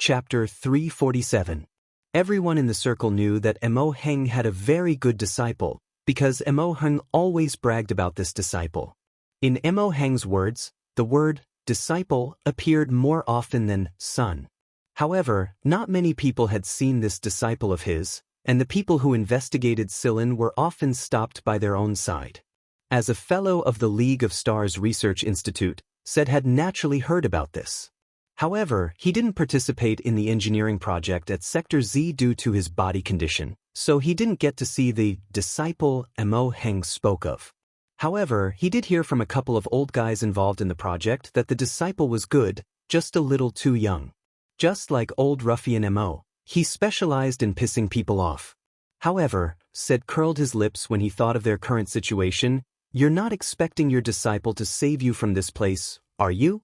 Chapter 347. Everyone in the circle knew that Mo Heng had a very good disciple, because Mo Heng always bragged about this disciple. In Mo Heng's words, the word disciple appeared more often than son. However, not many people had seen this disciple of his, and the people who investigated Silin were often stopped by their own side. As a fellow of the League of Stars Research Institute, Said had naturally heard about this. However, he didn't participate in the engineering project at Sector Z due to his body condition, so he didn't get to see the disciple Mo Heng spoke of. However, he did hear from a couple of old guys involved in the project that the disciple was good, just a little too young. Just like old ruffian Mo, he specialized in pissing people off. However, Said curled his lips when he thought of their current situation. You're not expecting your disciple to save you from this place, are you?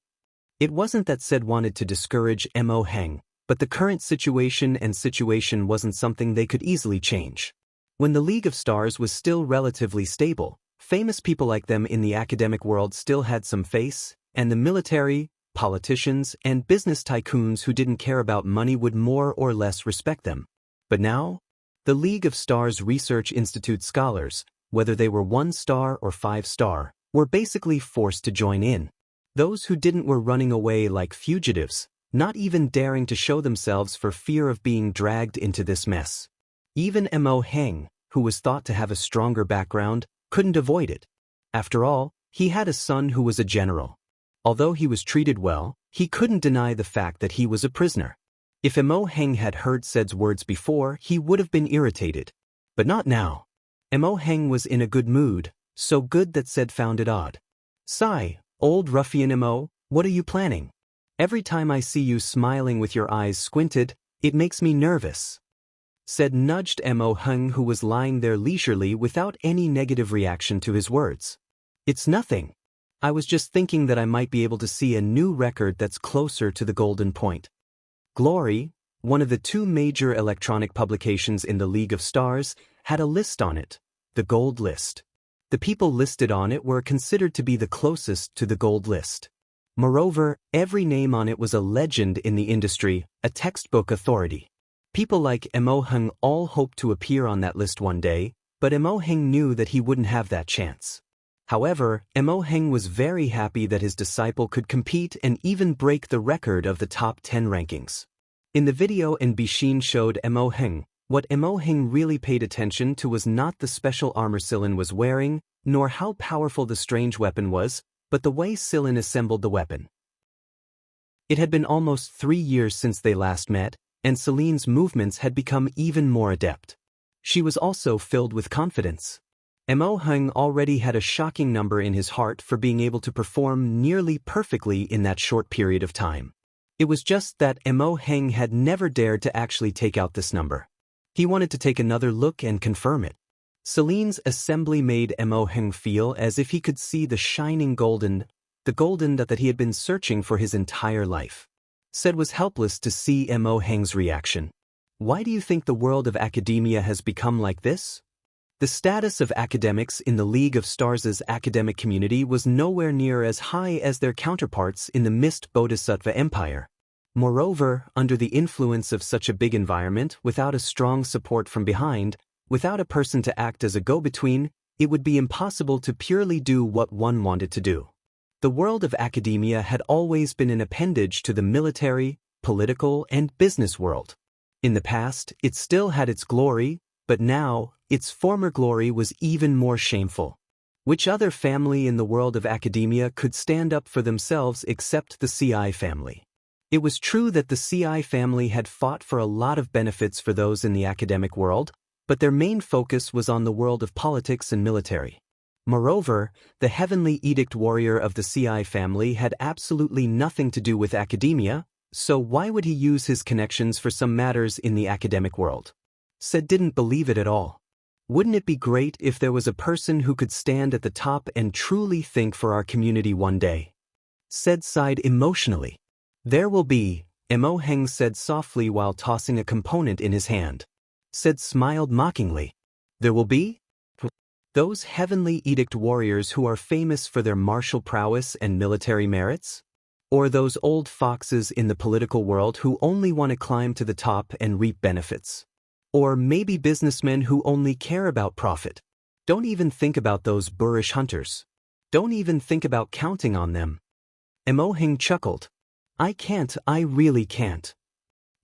It wasn't that Said wanted to discourage Mo Heng, but the current situation wasn't something they could easily change. When the League of Stars was still relatively stable, famous people like them in the academic world still had some face, and the military, politicians, and business tycoons who didn't care about money would more or less respect them. But now, the League of Stars Research Institute scholars, whether they were 1-star or 5-star, were basically forced to join in. Those who didn't were running away like fugitives, not even daring to show themselves for fear of being dragged into this mess. Even Mo Heng, who was thought to have a stronger background, couldn't avoid it. After all, he had a son who was a general. Although he was treated well, he couldn't deny the fact that he was a prisoner. If Mo Heng had heard Said's words before, he would have been irritated. But not now. Mo Heng was in a good mood, so good that Said found it odd. Sigh, old ruffian Mo, what are you planning? Every time I see you smiling with your eyes squinted, it makes me nervous. Said nudged Mo Heng, who was lying there leisurely without any negative reaction to his words. It's nothing. I was just thinking that I might be able to see a new record that's closer to the golden point. Glory, one of the two major electronic publications in the League of Stars, had a list on it, the gold list. The people listed on it were considered to be the closest to the gold list. Moreover, every name on it was a legend in the industry, a textbook authority. People like Mo Heng all hoped to appear on that list one day, but Mo Heng knew that he wouldn't have that chance. However, Mo Heng was very happy that his disciple could compete and even break the record of the top 10 rankings. In the video Bishin showed Mo Heng, what Mo Heng really paid attention to was not the special armor Silin was wearing, nor how powerful the strange weapon was, but the way Silin assembled the weapon. It had been almost 3 years since they last met, and Silin's movements had become even more adept. She was also filled with confidence. Mo Heng already had a shocking number in his heart for being able to perform nearly perfectly in that short period of time. It was just that Mo Heng had never dared to actually take out this number. He wanted to take another look and confirm it. Silin's assembly made Mo Heng feel as if he could see the shining golden, that he had been searching for his entire life. Said was helpless to see Mo Heng's reaction. Why do you think the world of academia has become like this? The status of academics in the League of Stars' academic community was nowhere near as high as their counterparts in the Mist Bodhisattva Empire. Moreover, under the influence of such a big environment, without a strong support from behind, without a person to act as a go-between, it would be impossible to purely do what one wanted to do. The world of academia had always been an appendage to the military, political, and business world. In the past, it still had its glory, but now, its former glory was even more shameful. Which other family in the world of academia could stand up for themselves except the CI family? It was true that the CI family had fought for a lot of benefits for those in the academic world, but their main focus was on the world of politics and military. Moreover, the Heavenly Edict warrior of the CI family had absolutely nothing to do with academia, so why would he use his connections for some matters in the academic world? Said didn't believe it at all. Wouldn't it be great if there was a person who could stand at the top and truly think for our community one day? Said sighed emotionally. There will be, Mo Heng said softly while tossing a component in his hand. Said smiled mockingly. There will be? Those Heavenly Edict warriors who are famous for their martial prowess and military merits? Or those old foxes in the political world who only want to climb to the top and reap benefits. Or maybe businessmen who only care about profit. Don't even think about those boorish hunters. Don't even think about counting on them. Emoheng chuckled. I really can't.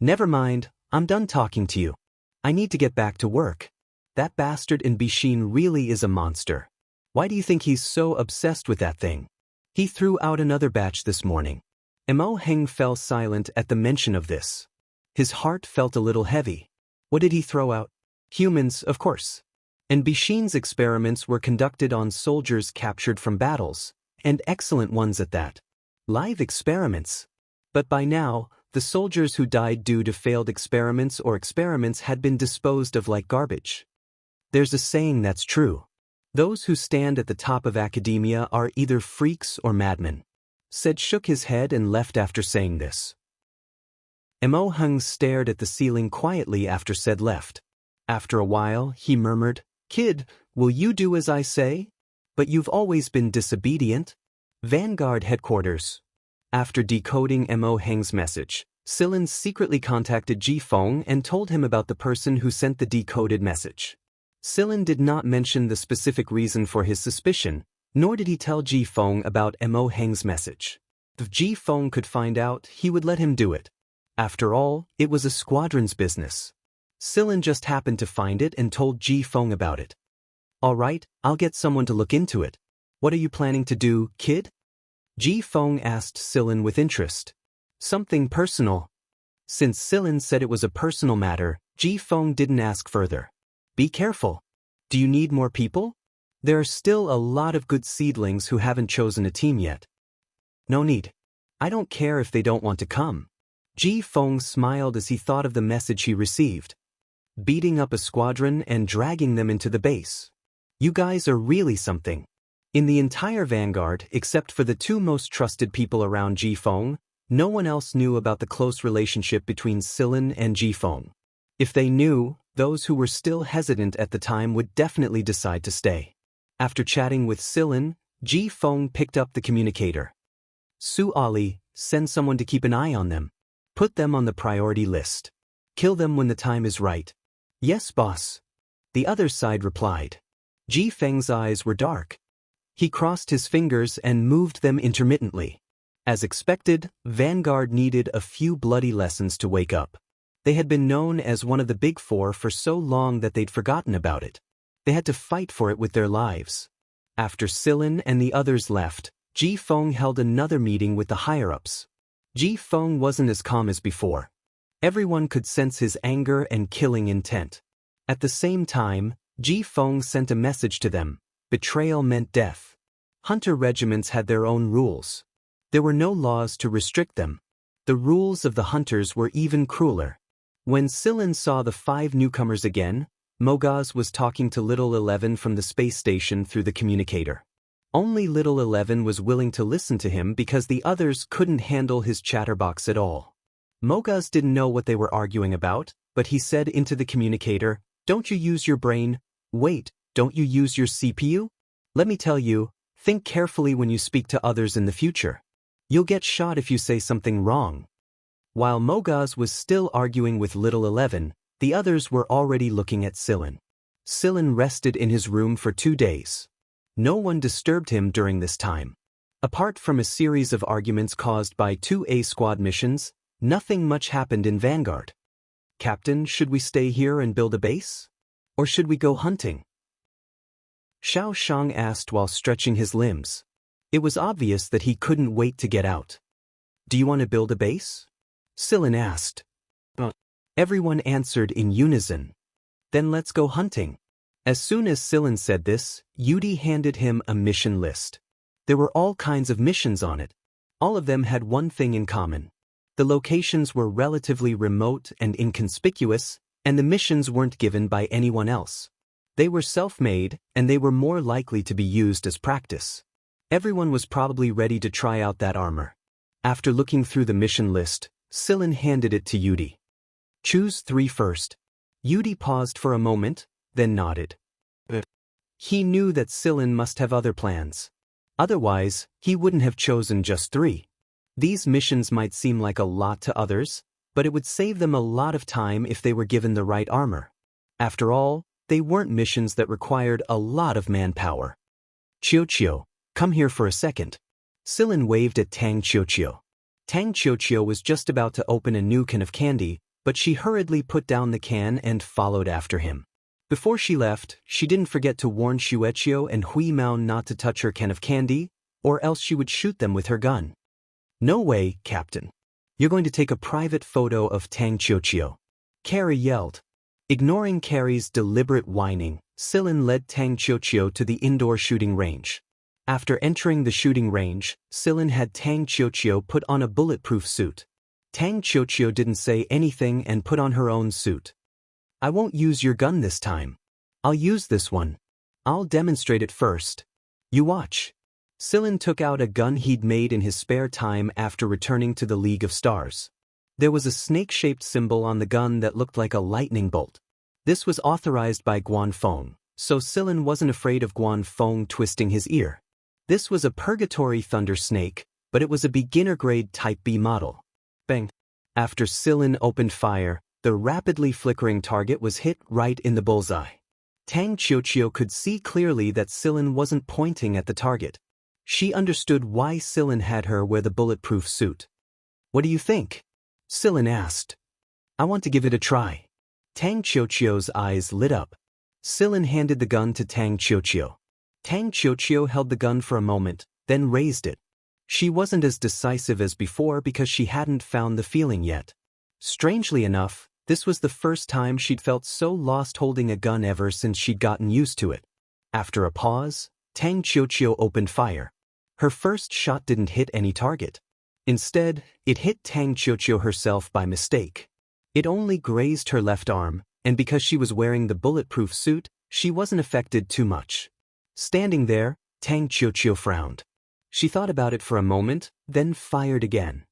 Never mind, I'm done talking to you. I need to get back to work. That bastard in Bishin really is a monster. Why do you think he's so obsessed with that thing? He threw out another batch this morning. Emoheng fell silent at the mention of this. His heart felt a little heavy. What did he throw out? Humans, of course. And Bishin's experiments were conducted on soldiers captured from battles, and excellent ones at that. Live experiments. But by now, the soldiers who died due to failed experiments or experiments had been disposed of like garbage. There's a saying that's true. Those who stand at the top of academia are either freaks or madmen. Said shook his head and left after saying this. Emoheng stared at the ceiling quietly after said left. After a while, he murmured, Kid, will you do as I say? But you've always been disobedient. Vanguard headquarters. After decoding Emoheng's message, Silin secretly contacted Jifeng and told him about the person who sent the decoded message. Silin did not mention the specific reason for his suspicion, nor did he tell Jifeng about Emoheng's message. If Jifeng could find out, he would let him do it. After all, it was a squadron's business. Silin just happened to find it and told Jifeng about it. All right, I'll get someone to look into it. What are you planning to do, kid? Jifeng asked Silin with interest. Something personal. Since Silin said it was a personal matter, Jifeng didn't ask further. Be careful. Do you need more people? There are still a lot of good seedlings who haven't chosen a team yet. No need. I don't care if they don't want to come. Jifeng smiled as he thought of the message he received. Beating up a squadron and dragging them into the base. You guys are really something. In the entire Vanguard, except for the two most trusted people around Jifeng, no one else knew about the close relationship between Silin and Jifeng. If they knew, those who were still hesitant at the time would definitely decide to stay. After chatting with Silin, Jifeng picked up the communicator. Su Ali, send someone to keep an eye on them. Put them on the priority list. Kill them when the time is right. Yes, boss. The other side replied. Jifeng's eyes were dark. He crossed his fingers and moved them intermittently. As expected, Vanguard needed a few bloody lessons to wake up. They had been known as one of the Big Four for so long that they'd forgotten about it. They had to fight for it with their lives. After Silin and the others left, Jifeng held another meeting with the higher-ups. Jifeng wasn't as calm as before. Everyone could sense his anger and killing intent. At the same time, Jifeng sent a message to them. Betrayal meant death. Hunter regiments had their own rules. There were no laws to restrict them. The rules of the hunters were even crueler. When Silin saw the 5 newcomers again, Mogaz was talking to Little 11 from the space station through the communicator. Only Little 11 was willing to listen to him because the others couldn't handle his chatterbox at all. Mogaz didn't know what they were arguing about, but he said into the communicator, Don't you use your brain? Wait, don't you use your CPU? Let me tell you, think carefully when you speak to others in the future. You'll get shot if you say something wrong. While Mogaz was still arguing with Little 11, the others were already looking at Silin. Silin rested in his room for 2 days. No one disturbed him during this time. Apart from a series of arguments caused by 2 A squad missions, nothing much happened in Vanguard. Captain, should we stay here and build a base? Or should we go hunting? Xiao Shang asked while stretching his limbs. It was obvious that he couldn't wait to get out. Do you want to build a base? Silin asked. Everyone answered in unison. Then let's go hunting. As soon as Silin said this, Yudi handed him a mission list. There were all kinds of missions on it. All of them had one thing in common. The locations were relatively remote and inconspicuous, and the missions weren't given by anyone else. They were self-made, and they were more likely to be used as practice. Everyone was probably ready to try out that armor. After looking through the mission list, Silin handed it to Yudi. Choose 3 first. Yudi paused for a moment, then nodded. He knew that Silin must have other plans. Otherwise, he wouldn't have chosen just 3. These missions might seem like a lot to others, but it would save them a lot of time if they were given the right armor. After all, they weren't missions that required a lot of manpower. Chiyo, come here for a second. Silin waved at Tang Chiyo. Tang Chiyo was just about to open a new can of candy, but she hurriedly put down the can and followed after him. Before she left, she didn't forget to warn Shueqiu and Hui Mao not to touch her can of candy, or else she would shoot them with her gun. No way, Captain. You're going to take a private photo of Tang Chiyo. Carrie yelled. Ignoring Carrie's deliberate whining, Silin led Tang Chiyo to the indoor shooting range. After entering the shooting range, Silin had Tang Chiyo put on a bulletproof suit. Tang Chiyo didn't say anything and put on her own suit. I won't use your gun this time. I'll use this one. I'll demonstrate it first. You watch. Silin took out a gun he'd made in his spare time after returning to the League of Stars. There was a snake-shaped symbol on the gun that looked like a lightning bolt. This was authorized by Guanfeng, so Silin wasn't afraid of Guanfeng twisting his ear. This was a Purgatory Thunder Snake, but it was a beginner-grade Type B model. Bang! After Silin opened fire, the rapidly flickering target was hit right in the bullseye. Tang Chiyo could see clearly that Silin wasn't pointing at the target. She understood why Silin had her wear the bulletproof suit. What do you think? Silin asked. I want to give it a try. Tang Chiyo's eyes lit up. Silin handed the gun to Tang Chiyo. Tang Chiyo held the gun for a moment, then raised it. She wasn't as decisive as before because she hadn't found the feeling yet. Strangely enough, this was the first time she'd felt so lost holding a gun ever since she'd gotten used to it. After a pause, Tang Chiyo opened fire. Her first shot didn't hit any target. Instead, it hit Tang Chiyo herself by mistake. It only grazed her left arm, and because she was wearing the bulletproof suit, she wasn't affected too much. Standing there, Tang Chiyo frowned. She thought about it for a moment, then fired again.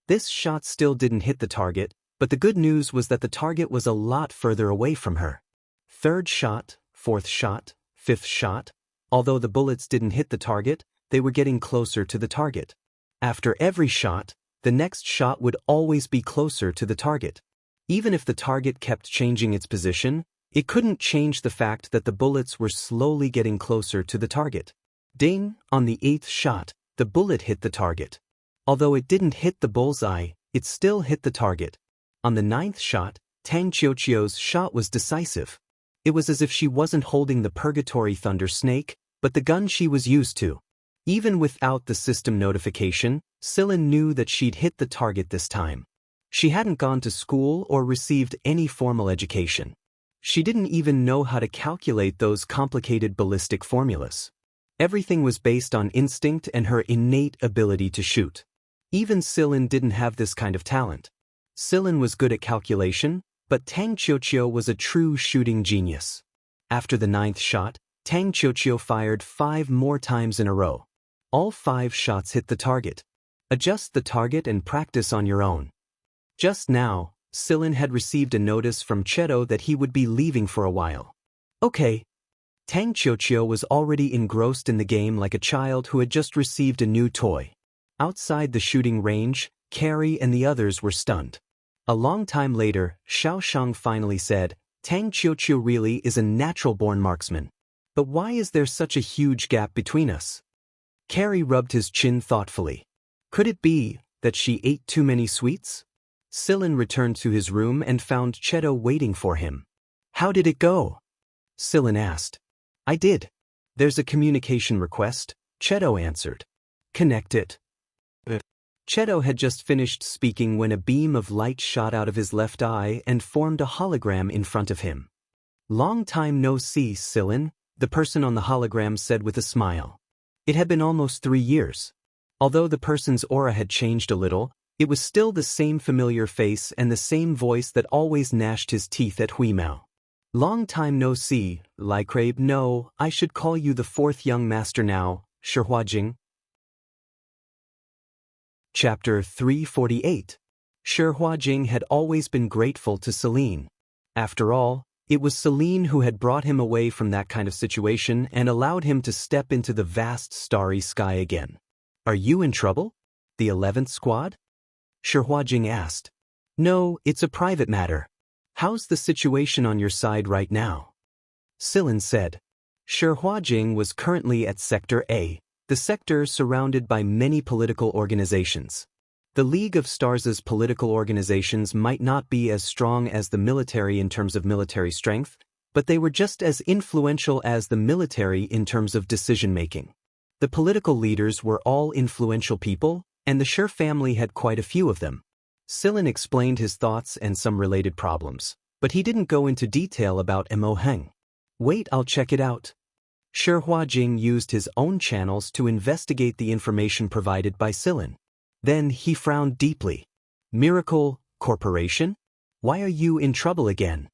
This shot still didn't hit the target, but the good news was that the target was a lot further away from her. Third shot, fourth shot, fifth shot. Although the bullets didn't hit the target, they were getting closer to the target. After every shot, the next shot would always be closer to the target. Even if the target kept changing its position, it couldn't change the fact that the bullets were slowly getting closer to the target. Ding! On the 8th shot, the bullet hit the target. Although it didn't hit the bullseye, it still hit the target. On the 9th shot, Tang Chiyo's shot was decisive. It was as if she wasn't holding the Purgatory Thunder Snake, but the gun she was used to. Even without the system notification, Silin knew that she'd hit the target this time. She hadn't gone to school or received any formal education. She didn't even know how to calculate those complicated ballistic formulas. Everything was based on instinct and her innate ability to shoot. Even Silin didn't have this kind of talent. Silin was good at calculation, but Tang Chiyo was a true shooting genius. After the 9th shot, Tang Chiyo fired 5 more times in a row. All 5 shots hit the target. Adjust the target and practice on your own. Just now, Silin had received a notice from Cheto that he would be leaving for a while. Okay. Tang Chiyo was already engrossed in the game like a child who had just received a new toy. Outside the shooting range, Carrie and the others were stunned. A long time later, Xiao Shang finally said, Tang Chiyo really is a natural-born marksman. But why is there such a huge gap between us? Carrie rubbed his chin thoughtfully. Could it be that she ate too many sweets? Silin returned to his room and found Cheto waiting for him. How did it go? Silin asked. I did. There's a communication request, Cheto answered. Connect it. Cheto had just finished speaking when a beam of light shot out of his left eye and formed a hologram in front of him. Long time no see, Silin, the person on the hologram said with a smile. It had been almost 3 years. Although the person's aura had changed a little, it was still the same familiar face and the same voice that always gnashed his teeth at Hui Mao. Long time no see, Lai Crabe. No, I should call you the 4th young master now, Shihuajing. Chapter 348. Shihuajing had always been grateful to Celine. After all, it was Celine who had brought him away from that kind of situation and allowed him to step into the vast starry sky again. Are you in trouble? The 11th squad? Shihuajing asked. No, it's a private matter. How's the situation on your side right now? Silin said. Shihuajing was currently at Sector A, the sector surrounded by many political organizations. The League of Stars' political organizations might not be as strong as the military in terms of military strength, but they were just as influential as the military in terms of decision-making. The political leaders were all influential people, and the Shi family had quite a few of them. Silin explained his thoughts and some related problems, but he didn't go into detail about Mo Heng. Wait, I'll check it out. Shihuajing used his own channels to investigate the information provided by Silin. Then he frowned deeply. Miracle Corporation? Why are you in trouble again?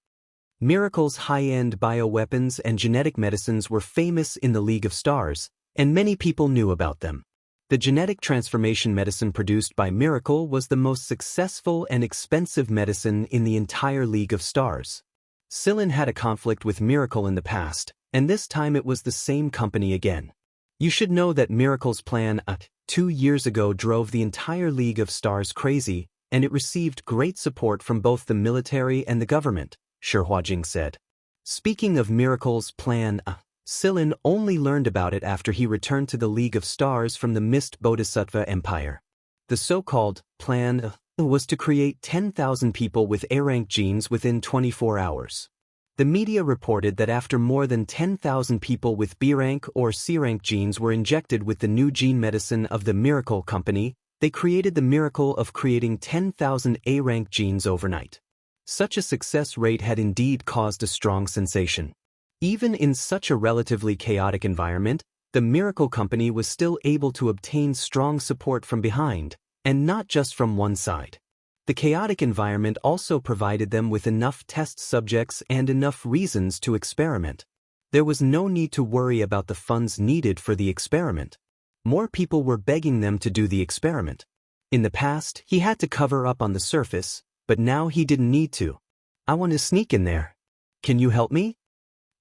Miracle's high-end bioweapons and genetic medicines were famous in the League of Stars, and many people knew about them. The genetic transformation medicine produced by Miracle was the most successful and expensive medicine in the entire League of Stars. Silin had a conflict with Miracle in the past, and this time it was the same company again. You should know that Miracle's plan 2 years ago drove the entire League of Stars crazy, and it received great support from both the military and the government, Shihuajing said. Speaking of Miracle's plan, Silin only learned about it after he returned to the League of Stars from the Mist Bodhisattva Empire. The so-called plan was to create 10,000 people with A-rank genes within 24 hours. The media reported that after more than 10,000 people with B-rank or C-rank genes were injected with the new gene medicine of the Miracle Company, they created the miracle of creating 10,000 A-rank genes overnight. Such a success rate had indeed caused a strong sensation. Even in such a relatively chaotic environment, the Miracle Company was still able to obtain strong support from behind, and not just from one side. The chaotic environment also provided them with enough test subjects and enough reasons to experiment. There was no need to worry about the funds needed for the experiment. More people were begging them to do the experiment. In the past, he had to cover up on the surface, but now he didn't need to. I want to sneak in there. Can you help me?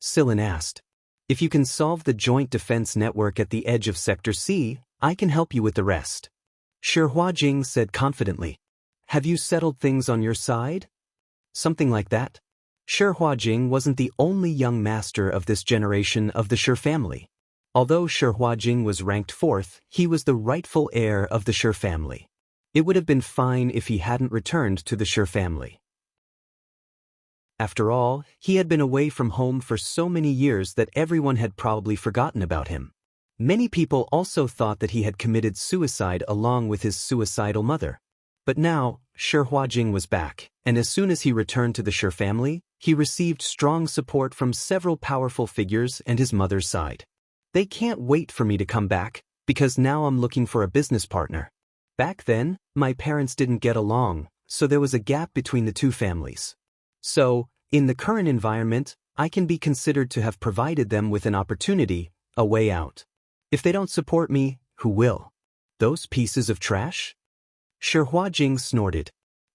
Silin asked. If you can solve the joint defense network at the edge of Sector C, I can help you with the rest. Shihuajing said confidently. Have you settled things on your side? Something like that. Shihuajing wasn't the only young master of this generation of the Shi family. Although Shihuajing was ranked 4th, he was the rightful heir of the Shi family. It would have been fine if he hadn't returned to the Shi family. After all, he had been away from home for so many years that everyone had probably forgotten about him. Many people also thought that he had committed suicide along with his suicidal mother. But now, Shihuajing was back, and as soon as he returned to the Shi family, he received strong support from several powerful figures and his mother's side. They can't wait for me to come back, because now I'm looking for a business partner. Back then, my parents didn't get along, so there was a gap between the two families. So, in the current environment, I can be considered to have provided them with an opportunity, a way out. If they don't support me, who will? Those pieces of trash? Shihuajing snorted.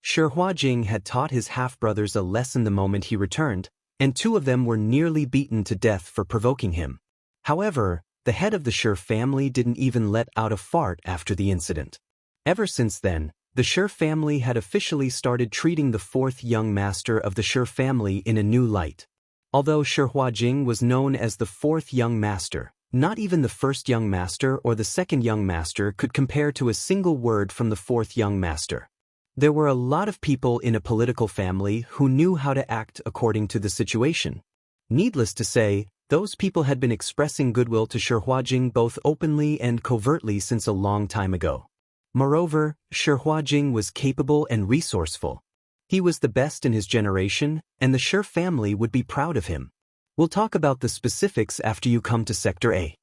Shihuajing had taught his half-brothers a lesson the moment he returned, and 2 of them were nearly beaten to death for provoking him. However, the head of the Shi family didn't even let out a fart after the incident. Ever since then, the Shi family had officially started treating the 4th young master of the Shi family in a new light. Although Shihuajing was known as the 4th young master, not even the 1st young master or the 2nd young master could compare to a single word from the 4th young master. There were a lot of people in a political family who knew how to act according to the situation. Needless to say, those people had been expressing goodwill to Shihuajing both openly and covertly since a long time ago. Moreover, Shihuajing was capable and resourceful. He was the best in his generation, and the Shi family would be proud of him. We'll talk about the specifics after you come to Sector A.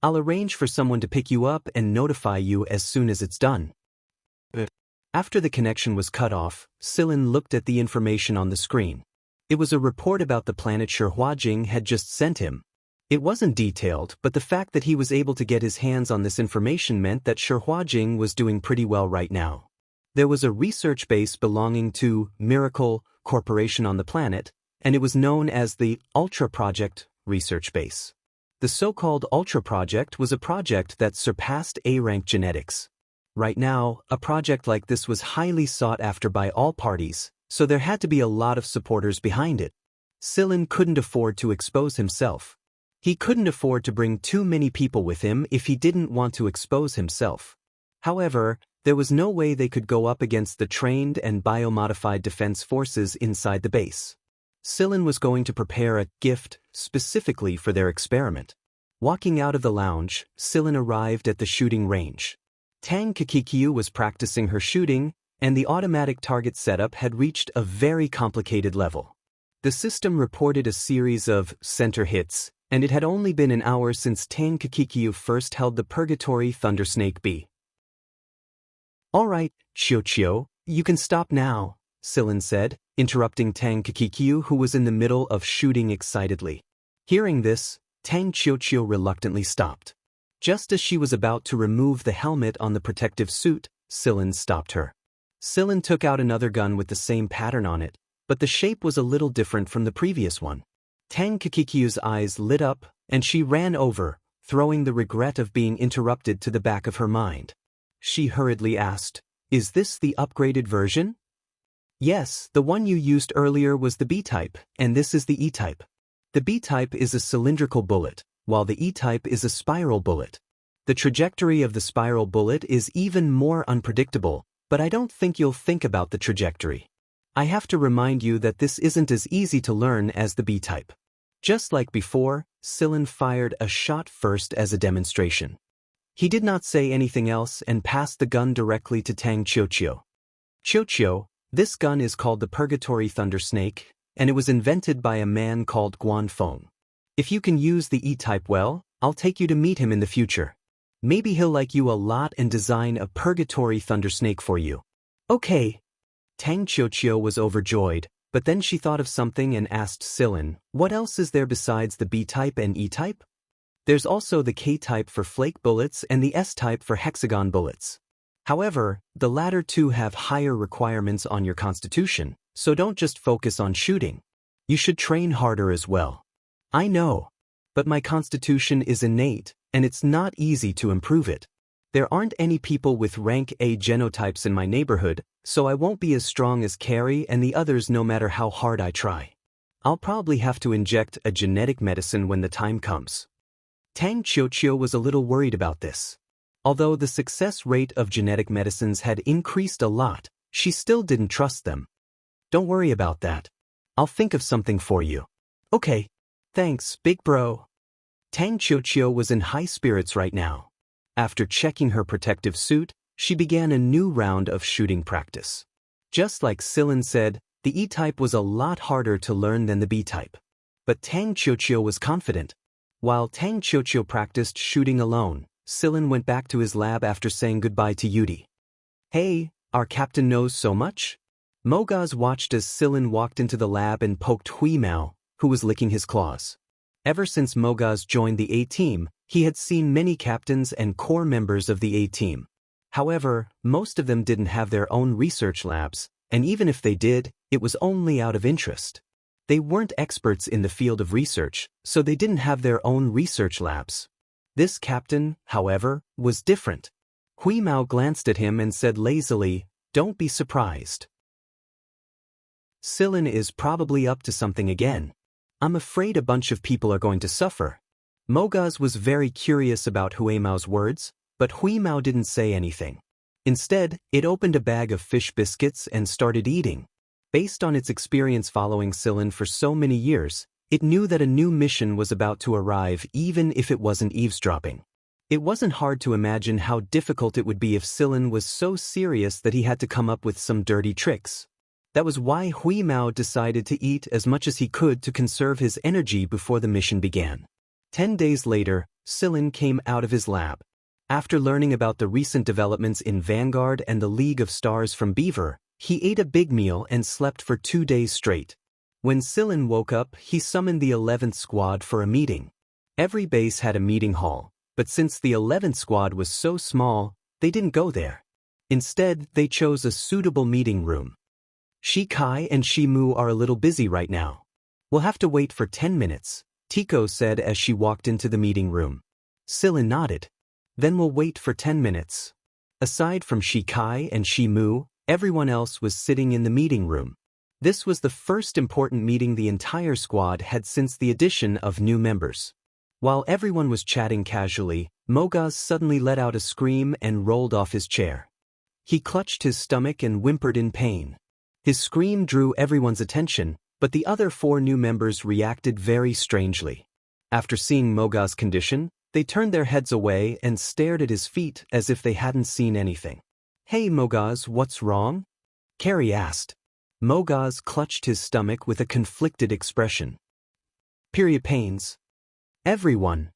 I'll arrange for someone to pick you up and notify you as soon as it's done. After the connection was cut off, Silin looked at the information on the screen. It was a report about the planet Shihuajing had just sent him. It wasn't detailed, but the fact that he was able to get his hands on this information meant that Shihuajing was doing pretty well right now. There was a research base belonging to Miracle Corporation on the planet, and it was known as the Ultra Project Research Base. The so-called Ultra Project was a project that surpassed A-rank genetics. Right now, a project like this was highly sought after by all parties, so there had to be a lot of supporters behind it. Sillin couldn't afford to expose himself. He couldn't afford to bring too many people with him if he didn't want to expose himself. However, there was no way they could go up against the trained and biomodified defense forces inside the base. Sillin was going to prepare a gift specifically for their experiment. Walking out of the lounge, Sillin arrived at the shooting range. Tang Kakikyu was practicing her shooting, and the automatic target setup had reached a very complicated level. The system reported a series of center hits, and it had only been an hour since Tang Kakikyu first held the Purgatory Thundersnake B. "Alright, Chiyo, you can stop now," Sillin said, interrupting Tang Kakikyu, who was in the middle of shooting excitedly. Hearing this, Tang Chiyo reluctantly stopped. Just as she was about to remove the helmet on the protective suit, Sillin stopped her. Sillin took out another gun with the same pattern on it, but the shape was a little different from the previous one. Tang Kakikyu's eyes lit up, and she ran over, throwing the regret of being interrupted to the back of her mind. She hurriedly asked, "Is this the upgraded version?" "Yes, the one you used earlier was the B-type, and this is the E-type. The B-type is a cylindrical bullet, while the E-type is a spiral bullet. The trajectory of the spiral bullet is even more unpredictable, but I don't think you'll think about the trajectory. I have to remind you that this isn't as easy to learn as the B-type." Just like before, Sillin fired a shot first as a demonstration. He did not say anything else and passed the gun directly to Tang Chiyo. "Chiyo, this gun is called the Purgatory Thundersnake, and it was invented by a man called Guan Feng. If you can use the E-type well, I'll take you to meet him in the future. Maybe he'll like you a lot and design a Purgatory Thundersnake for you." "Okay." Tang Chiyo was overjoyed, but then she thought of something and asked Sillin, "What else is there besides the B-type and E-type?" "There's also the K-type for flake bullets and the S-type for hexagon bullets. However, the latter two have higher requirements on your constitution, so don't just focus on shooting. You should train harder as well." "I know. But my constitution is innate, and it's not easy to improve it. There aren't any people with rank A genotypes in my neighborhood, so I won't be as strong as Carrie and the others no matter how hard I try. I'll probably have to inject a genetic medicine when the time comes." Tang Chiyo was a little worried about this. Although the success rate of genetic medicines had increased a lot, she still didn't trust them. "Don't worry about that. I'll think of something for you." "Okay. Thanks, big bro." Tang Chiyo was in high spirits right now. After checking her protective suit, she began a new round of shooting practice. Just like Sillin said, the E-type was a lot harder to learn than the B-type. But Tang Chiyo was confident. While Tang Chiyo practiced shooting alone, Sillin went back to his lab after saying goodbye to Yudi. "Hey, our captain knows so much?" Mogaz watched as Sillin walked into the lab and poked Huimao, who was licking his claws. Ever since Mogaz joined the A-team, he had seen many captains and core members of the A-team. However, most of them didn't have their own research labs, and even if they did, it was only out of interest. They weren't experts in the field of research, so they didn't have their own research labs. This captain, however, was different. Huimao glanced at him and said lazily, "Don't be surprised. Sillin is probably up to something again. I'm afraid a bunch of people are going to suffer." Mogaz was very curious about Huimao's words, but Huimao didn't say anything. Instead, it opened a bag of fish biscuits and started eating. Based on its experience following Sillin for so many years, it knew that a new mission was about to arrive even if it wasn't eavesdropping. It wasn't hard to imagine how difficult it would be if Sillin was so serious that he had to come up with some dirty tricks. That was why Huimao decided to eat as much as he could to conserve his energy before the mission began. 10 days later, Sillin came out of his lab. After learning about the recent developments in Vanguard and the League of Stars from Beaver, he ate a big meal and slept for 2 days straight. When Sillin woke up, he summoned the 11th Squad for a meeting. Every base had a meeting hall, but since the 11th Squad was so small, they didn't go there. Instead, they chose a suitable meeting room. "Shikai and Shimu are a little busy right now. We'll have to wait for 10 minutes, Tico said as she walked into the meeting room. Sillin nodded. "Then we'll wait for 10 minutes. Aside from Shi Kai and Shi Mu, everyone else was sitting in the meeting room. This was the first important meeting the entire squad had since the addition of new members. While everyone was chatting casually, Mogaz suddenly let out a scream and rolled off his chair. He clutched his stomach and whimpered in pain. His scream drew everyone's attention, but the other 4 new members reacted very strangely. After seeing Mogaz's condition, they turned their heads away and stared at his feet as if they hadn't seen anything. "Hey Mogaz, what's wrong?" Carrie asked. Mogaz clutched his stomach with a conflicted expression. "Period pains." "Everyone."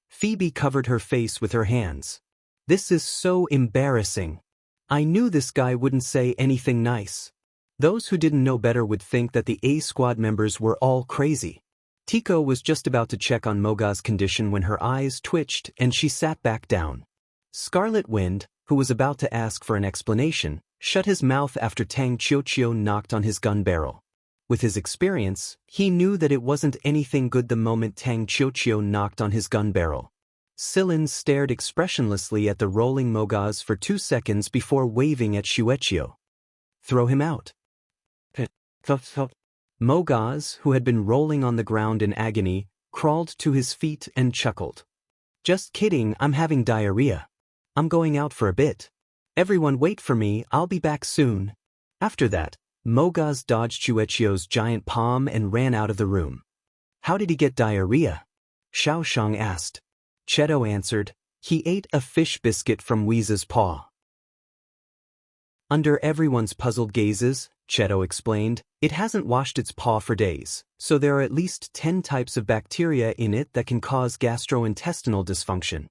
Phoebe covered her face with her hands. "This is so embarrassing. I knew this guy wouldn't say anything nice." Those who didn't know better would think that the A squad members were all crazy. Tico was just about to check on Mogaz's condition when her eyes twitched and she sat back down. Scarlet Wind, who was about to ask for an explanation, shut his mouth after Tang Qiuqiu knocked on his gun barrel. With his experience, he knew that it wasn't anything good the moment Tang Qiuqiu knocked on his gun barrel. Silin stared expressionlessly at the rolling Mogaz for 2 seconds before waving at Qiuqiu. "Throw him out." Mogaz, who had been rolling on the ground in agony, crawled to his feet and chuckled. "Just kidding, I'm having diarrhea. I'm going out for a bit. Everyone wait for me, I'll be back soon." After that, Mogaz dodged Qiuqiu's giant palm and ran out of the room. "How did he get diarrhea?" Xiaoshang asked. Cheto answered, "He ate a fish biscuit from Weeza's paw." Under everyone's puzzled gazes, Cheto explained, "It hasn't washed its paw for days, so there are at least 10 types of bacteria in it that can cause gastrointestinal dysfunction."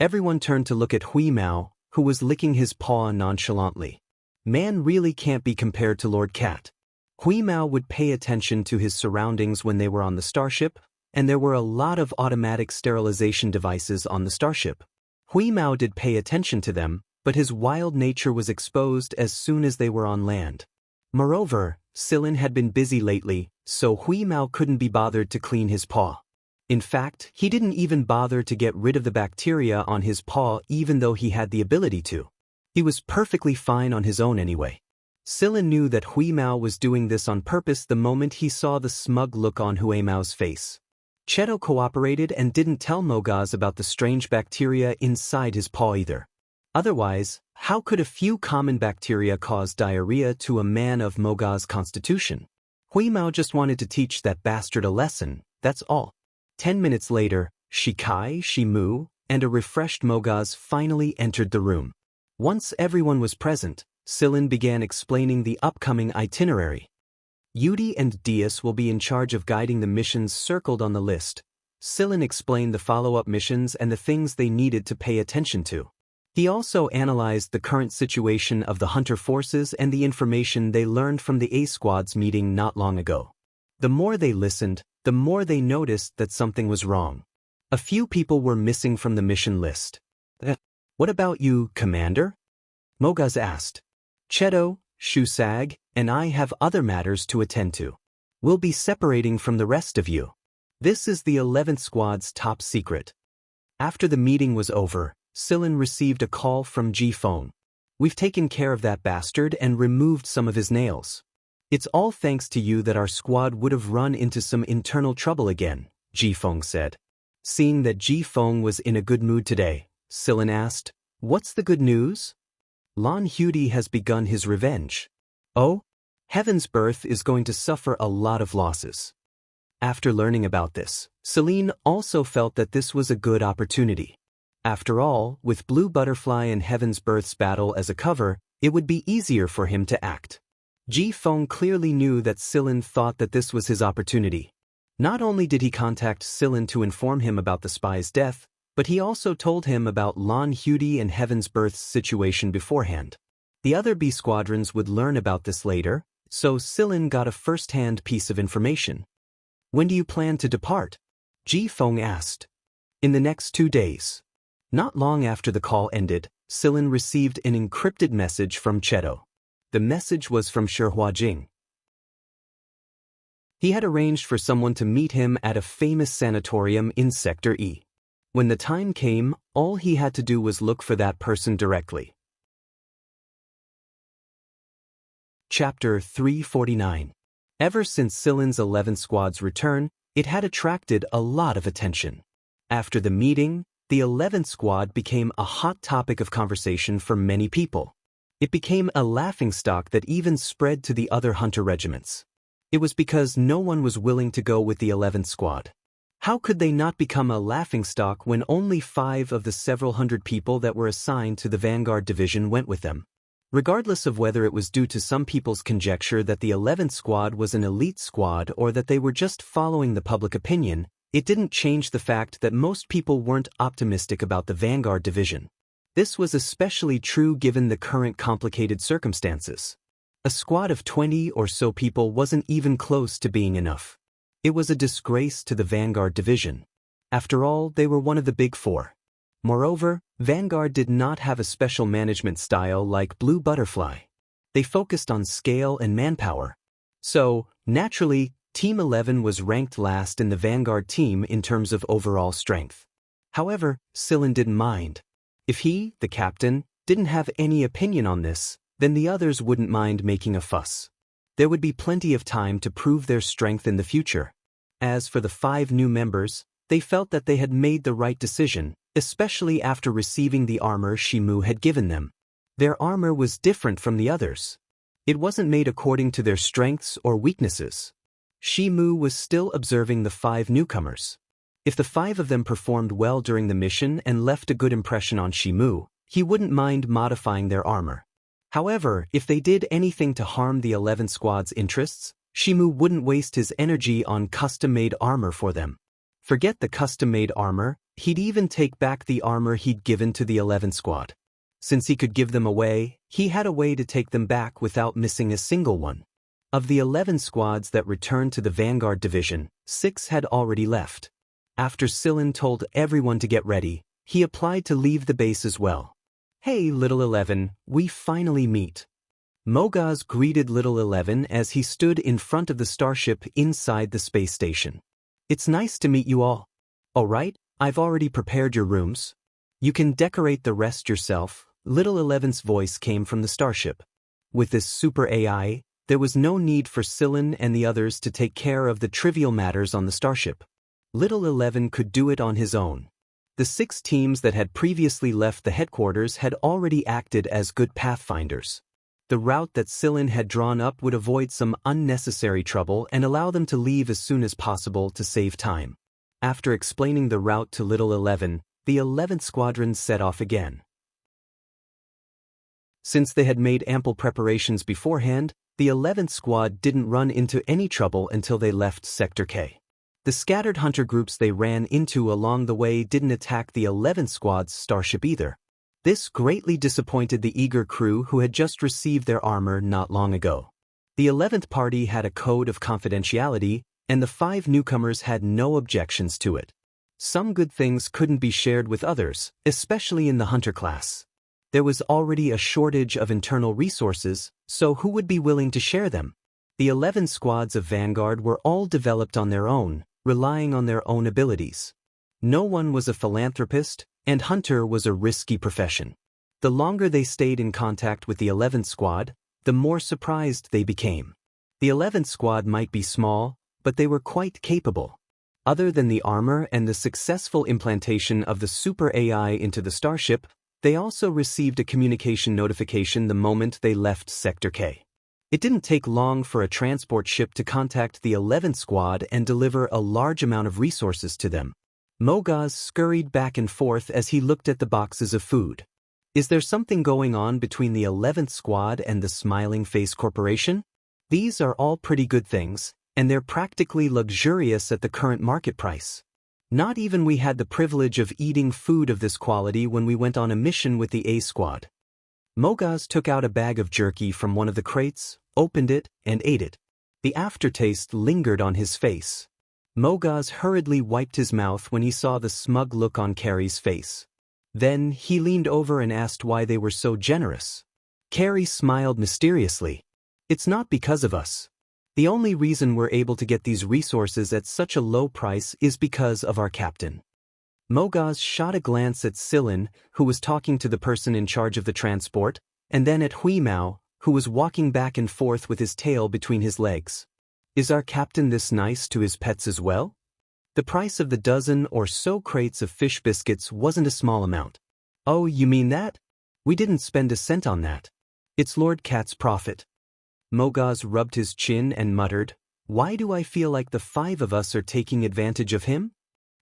Everyone turned to look at Hui Mao, who was licking his paw nonchalantly. Man really can't be compared to Lord Cat. Hui Mao would pay attention to his surroundings when they were on the starship, and there were a lot of automatic sterilization devices on the starship. Hui Mao did pay attention to them, but his wild nature was exposed as soon as they were on land. Moreover, Silin had been busy lately, so Hui Mao couldn't be bothered to clean his paw. In fact, he didn't even bother to get rid of the bacteria on his paw even though he had the ability to. He was perfectly fine on his own anyway. Silin knew that Hui Mao was doing this on purpose the moment he saw the smug look on Hui Mao's face. Cheto cooperated and didn't tell Mogaz about the strange bacteria inside his paw either. Otherwise, how could a few common bacteria cause diarrhea to a man of Mogaz's constitution? Hui Mao just wanted to teach that bastard a lesson, that's all. 10 minutes later, Shi Kai, Shi Mu, and a refreshed Mogaz finally entered the room. Once everyone was present, Silin began explaining the upcoming itinerary. Yudi and Dias will be in charge of guiding the missions circled on the list. Silin explained the follow-up missions and the things they needed to pay attention to. He also analyzed the current situation of the Hunter forces and the information they learned from the A Squad's meeting not long ago. The more they listened, the more they noticed that something was wrong. A few people were missing from the mission list. "What about you, Commander?" Mogaz asked. "Cheto, Shusag, and I have other matters to attend to. We'll be separating from the rest of you. This is the 11th Squad's top secret." After the meeting was over, Silin received a call from Ji Feng. "We've taken care of that bastard and removed some of his nails. It's all thanks to you that our squad would have run into some internal trouble again," Ji Feng said. Seeing that Ji Feng was in a good mood today, Silin asked, "What's the good news?" "Lan Hudi has begun his revenge." "Oh? Heaven's Birth is going to suffer a lot of losses." After learning about this, Celine also felt that this was a good opportunity. After all, with Blue Butterfly and Heaven's Birth's battle as a cover, it would be easier for him to act. Ji Feng clearly knew that Silin thought that this was his opportunity. Not only did he contact Silin to inform him about the spy's death, but he also told him about Lan Hudi and Heaven's Birth's situation beforehand. The other B squadrons would learn about this later, so Silin got a first-hand piece of information. "When do you plan to depart?" Ji Feng asked. "In the next 2 days." Not long after the call ended, Silin received an encrypted message from Cheto. The message was from Shi Huajing. He had arranged for someone to meet him at a famous sanatorium in Sector E. When the time came, all he had to do was look for that person directly. Chapter 349. Ever since Silin's 11th Squad's return, it had attracted a lot of attention. After the meeting, the 11th Squad became a hot topic of conversation for many people. It became a laughingstock that even spread to the other hunter regiments. It was because no one was willing to go with the 11th Squad. How could they not become a laughingstock when only 5 of the several hundred people that were assigned to the Vanguard Division went with them? Regardless of whether it was due to some people's conjecture that the 11th Squad was an elite squad or that they were just following the public opinion, it didn't change the fact that most people weren't optimistic about the Vanguard Division. This was especially true given the current complicated circumstances. A squad of 20 or so people wasn't even close to being enough. It was a disgrace to the Vanguard Division. After all, they were one of the Big Four. Moreover, Vanguard did not have a special management style like Blue Butterfly. They focused on scale and manpower. So, naturally, Team 11 was ranked last in the Vanguard team in terms of overall strength. However, Silin didn't mind. If he, the captain, didn't have any opinion on this, then the others wouldn't mind making a fuss. There would be plenty of time to prove their strength in the future. As for the 5 new members, they felt that they had made the right decision, especially after receiving the armor Shimu had given them. Their armor was different from the others. It wasn't made according to their strengths or weaknesses. Shimu was still observing the 5 newcomers. If the 5 of them performed well during the mission and left a good impression on Shimu, he wouldn't mind modifying their armor. However, if they did anything to harm the 11th Squad's interests, Shimu wouldn't waste his energy on custom-made armor for them. Forget the custom-made armor, he'd even take back the armor he'd given to the 11th Squad. Since he could give them away, he had a way to take them back without missing a single one. Of the 11 squads that returned to the Vanguard Division, 6 had already left. After Silin told everyone to get ready, he applied to leave the base as well. "Hey, Little 11, we finally meet." Mogaz greeted Little 11 as he stood in front of the starship inside the space station. "It's nice to meet you all. All right, I've already prepared your rooms. You can decorate the rest yourself." Little 11's voice came from the starship. With this super AI, there was no need for Silin and the others to take care of the trivial matters on the starship. Little 11 could do it on his own. The 6 teams that had previously left the headquarters had already acted as good pathfinders. The route that Silin had drawn up would avoid some unnecessary trouble and allow them to leave as soon as possible to save time. After explaining the route to Little 11, the 11th Squadron set off again. Since they had made ample preparations beforehand, the 11th Squad didn't run into any trouble until they left Sector K. The scattered hunter groups they ran into along the way didn't attack the 11th Squad's starship either. This greatly disappointed the eager crew who had just received their armor not long ago. The 11th party had a code of confidentiality, and the 5 newcomers had no objections to it. Some good things couldn't be shared with others, especially in the hunter class. There was already a shortage of internal resources, so who would be willing to share them? The 11 squads of Vanguard were all developed on their own, relying on their own abilities. No one was a philanthropist, and hunter was a risky profession. The longer they stayed in contact with the 11th squad, the more surprised they became. The 11th squad might be small, but they were quite capable. Other than the armor and the successful implantation of the super AI into the starship, they also received a communication notification the moment they left Sector K. It didn't take long for a transport ship to contact the 11th squad and deliver a large amount of resources to them. Mogaz scurried back and forth as he looked at the boxes of food. Is there something going on between the 11th squad and the Smiling Face Corporation? These are all pretty good things, and they're practically luxurious at the current market price. Not even we had the privilege of eating food of this quality when we went on a mission with the A squad. Mogaz took out a bag of jerky from one of the crates, opened it, and ate it. The aftertaste lingered on his face. Mogaz hurriedly wiped his mouth when he saw the smug look on Carrie's face. Then he leaned over and asked why they were so generous. Carrie smiled mysteriously. "It's not because of us. The only reason we're able to get these resources at such a low price is because of our captain." Mogaz shot a glance at Silin, who was talking to the person in charge of the transport, and then at Huimao, who was walking back and forth with his tail between his legs. Is our captain this nice to his pets as well? The price of the dozen or so crates of fish biscuits wasn't a small amount. Oh, you mean that? We didn't spend a cent on that. It's Lord Cat's profit. Mogaz rubbed his chin and muttered, why do I feel like the 5 of us are taking advantage of him?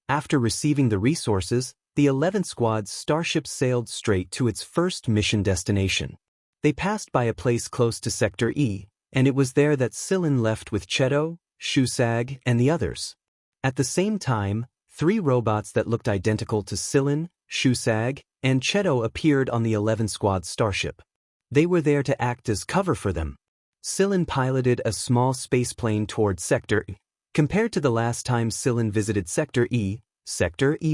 After receiving the resources, the 11th Squad's starship sailed straight to its first mission destination. They passed by a place close to Sector E, and it was there that Silin left with Cheto, Shusag, and the others. At the same time, 3 robots that looked identical to Silin, Shusag, and Cheto appeared on the 11th Squad starship. They were there to act as cover for them. Silin piloted a small spaceplane toward Sector E. Compared to the last time Silin visited Sector E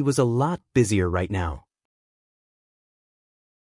was a lot busier right now.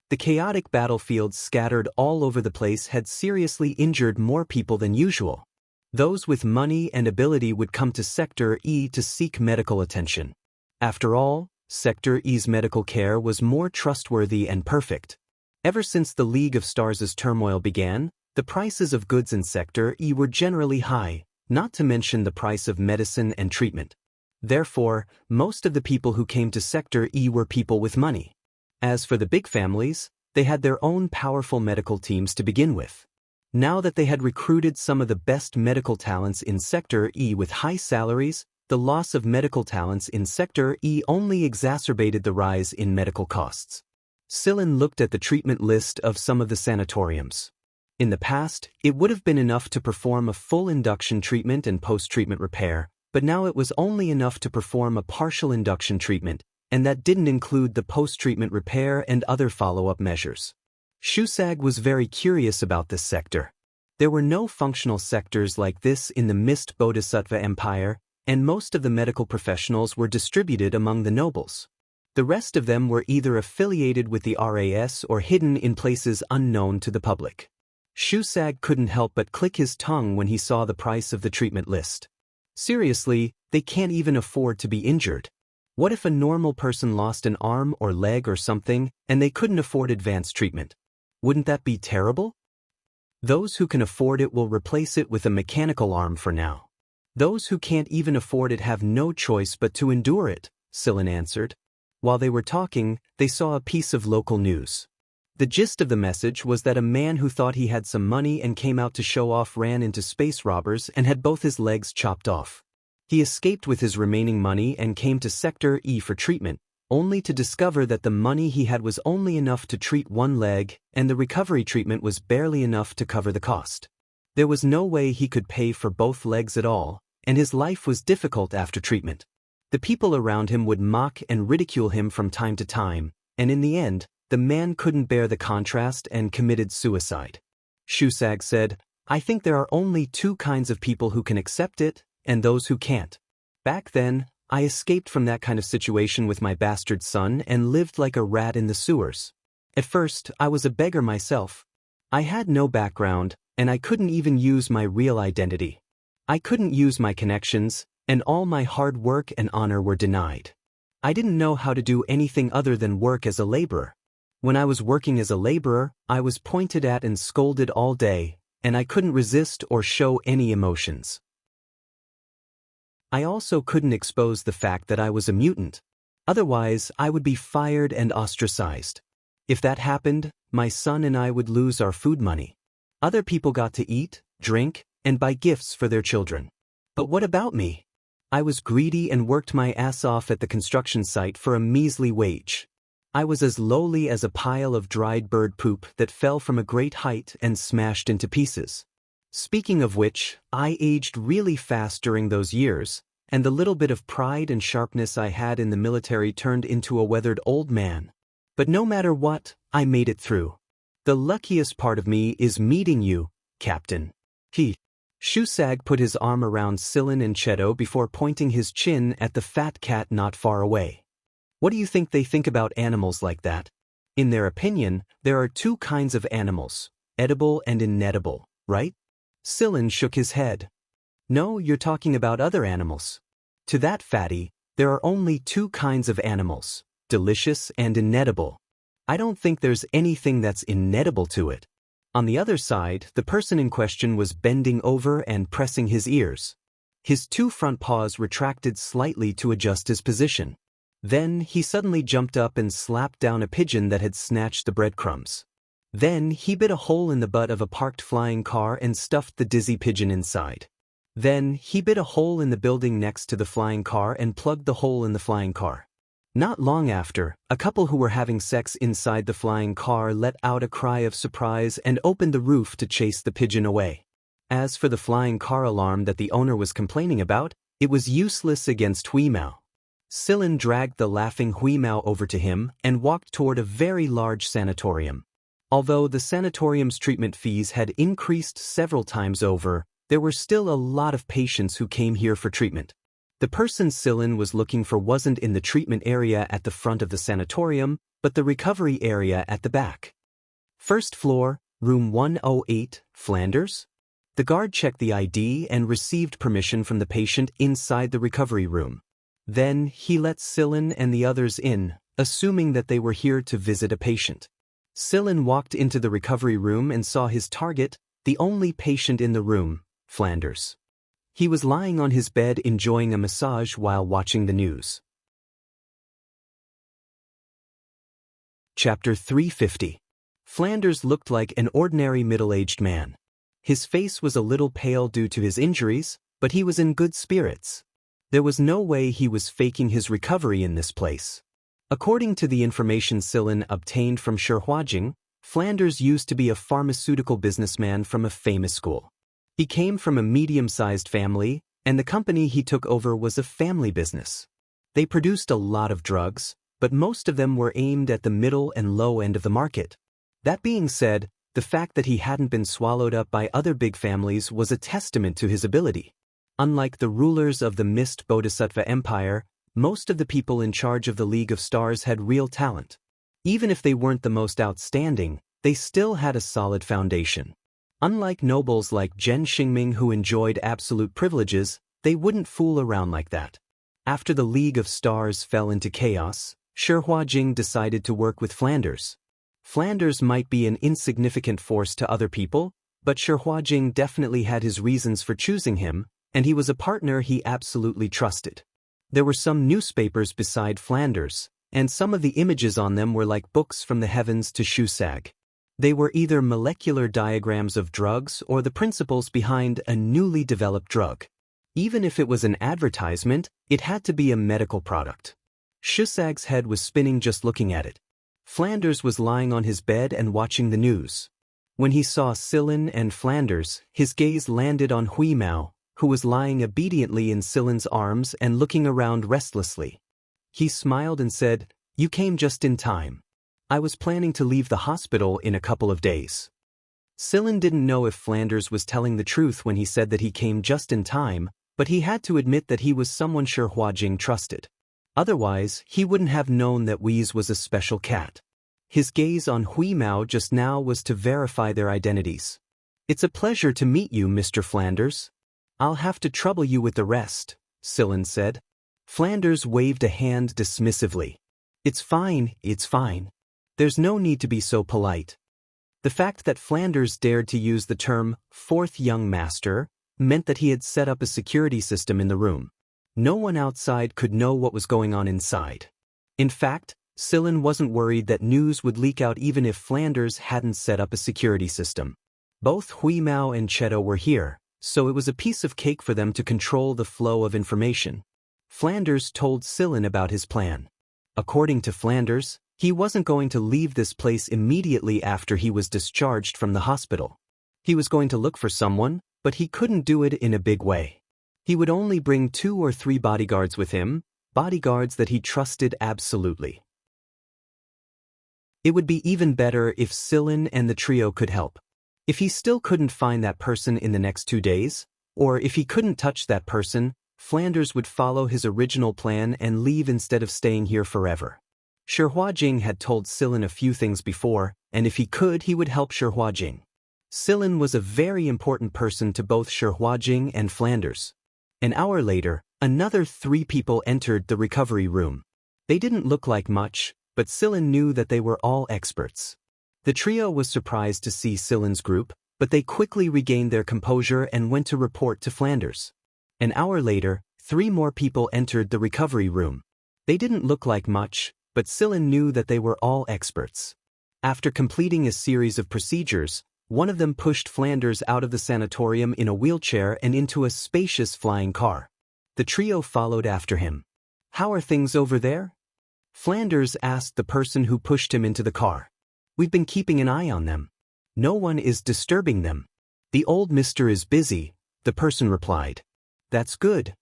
The chaotic battlefields scattered all over the place had seriously injured more people than usual. Those with money and ability would come to Sector E to seek medical attention. After all, Sector E's medical care was more trustworthy and perfect. Ever since the League of Stars' turmoil began, the prices of goods in Sector E were generally high, not to mention the price of medicine and treatment. Therefore, most of the people who came to Sector E were people with money. As for the big families, they had their own powerful medical teams to begin with. Now that they had recruited some of the best medical talents in Sector E with high salaries, the loss of medical talents in Sector E only exacerbated the rise in medical costs. Silin looked at the treatment list of some of the sanatoriums. In the past, it would have been enough to perform a full induction treatment and post-treatment repair, but now it was only enough to perform a partial induction treatment, and that didn't include the post-treatment repair and other follow-up measures. Shusag was very curious about this sector. There were no functional sectors like this in the Mist Bodhisattva Empire, and most of the medical professionals were distributed among the nobles. The rest of them were either affiliated with the RAS or hidden in places unknown to the public. Shusag couldn't help but click his tongue when he saw the price of the treatment list. Seriously, they can't even afford to be injured. What if a normal person lost an arm or leg or something, and they couldn't afford advanced treatment? Wouldn't that be terrible? Those who can afford it will replace it with a mechanical arm for now. Those who can't even afford it have no choice but to endure it, Silin answered. While they were talking, they saw a piece of local news. The gist of the message was that a man who thought he had some money and came out to show off ran into space robbers and had both his legs chopped off. He escaped with his remaining money and came to Sector E for treatment, only to discover that the money he had was only enough to treat one leg, and the recovery treatment was barely enough to cover the cost. There was no way he could pay for both legs at all, and his life was difficult after treatment. The people around him would mock and ridicule him from time to time, and in the end, the man couldn't bear the contrast and committed suicide. Shusag said, I think there are only 2 kinds of people who can accept it, and those who can't. Back then, I escaped from that kind of situation with my bastard son and lived like a rat in the sewers. At first, I was a beggar myself. I had no background, and I couldn't even use my real identity. I couldn't use my connections, and all my hard work and honor were denied. I didn't know how to do anything other than work as a laborer. When I was working as a laborer, I was pointed at and scolded all day, and I couldn't resist or show any emotions. I also couldn't expose the fact that I was a mutant. Otherwise, I would be fired and ostracized. If that happened, my son and I would lose our food money. Other people got to eat, drink, and buy gifts for their children. But what about me? I was greedy and worked my ass off at the construction site for a measly wage. I was as lowly as a pile of dried bird poop that fell from a great height and smashed into pieces. Speaking of which, I aged really fast during those years, and the little bit of pride and sharpness I had in the military turned into a weathered old man. But no matter what, I made it through. The luckiest part of me is meeting you, Captain. Shusag put his arm around Silin and Cheto before pointing his chin at the fat cat not far away. What do you think they think about animals like that? In their opinion, there are 2 kinds of animals, edible and inedible, right? Silin shook his head. No, you're talking about other animals. To that fatty, There are only two kinds of animals, delicious and inedible. I don't think there's anything that's inedible to it. On the other side, the person in question was bending over and pressing his ears. His two front paws retracted slightly to adjust his position. Then he suddenly jumped up and slapped down a pigeon that had snatched the breadcrumbs. Then he bit a hole in the butt of a parked flying car and stuffed the dizzy pigeon inside. Then he bit a hole in the building next to the flying car and plugged the hole in the flying car. Not long after, a couple who were having sex inside the flying car let out a cry of surprise and opened the roof to chase the pigeon away. As for the flying car alarm that the owner was complaining about, it was useless against Hui Mao. Silin dragged the laughing Hui Mao over to him and walked toward a very large sanatorium. Although the sanatorium's treatment fees had increased several times over, there were still a lot of patients who came here for treatment. The person Silin was looking for wasn't in the treatment area at the front of the sanatorium, but the recovery area at the back. First floor, room 108, Flanders? The guard checked the ID and received permission from the patient inside the recovery room. Then he let Silin and the others in, assuming that they were here to visit a patient. Silin walked into the recovery room and saw his target, the only patient in the room, Flanders. He was lying on his bed enjoying a massage while watching the news. Chapter 350. Flanders looked like an ordinary middle-aged man. His face was a little pale due to his injuries, but he was in good spirits. There was no way he was faking his recovery in this place. According to the information Silin obtained from Shi Huajing, Flanders used to be a pharmaceutical businessman from a famous school. He came from a medium-sized family, and the company he took over was a family business. They produced a lot of drugs, but most of them were aimed at the middle and low end of the market. That being said, the fact that he hadn't been swallowed up by other big families was a testament to his ability. Unlike the rulers of the Mist Bodhisattva Empire, most of the people in charge of the League of Stars had real talent. Even if they weren't the most outstanding, they still had a solid foundation. Unlike nobles like Zhen Xingming who enjoyed absolute privileges, they wouldn't fool around like that. After the League of Stars fell into chaos, Shi Huajing decided to work with Flanders. Flanders might be an insignificant force to other people, but Shi Huajing definitely had his reasons for choosing him, and he was a partner he absolutely trusted. There were some newspapers beside Flanders, and some of the images on them were like books from the heavens to Shusag. They were either molecular diagrams of drugs or the principles behind a newly developed drug. Even if it was an advertisement, it had to be a medical product. Shusag's head was spinning just looking at it. Flanders was lying on his bed and watching the news. When he saw Silin and Flanders, his gaze landed on Hui Mao, who was lying obediently in Silin's arms and looking around restlessly. He smiled and said, "You came just in time. I was planning to leave the hospital in a couple of days." Silin didn't know if Flanders was telling the truth when he said that he came just in time, but he had to admit that he was someone Shi Huajing trusted. Otherwise, he wouldn't have known that Wei's was a special cat. His gaze on Hui Mao just now was to verify their identities. "It's a pleasure to meet you, Mr. Flanders. I'll have to trouble you with the rest," Silin said. Flanders waved a hand dismissively. It's fine. There's no need to be so polite." The fact that Flanders dared to use the term fourth young master meant that he had set up a security system in the room. No one outside could know what was going on inside. In fact, Silin wasn't worried that news would leak out even if Flanders hadn't set up a security system. Both Hui Mao and Cheto were here, so it was a piece of cake for them to control the flow of information. Flanders told Silin about his plan. According to Flanders, he wasn't going to leave this place immediately after he was discharged from the hospital. He was going to look for someone, but he couldn't do it in a big way. He would only bring 2 or 3 bodyguards with him, bodyguards that he trusted absolutely. It would be even better if Silin and the trio could help. If he still couldn't find that person in the next 2 days, or if he couldn't touch that person, Flanders would follow his original plan and leave instead of staying here forever. Shi Huajing had told Silin a few things before, and if he could, he would help Shi Huajing. Silin was a very important person to both Shi Huajing and Flanders. An hour later, Another 3 people entered the recovery room. They didn't look like much, but Sillin knew that they were all experts. The trio was surprised to see Sillin's group, but they quickly regained their composure and went to report to Flanders. An hour later, 3 more people entered the recovery room. They didn't look like much, but Sillin knew that they were all experts. After completing a series of procedures, one of them pushed Flanders out of the sanatorium in a wheelchair and into a spacious flying car. The trio followed after him. "How are things over there?" Flanders asked the person who pushed him into the car. "We've been keeping an eye on them. No one is disturbing them. The old mister is busy," the person replied. "That's good."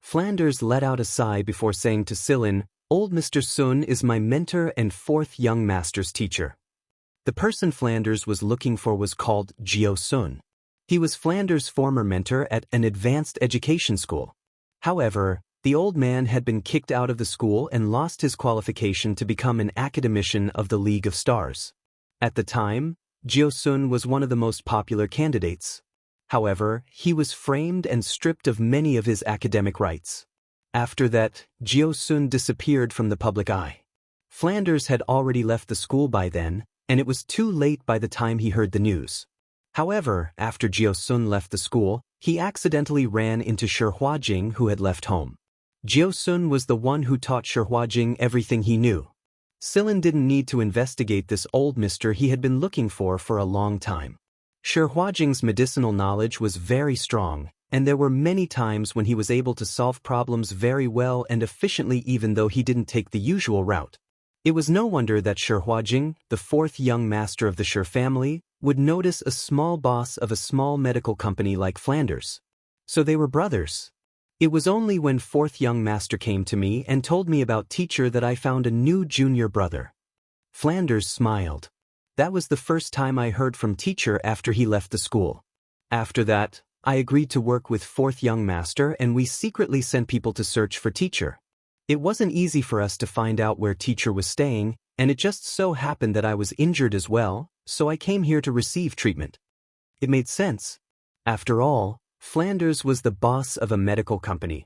Flanders let out a sigh before saying to Sillin, "Old Mr. Sun is my mentor and 4th young master's teacher." The person Flanders was looking for was called Gio Sun. He was Flanders' former mentor at an advanced education school. However, the old man had been kicked out of the school and lost his qualification to become an academician of the League of Stars. At the time, Gio Sun was one of the most popular candidates. However, he was framed and stripped of many of his academic rights. After that, Gio Sun disappeared from the public eye. Flanders had already left the school by then, and it was too late by the time he heard the news. However, after Gio Sun left the school, he accidentally ran into Shi Huajing, who had left home. Gio Sun was the one who taught Shi Huajing everything he knew. Sillin didn't need to investigate this old mister he had been looking for a long time. Shi Huajing's medicinal knowledge was very strong, and there were many times when he was able to solve problems very well and efficiently even though he didn't take the usual route. It was no wonder that Shi Huajing, the 4th young master of the Shi family, would notice a small boss of a small medical company like Flanders. So they were brothers. It was only when 4th young master came to me and told me about teacher that I found a new junior brother. Flanders smiled. That was the first time I heard from teacher after he left the school. After that, I agreed to work with 4th young master and we secretly sent people to search for teacher. It wasn't easy for us to find out where teacher was staying, and it just so happened that I was injured as well, so I came here to receive treatment. It made sense. After all, Flanders was the boss of a medical company.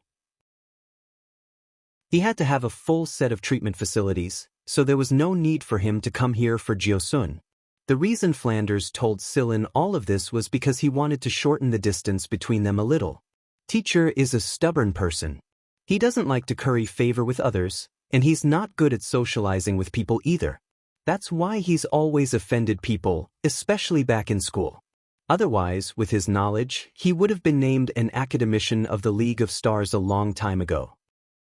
He had to have a full set of treatment facilities, so there was no need for him to come here for Gio Sun. The reason Flanders told Sillin all of this was because he wanted to shorten the distance between them a little. Teacher is a stubborn person. He doesn't like to curry favor with others, and he's not good at socializing with people either. That's why he's always offended people, especially back in school. Otherwise, with his knowledge, he would have been named an academician of the League of Stars a long time ago.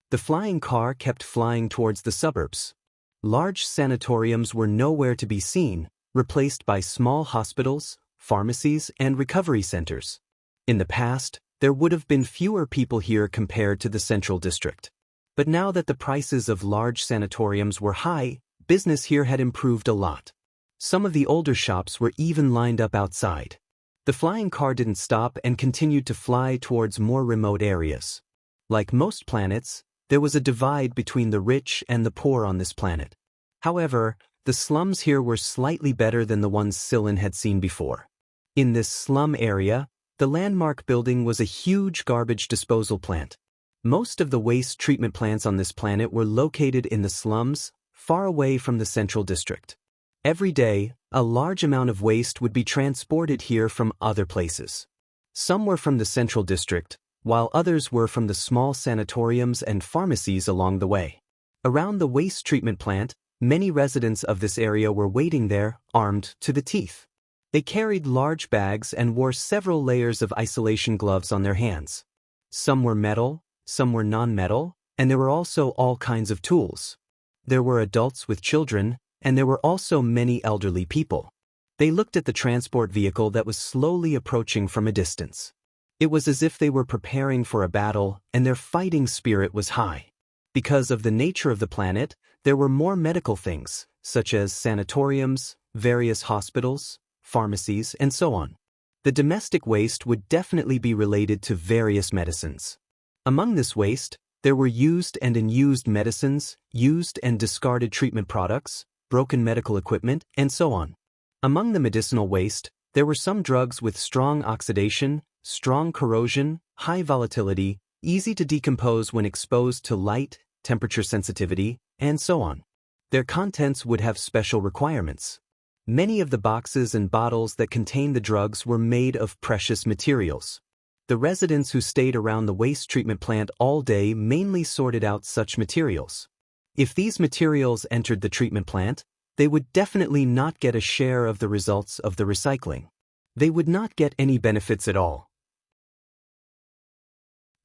The flying car kept flying towards the suburbs. Large sanatoriums were nowhere to be seen, replaced by small hospitals, pharmacies, and recovery centers. In the past, there would have been fewer people here compared to the central district. But now that the prices of large sanatoriums were high, business here had improved a lot. Some of the older shops were even lined up outside. The flying car didn't stop and continued to fly towards more remote areas. Like most planets, there was a divide between the rich and the poor on this planet. However, the slums here were slightly better than the ones Sillin had seen before. In this slum area, the landmark building was a huge garbage disposal plant. Most of the waste treatment plants on this planet were located in the slums, far away from the central district. Every day, a large amount of waste would be transported here from other places. Some were from the central district, while others were from the small sanatoriums and pharmacies along the way. Around the waste treatment plant, many residents of this area were waiting there, armed to the teeth. They carried large bags and wore several layers of isolation gloves on their hands. Some were metal, some were non-metal, and there were also all kinds of tools. There were adults with children, and there were also many elderly people. They looked at the transport vehicle that was slowly approaching from a distance. It was as if they were preparing for a battle, and their fighting spirit was high. Because of the nature of the planet, there were more medical things, such as sanatoriums, various hospitals, pharmacies, and so on. The domestic waste would definitely be related to various medicines. Among this waste, there were used and unused medicines, used and discarded treatment products, broken medical equipment, and so on. Among the medicinal waste, there were some drugs with strong oxidation, strong corrosion, high volatility, easy to decompose when exposed to light, temperature sensitivity, and so on. Their contents would have special requirements. Many of the boxes and bottles that contained the drugs were made of precious materials. The residents who stayed around the waste treatment plant all day mainly sorted out such materials. If these materials entered the treatment plant, they would definitely not get a share of the results of the recycling. They would not get any benefits at all.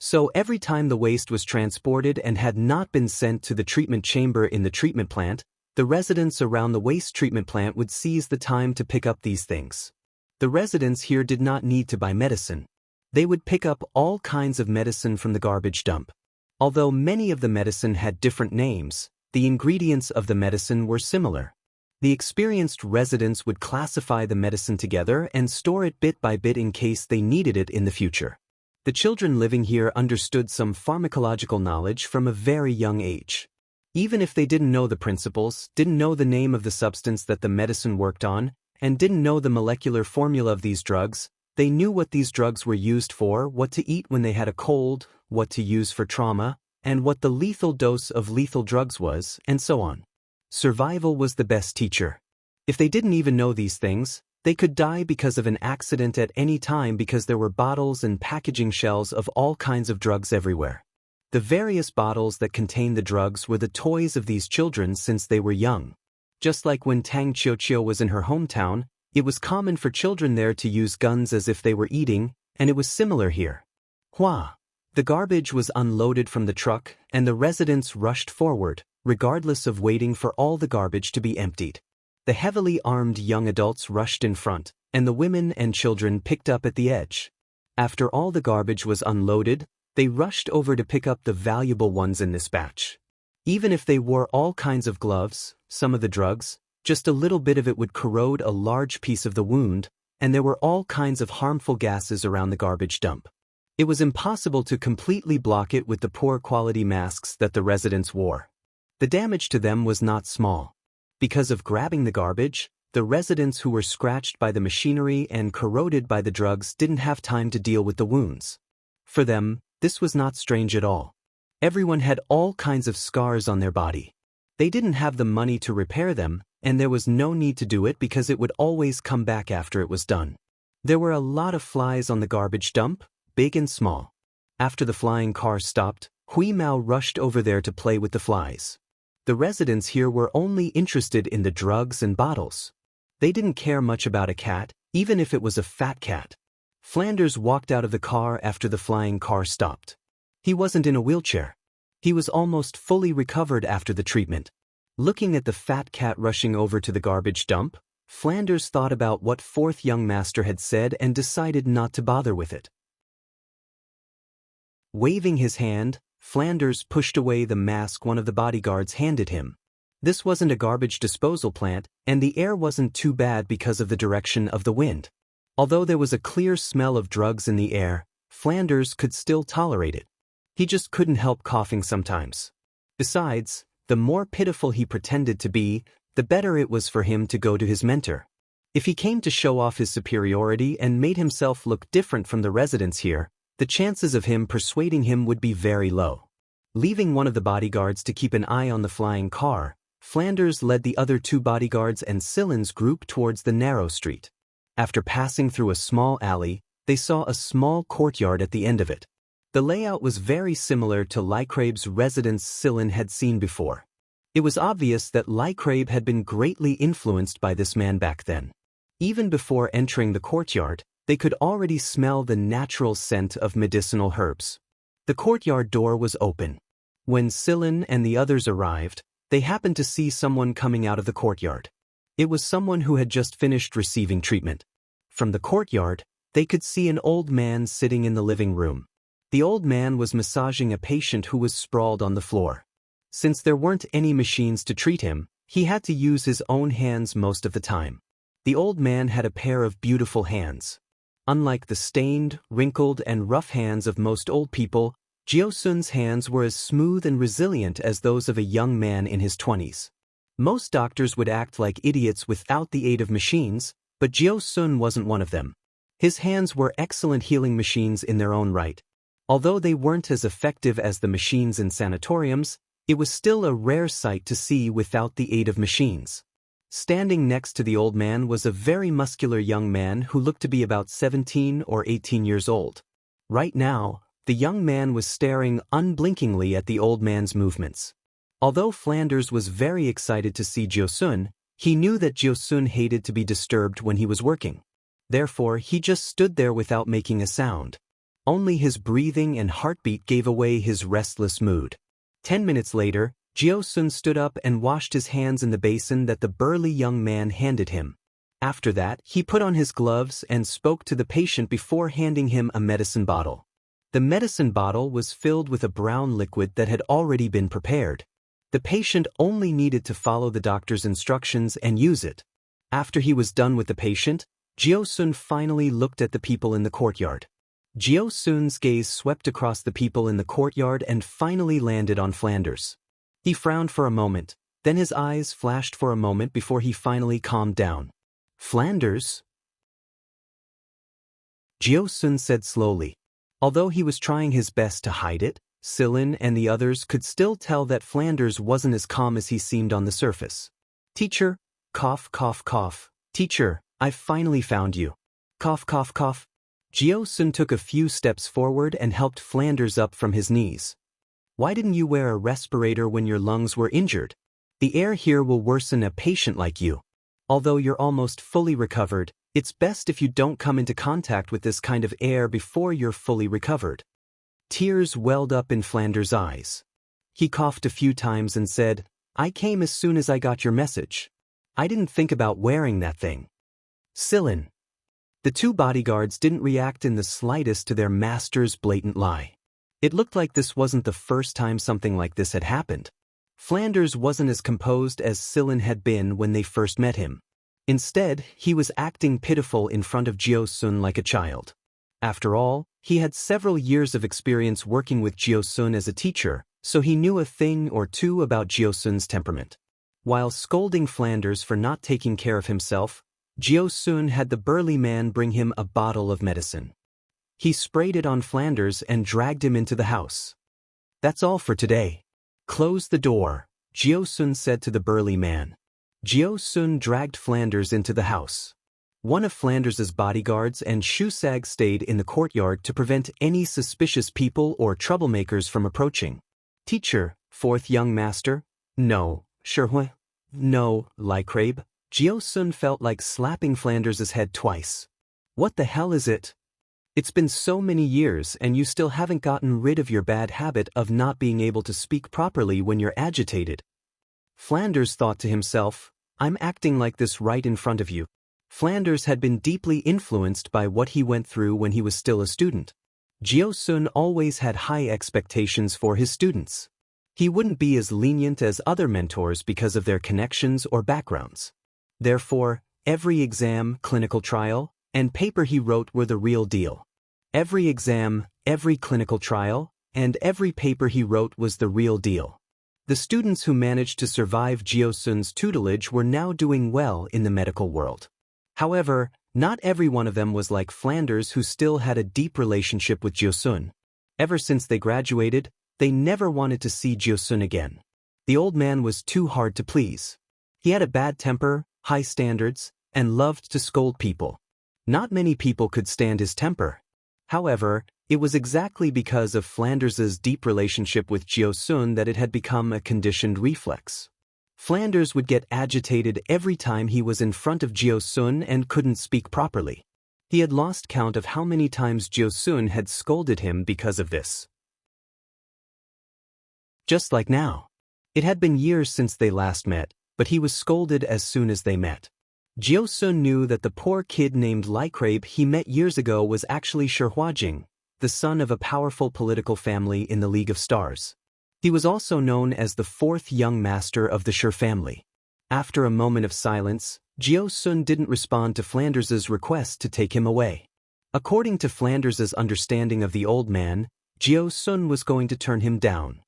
So every time the waste was transported and had not been sent to the treatment chamber in the treatment plant, the residents around the waste treatment plant would seize the time to pick up these things. The residents here did not need to buy medicine. They would pick up all kinds of medicine from the garbage dump. Although many of the medicine had different names, the ingredients of the medicine were similar. The experienced residents would classify the medicine together and store it bit by bit in case they needed it in the future. The children living here understood some pharmacological knowledge from a very young age. Even if they didn't know the principles, didn't know the name of the substance that the medicine worked on, and didn't know the molecular formula of these drugs, they knew what these drugs were used for, what to eat when they had a cold, what to use for trauma, and what the lethal dose of lethal drugs was, and so on. Survival was the best teacher. If they didn't even know these things, they could die because of an accident at any time because there were bottles and packaging shells of all kinds of drugs everywhere. The various bottles that contained the drugs were the toys of these children since they were young. Just like when Tang Qiuqiu was in her hometown, it was common for children there to use guns as if they were eating, and it was similar here. Hua! The garbage was unloaded from the truck, and the residents rushed forward, regardless of waiting for all the garbage to be emptied. The heavily armed young adults rushed in front, and the women and children picked up at the edge. After all the garbage was unloaded, they rushed over to pick up the valuable ones in this batch. Even if they wore all kinds of gloves, some of the drugs, just a little bit of it would corrode a large piece of the wound, and there were all kinds of harmful gases around the garbage dump. It was impossible to completely block it with the poor quality masks that the residents wore. The damage to them was not small. Because of grabbing the garbage, the residents who were scratched by the machinery and corroded by the drugs didn't have time to deal with the wounds. For them, this was not strange at all. Everyone had all kinds of scars on their body. They didn't have the money to repair them, and there was no need to do it because it would always come back after it was done. There were a lot of flies on the garbage dump, big and small. After the flying car stopped, Hui Mao rushed over there to play with the flies. The residents here were only interested in the drugs and bottles. They didn't care much about a cat, even if it was a fat cat. Flanders walked out of the car after the flying car stopped. He wasn't in a wheelchair. He was almost fully recovered after the treatment. Looking at the fat cat rushing over to the garbage dump, Flanders thought about what fourth young master had said and decided not to bother with it. Waving his hand, Flanders pushed away the mask one of the bodyguards handed him. This wasn't a garbage disposal plant, and the air wasn't too bad because of the direction of the wind. Although there was a clear smell of drugs in the air, Flanders could still tolerate it. He just couldn't help coughing sometimes. Besides, the more pitiful he pretended to be, the better it was for him to go to his mentor. If he came to show off his superiority and made himself look different from the residents here, the chances of him persuading him would be very low. Leaving one of the bodyguards to keep an eye on the flying car, Flanders led the other two bodyguards and Silin's group towards the narrow street. After passing through a small alley, they saw a small courtyard at the end of it. The layout was very similar to Lycrabe's residence Silin had seen before. It was obvious that Lycrabe had been greatly influenced by this man back then. Even before entering the courtyard, they could already smell the natural scent of medicinal herbs. The courtyard door was open. When Silin and the others arrived, they happened to see someone coming out of the courtyard. It was someone who had just finished receiving treatment. From the courtyard, they could see an old man sitting in the living room. The old man was massaging a patient who was sprawled on the floor. Since there weren't any machines to treat him, he had to use his own hands most of the time. The old man had a pair of beautiful hands. Unlike the stained, wrinkled, and rough hands of most old people, Jiosun's hands were as smooth and resilient as those of a young man in his 20s. Most doctors would act like idiots without the aid of machines, but Jiosun wasn't one of them. His hands were excellent healing machines in their own right. Although they weren't as effective as the machines in sanatoriums, it was still a rare sight to see without the aid of machines. Standing next to the old man was a very muscular young man who looked to be about 17 or 18 years old. Right now, the young man was staring unblinkingly at the old man's movements. Although Flanders was very excited to see Jiosun, he knew that Jiosun hated to be disturbed when he was working. Therefore, he just stood there without making a sound. Only his breathing and heartbeat gave away his restless mood. 10 minutes later, Jiosun stood up and washed his hands in the basin that the burly young man handed him. After that, he put on his gloves and spoke to the patient before handing him a medicine bottle. The medicine bottle was filled with a brown liquid that had already been prepared. The patient only needed to follow the doctor's instructions and use it. After he was done with the patient, Jiosun finally looked at the people in the courtyard. Jiosun's gaze swept across the people in the courtyard and finally landed on Flanders. He frowned for a moment, then his eyes flashed for a moment before he finally calmed down. "Flanders?" Jiosun said slowly. Although he was trying his best to hide it, Sillin and the others could still tell that Flanders wasn't as calm as he seemed on the surface. "Teacher, cough cough cough. Teacher, I've finally found you. Cough cough cough." Jiosun took a few steps forward and helped Flanders up from his knees. "Why didn't you wear a respirator when your lungs were injured? The air here will worsen a patient like you. Although you're almost fully recovered, it's best if you don't come into contact with this kind of air before you're fully recovered." Tears welled up in Flanders' eyes. He coughed a few times and said, "I came as soon as I got your message. I didn't think about wearing that thing." Sillin. The two bodyguards didn't react in the slightest to their master's blatant lie. It looked like this wasn't the first time something like this had happened. Flanders wasn't as composed as Sillin had been when they first met him. Instead, he was acting pitiful in front of Jiosun like a child. After all, he had several years of experience working with Jiosun as a teacher, so he knew a thing or two about Jiosun's temperament. While scolding Flanders for not taking care of himself, Jiosun had the burly man bring him a bottle of medicine. He sprayed it on Flanders and dragged him into the house. "That's all for today. Close the door," Jiosun said to the burly man. Jiosun dragged Flanders into the house. One of Flanders's bodyguards and Shusag stayed in the courtyard to prevent any suspicious people or troublemakers from approaching. "Teacher, fourth young master? No, Sherhue? No, Lycrabe." Jiosun felt like slapping Flanders's head twice. "What the hell is it? It's been so many years and you still haven't gotten rid of your bad habit of not being able to speak properly when you're agitated." Flanders thought to himself, "I'm acting like this right in front of you." Flanders had been deeply influenced by what he went through when he was still a student. Jiosun always had high expectations for his students. He wouldn't be as lenient as other mentors because of their connections or backgrounds. Therefore, every exam, clinical trial, and paper he wrote were the real deal. Every exam, every clinical trial, and every paper he wrote was the real deal. The students who managed to survive Jiosun's tutelage were now doing well in the medical world. However, not every one of them was like Flanders, who still had a deep relationship with Jiosun. Ever since they graduated, they never wanted to see Jiosun again. The old man was too hard to please. He had a bad temper, high standards, and loved to scold people. Not many people could stand his temper. However, it was exactly because of Flanders's deep relationship with Jiosun that it had become a conditioned reflex. Flanders would get agitated every time he was in front of Jiosun and couldn't speak properly. He had lost count of how many times Jiosun had scolded him because of this. Just like now. It had been years since they last met, but he was scolded as soon as they met. Jiosun knew that the poor kid named Lycrabe he met years ago was actually Sherhuajing, the son of a powerful political family in the League of Stars. He was also known as the fourth young master of the Sher family. After a moment of silence, Jiosun didn't respond to Flanders's request to take him away. According to Flanders's understanding of the old man, Jiosun was going to turn him down.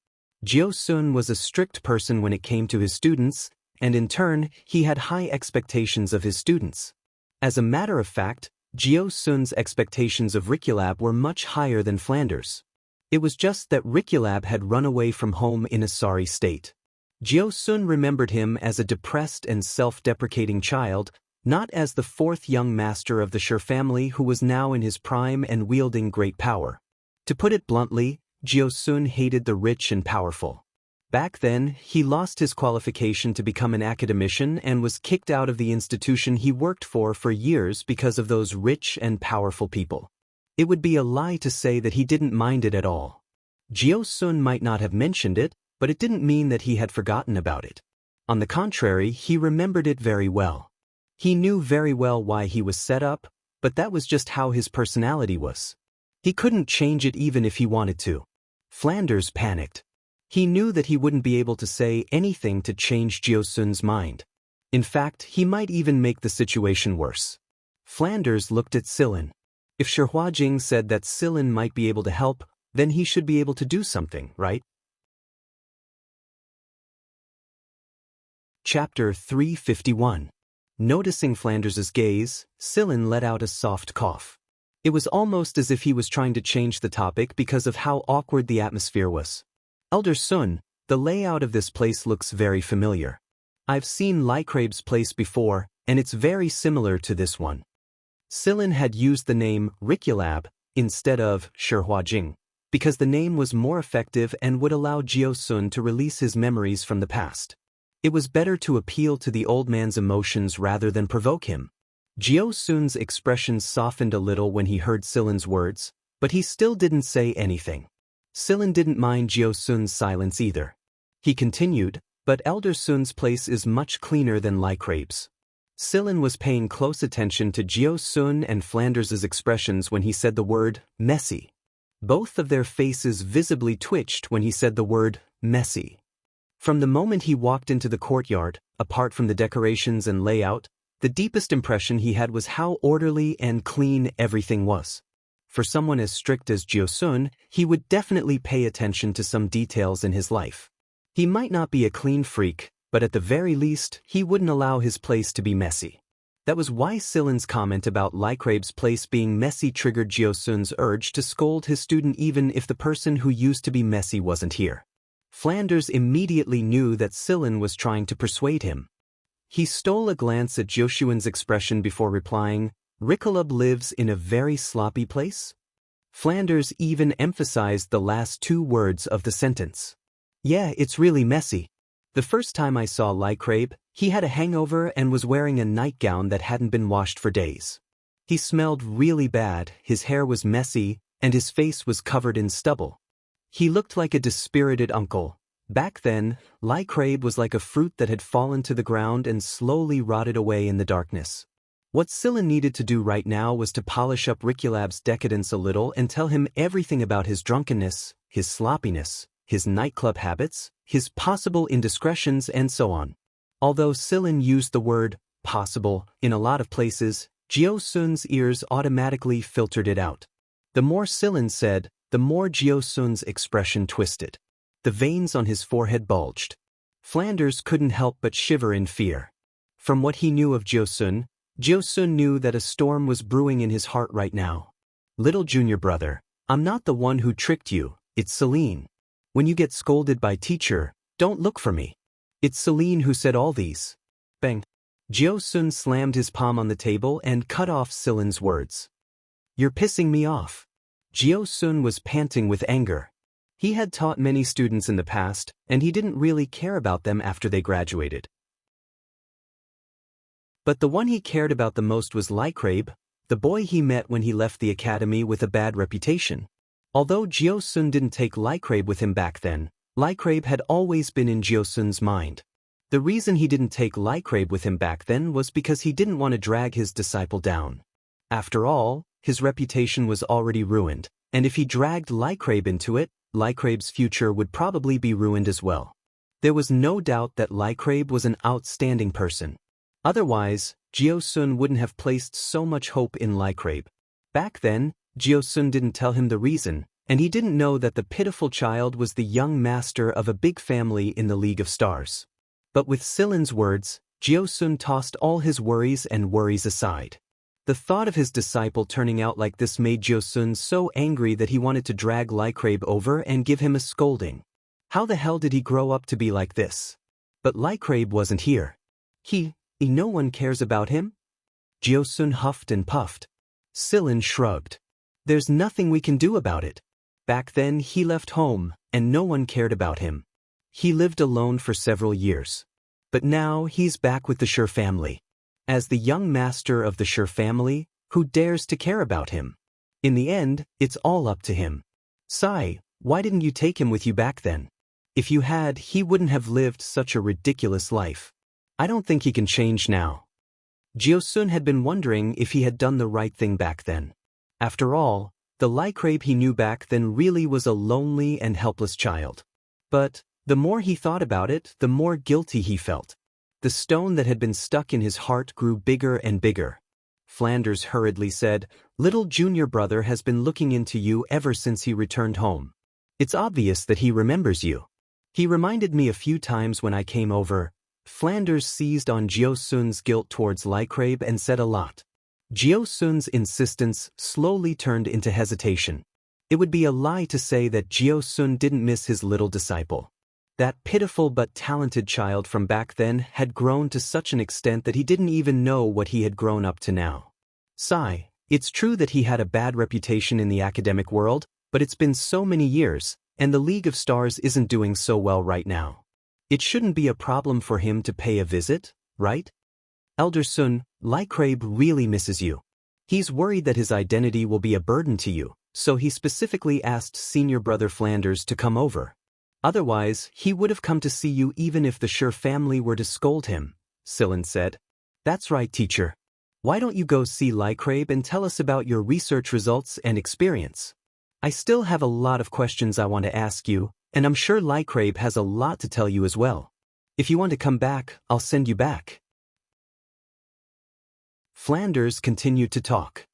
Jiosun was a strict person when it came to his students, and in turn, he had high expectations of his students. As a matter of fact, Jiosun's expectations of Riculab were much higher than Flanders. It was just that Riculab had run away from home in a sorry state. Jio-sun remembered him as a depressed and self-deprecating child, not as the fourth young master of the Sher family who was now in his prime and wielding great power. To put it bluntly, Jio-sun hated the rich and powerful. Back then, he lost his qualification to become an academician and was kicked out of the institution he worked for years because of those rich and powerful people. It would be a lie to say that he didn't mind it at all. Jio-sun might not have mentioned it, but it didn't mean that he had forgotten about it. On the contrary, he remembered it very well. He knew very well why he was set up, but that was just how his personality was. He couldn't change it even if he wanted to. Flanders panicked. He knew that he wouldn't be able to say anything to change Jio-sun's mind. In fact, he might even make the situation worse. Flanders looked at Silin. If Shi Huajing said that Silin might be able to help, then he should be able to do something, right? Chapter 351. Noticing Flanders's gaze, Silin let out a soft cough. It was almost as if he was trying to change the topic because of how awkward the atmosphere was. Elder Sun, the layout of this place looks very familiar. I've seen Lycrabe's place before, and it's very similar to this one. Silin had used the name Riculab instead of Shi Huajing, because the name was more effective and would allow Jio-sun to release his memories from the past. It was better to appeal to the old man's emotions rather than provoke him. Jio-sun's expression softened a little when he heard Silin's words, but he still didn't say anything. Silin didn't mind Jio-sun's silence either. He continued, but Elder Sun's place is much cleaner than Lycrabe's. Silin was paying close attention to Jio-sun and Flanders's expressions when he said the word messy. Both of their faces visibly twitched when he said the word messy. From the moment he walked into the courtyard, apart from the decorations and layout, the deepest impression he had was how orderly and clean everything was. For someone as strict as Jio-sun, he would definitely pay attention to some details in his life. He might not be a clean freak, but at the very least, he wouldn't allow his place to be messy. That was why Silin's comment about Lycrabe's place being messy triggered Jio-sun's urge to scold his student even if the person who used to be messy wasn't here. Flanders immediately knew that Silin was trying to persuade him. He stole a glance at Joshuan's expression before replying, "Riculab lives in a very sloppy place?" Flanders even emphasized the last two words of the sentence. "Yeah, it's really messy. The first time I saw Lycrabe, he had a hangover and was wearing a nightgown that hadn't been washed for days. He smelled really bad, his hair was messy, and his face was covered in stubble. He looked like a dispirited uncle. Back then, Lycrabe was like a fruit that had fallen to the ground and slowly rotted away in the darkness. What Silin needed to do right now was to polish up Riculab's decadence a little and tell him everything about his drunkenness, his sloppiness, his nightclub habits, his possible indiscretions, and so on. Although Silin used the word possible in a lot of places, Jio-sun's ears automatically filtered it out. The more Silin said, the more Jio-sun's expression twisted. The veins on his forehead bulged. Flanders couldn't help but shiver in fear. From what he knew of Jio-sun, Jio-sun knew that a storm was brewing in his heart right now. "Little junior brother, I'm not the one who tricked you, it's Celine. When you get scolded by teacher, don't look for me. It's Celine who said all these." Bang. Jio-sun slammed his palm on the table and cut off Silin's words. "You're pissing me off." Jio-sun was panting with anger. He had taught many students in the past, and he didn't really care about them after they graduated. But the one he cared about the most was Lycrabe, the boy he met when he left the academy with a bad reputation. Although Jio-sun didn't take Lycrabe with him back then, Lycrabe had always been in Jio-sun's mind. The reason he didn't take Lycrabe with him back then was because he didn't want to drag his disciple down. After all, his reputation was already ruined, and if he dragged Lycrabe into it, Lycrabe's future would probably be ruined as well. There was no doubt that Lycrabe was an outstanding person. Otherwise, Jio-sun wouldn't have placed so much hope in Lycrabe. Back then, Jio-sun didn't tell him the reason, and he didn't know that the pitiful child was the young master of a big family in the League of Stars. But with Silin's words, Jio-sun tossed all his worries aside. The thought of his disciple turning out like this made Jiosun so angry that he wanted to drag Lycrabe over and give him a scolding. How the hell did he grow up to be like this? But Lycrabe wasn't here. No one cares about him? Jiosun huffed and puffed. Sillin shrugged. There's nothing we can do about it. Back then he left home, and no one cared about him. He lived alone for several years. But now he's back with the Sure family. As the young master of the Sure family, who dares to care about him? In the end, it's all up to him. Sai, why didn't you take him with you back then? If you had, he wouldn't have lived such a ridiculous life. I don't think he can change now. Jiosun had been wondering if he had done the right thing back then. After all, the Lycrabe he knew back then really was a lonely and helpless child. But the more he thought about it, the more guilty he felt. The stone that had been stuck in his heart grew bigger and bigger. Flanders hurriedly said, "Little junior brother has been looking into you ever since he returned home. It's obvious that he remembers you. He reminded me a few times when I came over." Flanders seized on Jiosun's guilt towards Lycrabe and said a lot. Jiosun's insistence slowly turned into hesitation. It would be a lie to say that Jiosun didn't miss his little disciple. That pitiful but talented child from back then had grown to such an extent that he didn't even know what he had grown up to now. Sai, it's true that he had a bad reputation in the academic world, but it's been so many years, and the League of Stars isn't doing so well right now. It shouldn't be a problem for him to pay a visit, right? Elder Sun, Lycrabe really misses you. He's worried that his identity will be a burden to you, so he specifically asked senior brother Flanders to come over. Otherwise, he would have come to see you even if the Sure family were to scold him, Sillin said. That's right, teacher. Why don't you go see Lycrabe and tell us about your research results and experience? I still have a lot of questions I want to ask you, and I'm sure Lycrabe has a lot to tell you as well. If you want to come back, I'll send you back. Flanders continued to talk.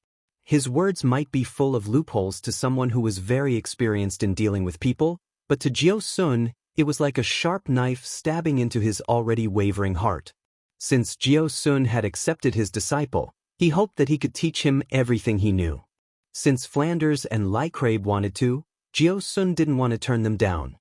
His words might be full of loopholes to someone who was very experienced in dealing with people, but to Jiosun, it was like a sharp knife stabbing into his already wavering heart. Since Jiosun had accepted his disciple, he hoped that he could teach him everything he knew. Since Flanders and Lycrabe wanted to, Jiosun didn't want to turn them down.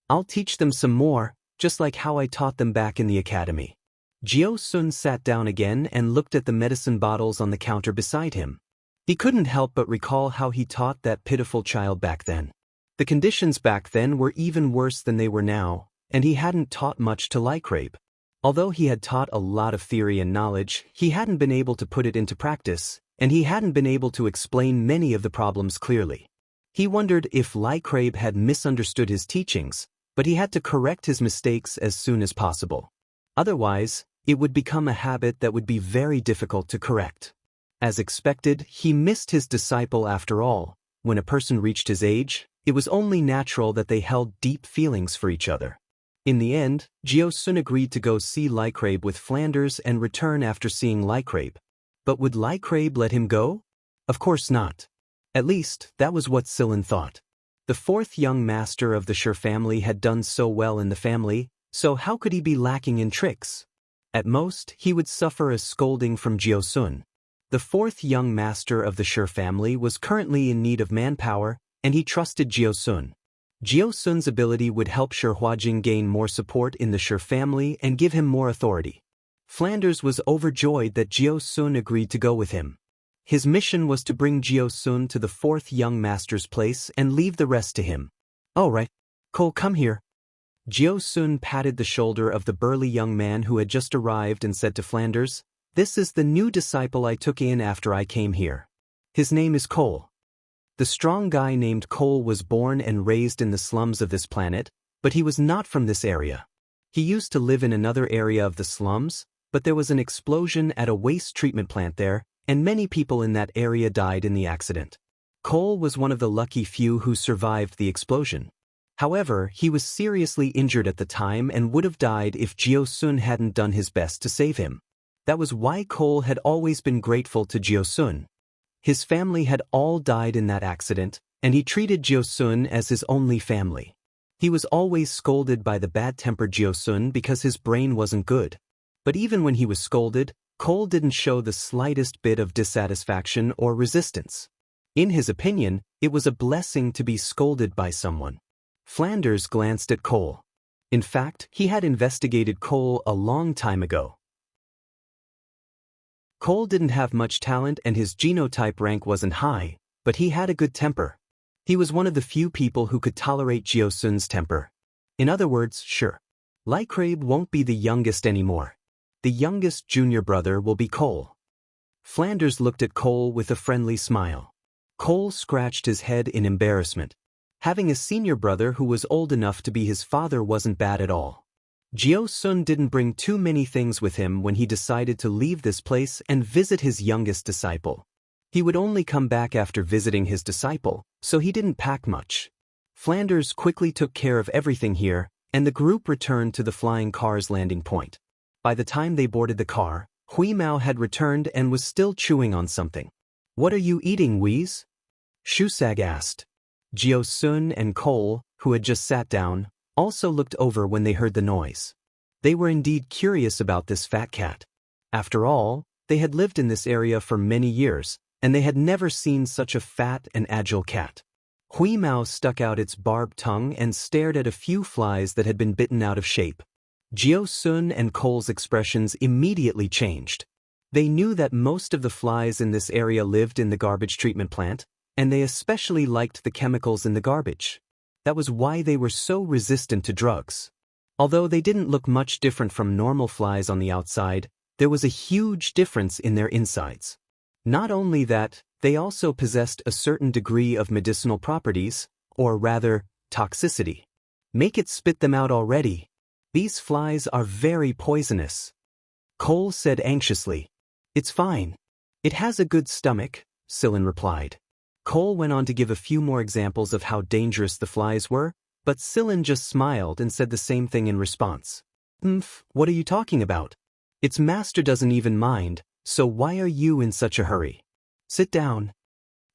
I'll teach them some more, just like how I taught them back in the academy. Jiosun sat down again and looked at the medicine bottles on the counter beside him. He couldn't help but recall how he taught that pitiful child back then. The conditions back then were even worse than they were now, and he hadn't taught much to Lycrabe. Although he had taught a lot of theory and knowledge, he hadn't been able to put it into practice, and he hadn't been able to explain many of the problems clearly. He wondered if Lycrabe had misunderstood his teachings, but he had to correct his mistakes as soon as possible. Otherwise, it would become a habit that would be very difficult to correct. As expected, he missed his disciple after all. When a person reached his age, it was only natural that they held deep feelings for each other. In the end, Jiosun agreed to go see Lycrabe with Flanders and return after seeing Lycrabe. But would Lycrabe let him go? Of course not. At least, that was what Sillin thought. The fourth young master of the Sure family had done so well in the family, so how could he be lacking in tricks? At most, he would suffer a scolding from Jiosun. The fourth young master of the Sure family was currently in need of manpower, and he trusted Jiosun. Jiosun's ability would help Sure Huajing gain more support in the Sure family and give him more authority. Flanders was overjoyed that Jiosun agreed to go with him. His mission was to bring Jiosun to the fourth young master's place and leave the rest to him. All right, Cole, come here. Jiosun patted the shoulder of the burly young man who had just arrived and said to Flanders, "This is the new disciple I took in after I came here. His name is Cole." The strong guy named Cole was born and raised in the slums of this planet, but he was not from this area. He used to live in another area of the slums, but there was an explosion at a waste treatment plant there, and many people in that area died in the accident. Cole was one of the lucky few who survived the explosion. However, he was seriously injured at the time and would have died if Jiosun hadn't done his best to save him. That was why Cole had always been grateful to Jiosun. His family had all died in that accident, and he treated Jiosun as his only family. He was always scolded by the bad-tempered Jiosun because his brain wasn't good. But even when he was scolded, Cole didn't show the slightest bit of dissatisfaction or resistance. In his opinion, it was a blessing to be scolded by someone. Flanders glanced at Cole. In fact, he had investigated Cole a long time ago. Cole didn't have much talent and his genotype rank wasn't high, but he had a good temper. He was one of the few people who could tolerate Jiosun's temper. In other words, sure. Lycrabe won't be the youngest anymore. The youngest junior brother will be Cole. Flanders looked at Cole with a friendly smile. Cole scratched his head in embarrassment. Having a senior brother who was old enough to be his father wasn't bad at all. Jiosun didn't bring too many things with him when he decided to leave this place and visit his youngest disciple. He would only come back after visiting his disciple, so he didn't pack much. Flanders quickly took care of everything here, and the group returned to the flying car's landing point. By the time they boarded the car, Hui Mao had returned and was still chewing on something. "What are you eating, Wheeze?" Shusag asked. Jiosun and Cole, who had just sat down, also looked over when they heard the noise. They were indeed curious about this fat cat. After all, they had lived in this area for many years, and they had never seen such a fat and agile cat. Hui Mao stuck out its barbed tongue and stared at a few flies that had been bitten out of shape. Jiosun and Cole's expressions immediately changed. They knew that most of the flies in this area lived in the garbage treatment plant, and they especially liked the chemicals in the garbage. That was why they were so resistant to drugs. Although they didn't look much different from normal flies on the outside, there was a huge difference in their insides. Not only that, they also possessed a certain degree of medicinal properties, or rather, toxicity. Make it spit them out already. These flies are very poisonous. Cole said anxiously. "It's fine. It has a good stomach," Sillin replied. Cole went on to give a few more examples of how dangerous the flies were, but Sillin just smiled and said the same thing in response. What are you talking about? Its master doesn't even mind, so why are you in such a hurry? Sit down."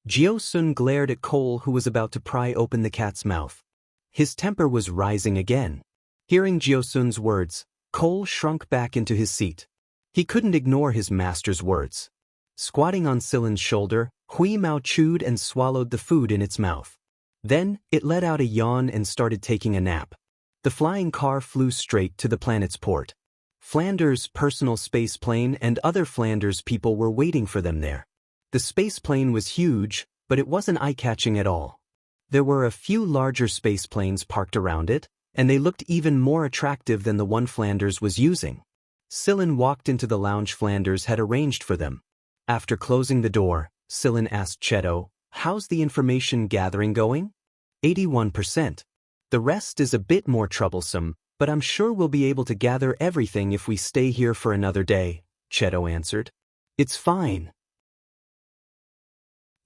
Jiosun glared at Cole, who was about to pry open the cat's mouth. His temper was rising again. Hearing Jiosun's words, Cole shrunk back into his seat. He couldn't ignore his master's words. Squatting on Sillin's shoulder, Hui Mao chewed and swallowed the food in its mouth. Then, it let out a yawn and started taking a nap. The flying car flew straight to the planet's port. Flanders' personal space plane and other Flanders people were waiting for them there. The space plane was huge, but it wasn't eye-catching at all. There were a few larger space planes parked around it, and they looked even more attractive than the one Flanders was using. Sillin walked into the lounge Flanders had arranged for them. After closing the door, Sillin asked Cheto, "How's the information gathering going?" 81%. "The rest is a bit more troublesome, but I'm sure we'll be able to gather everything if we stay here for another day," Cheto answered. "It's fine.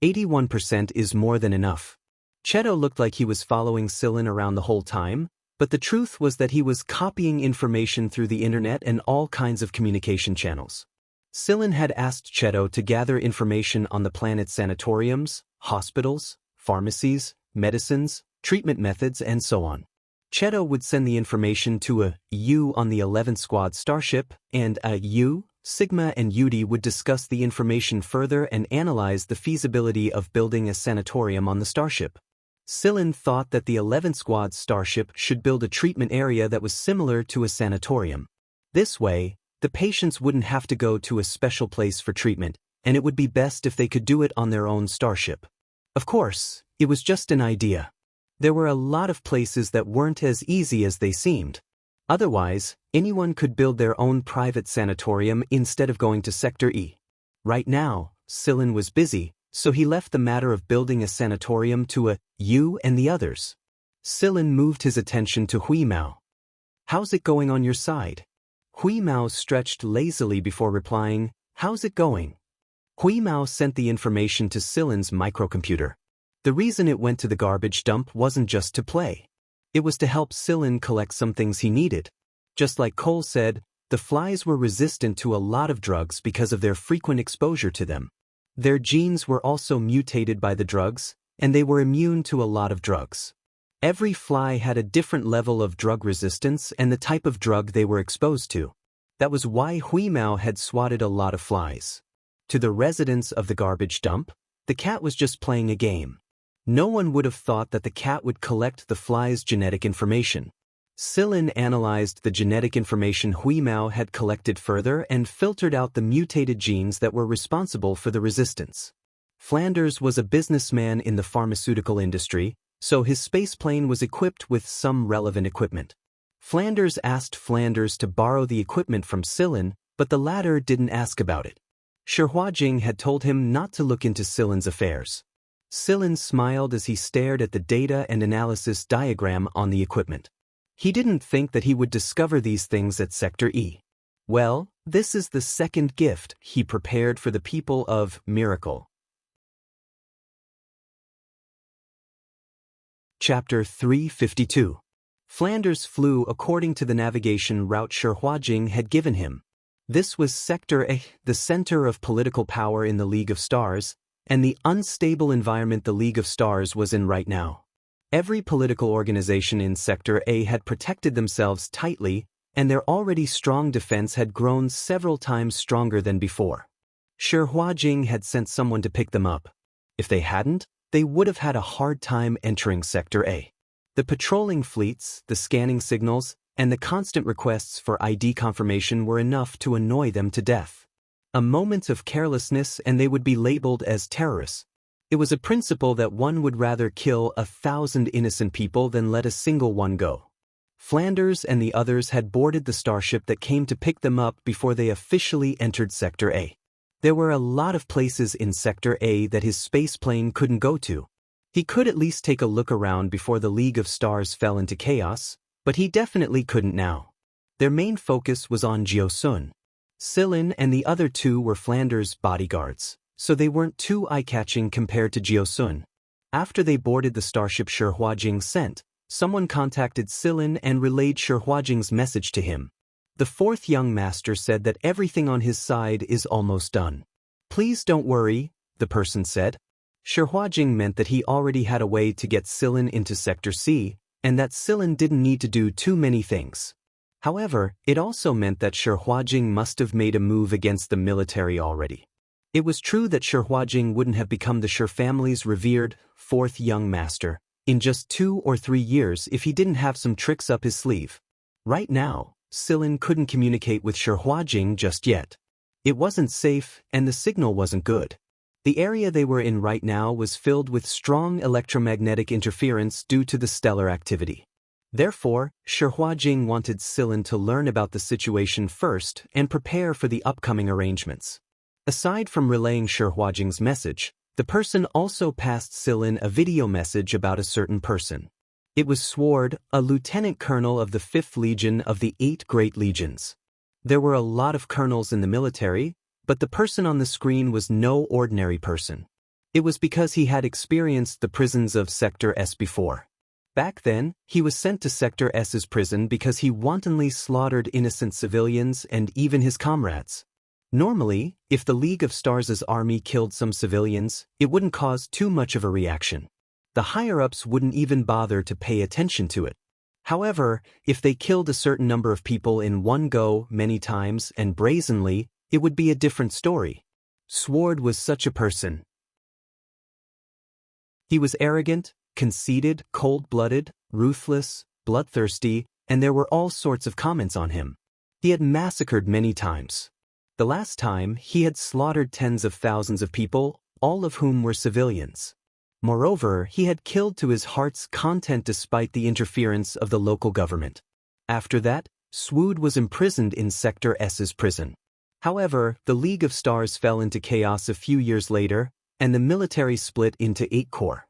81% is more than enough." Cheto looked like he was following Sillin around the whole time, but the truth was that he was copying information through the internet and all kinds of communication channels. Sillin had asked Cheto to gather information on the planet's sanatoriums, hospitals, pharmacies, medicines, treatment methods, and so on. Cheto would send the information to a U on the 11th Squad starship, and a U, Sigma and Yudi would discuss the information further and analyze the feasibility of building a sanatorium on the starship. Sillin thought that the 11th Squad starship should build a treatment area that was similar to a sanatorium. This way, the patients wouldn't have to go to a special place for treatment, and it would be best if they could do it on their own starship. Of course, it was just an idea. There were a lot of places that weren't as easy as they seemed. Otherwise, anyone could build their own private sanatorium instead of going to Sector E. Right now, Sillin was busy, so he left the matter of building a sanatorium to a U and the others. Sillin moved his attention to Hui Mao. "How's it going on your side?" Hui Mao stretched lazily before replying, "How's it going?" Hui Mao sent the information to Sillin's microcomputer. The reason it went to the garbage dump wasn't just to play. It was to help Sillin collect some things he needed. Just like Cole said, the flies were resistant to a lot of drugs because of their frequent exposure to them. Their genes were also mutated by the drugs, and they were immune to a lot of drugs. Every fly had a different level of drug resistance and the type of drug they were exposed to. That was why Huimao had swatted a lot of flies. To the residents of the garbage dump, the cat was just playing a game. No one would have thought that the cat would collect the fly's genetic information. Silin analyzed the genetic information Huimao had collected further and filtered out the mutated genes that were responsible for the resistance. Flanders was a businessman in the pharmaceutical industry, so his spaceplane was equipped with some relevant equipment. Flanders asked Flanders to borrow the equipment from Silin, but the latter didn't ask about it. Shihuajing had told him not to look into Silin's affairs. Silin smiled as he stared at the data and analysis diagram on the equipment. He didn't think that he would discover these things at Sector E. Well, this is the second gift he prepared for the people of Miracle. Chapter 352. Flanders flew according to the navigation route Shihuajing had given him. This was Sector A, the center of political power in the League of Stars, and the unstable environment the League of Stars was in right now. Every political organization in Sector A had protected themselves tightly, and their already strong defense had grown several times stronger than before. Shihuajing had sent someone to pick them up. If they hadn't, they would have had a hard time entering Sector A. The patrolling fleets, the scanning signals, and the constant requests for ID confirmation were enough to annoy them to death. A moment of carelessness and they would be labeled as terrorists. It was a principle that one would rather kill 1,000 innocent people than let a single one go. Flanders and the others had boarded the starship that came to pick them up before they officially entered Sector A. There were a lot of places in Sector A that his spaceplane couldn't go to. He could at least take a look around before the League of Stars fell into chaos, but he definitely couldn't now. Their main focus was on Jiosun. Silin and the other two were Flanders' bodyguards, so they weren't too eye-catching compared to Jiosun. After they boarded the starship Shihuajing sent, someone contacted Silin and relayed Shihuajing's message to him. The fourth young master said that everything on his side is almost done. Please don't worry, the person said. Shihuajing meant that he already had a way to get Silin into Sector C, and that Silin didn't need to do too many things. However, it also meant that Shihuajing must have made a move against the military already. It was true that Shihuajing wouldn't have become the Shir family's revered fourth young master in just 2 or 3 years if he didn't have some tricks up his sleeve. Right now, Silin couldn't communicate with Shihuajing just yet. It wasn't safe and the signal wasn't good. The area they were in right now was filled with strong electromagnetic interference due to the stellar activity. Therefore, Shihuajing wanted Silin to learn about the situation first and prepare for the upcoming arrangements. Aside from relaying Shihuajing's message, the person also passed Silin a video message about a certain person. It was Sword, a lieutenant colonel of the 5th Legion of the 8 Great Legions. There were a lot of colonels in the military, but the person on the screen was no ordinary person. It was because he had experienced the prisons of Sector S before. Back then, he was sent to Sector S's prison because he wantonly slaughtered innocent civilians and even his comrades. Normally, if the League of Stars' army killed some civilians, it wouldn't cause too much of a reaction. The higher-ups wouldn't even bother to pay attention to it. However, if they killed a certain number of people in one go many times and brazenly, it would be a different story. Sword was such a person. He was arrogant, conceited, cold-blooded, ruthless, bloodthirsty, and there were all sorts of comments on him. He had massacred many times. The last time, he had slaughtered tens of thousands of people, all of whom were civilians. Moreover, he had killed to his heart's content despite the interference of the local government. After that, Swood was imprisoned in Sector S's prison. However, the League of Stars fell into chaos a few years later, and the military split into 8 corps.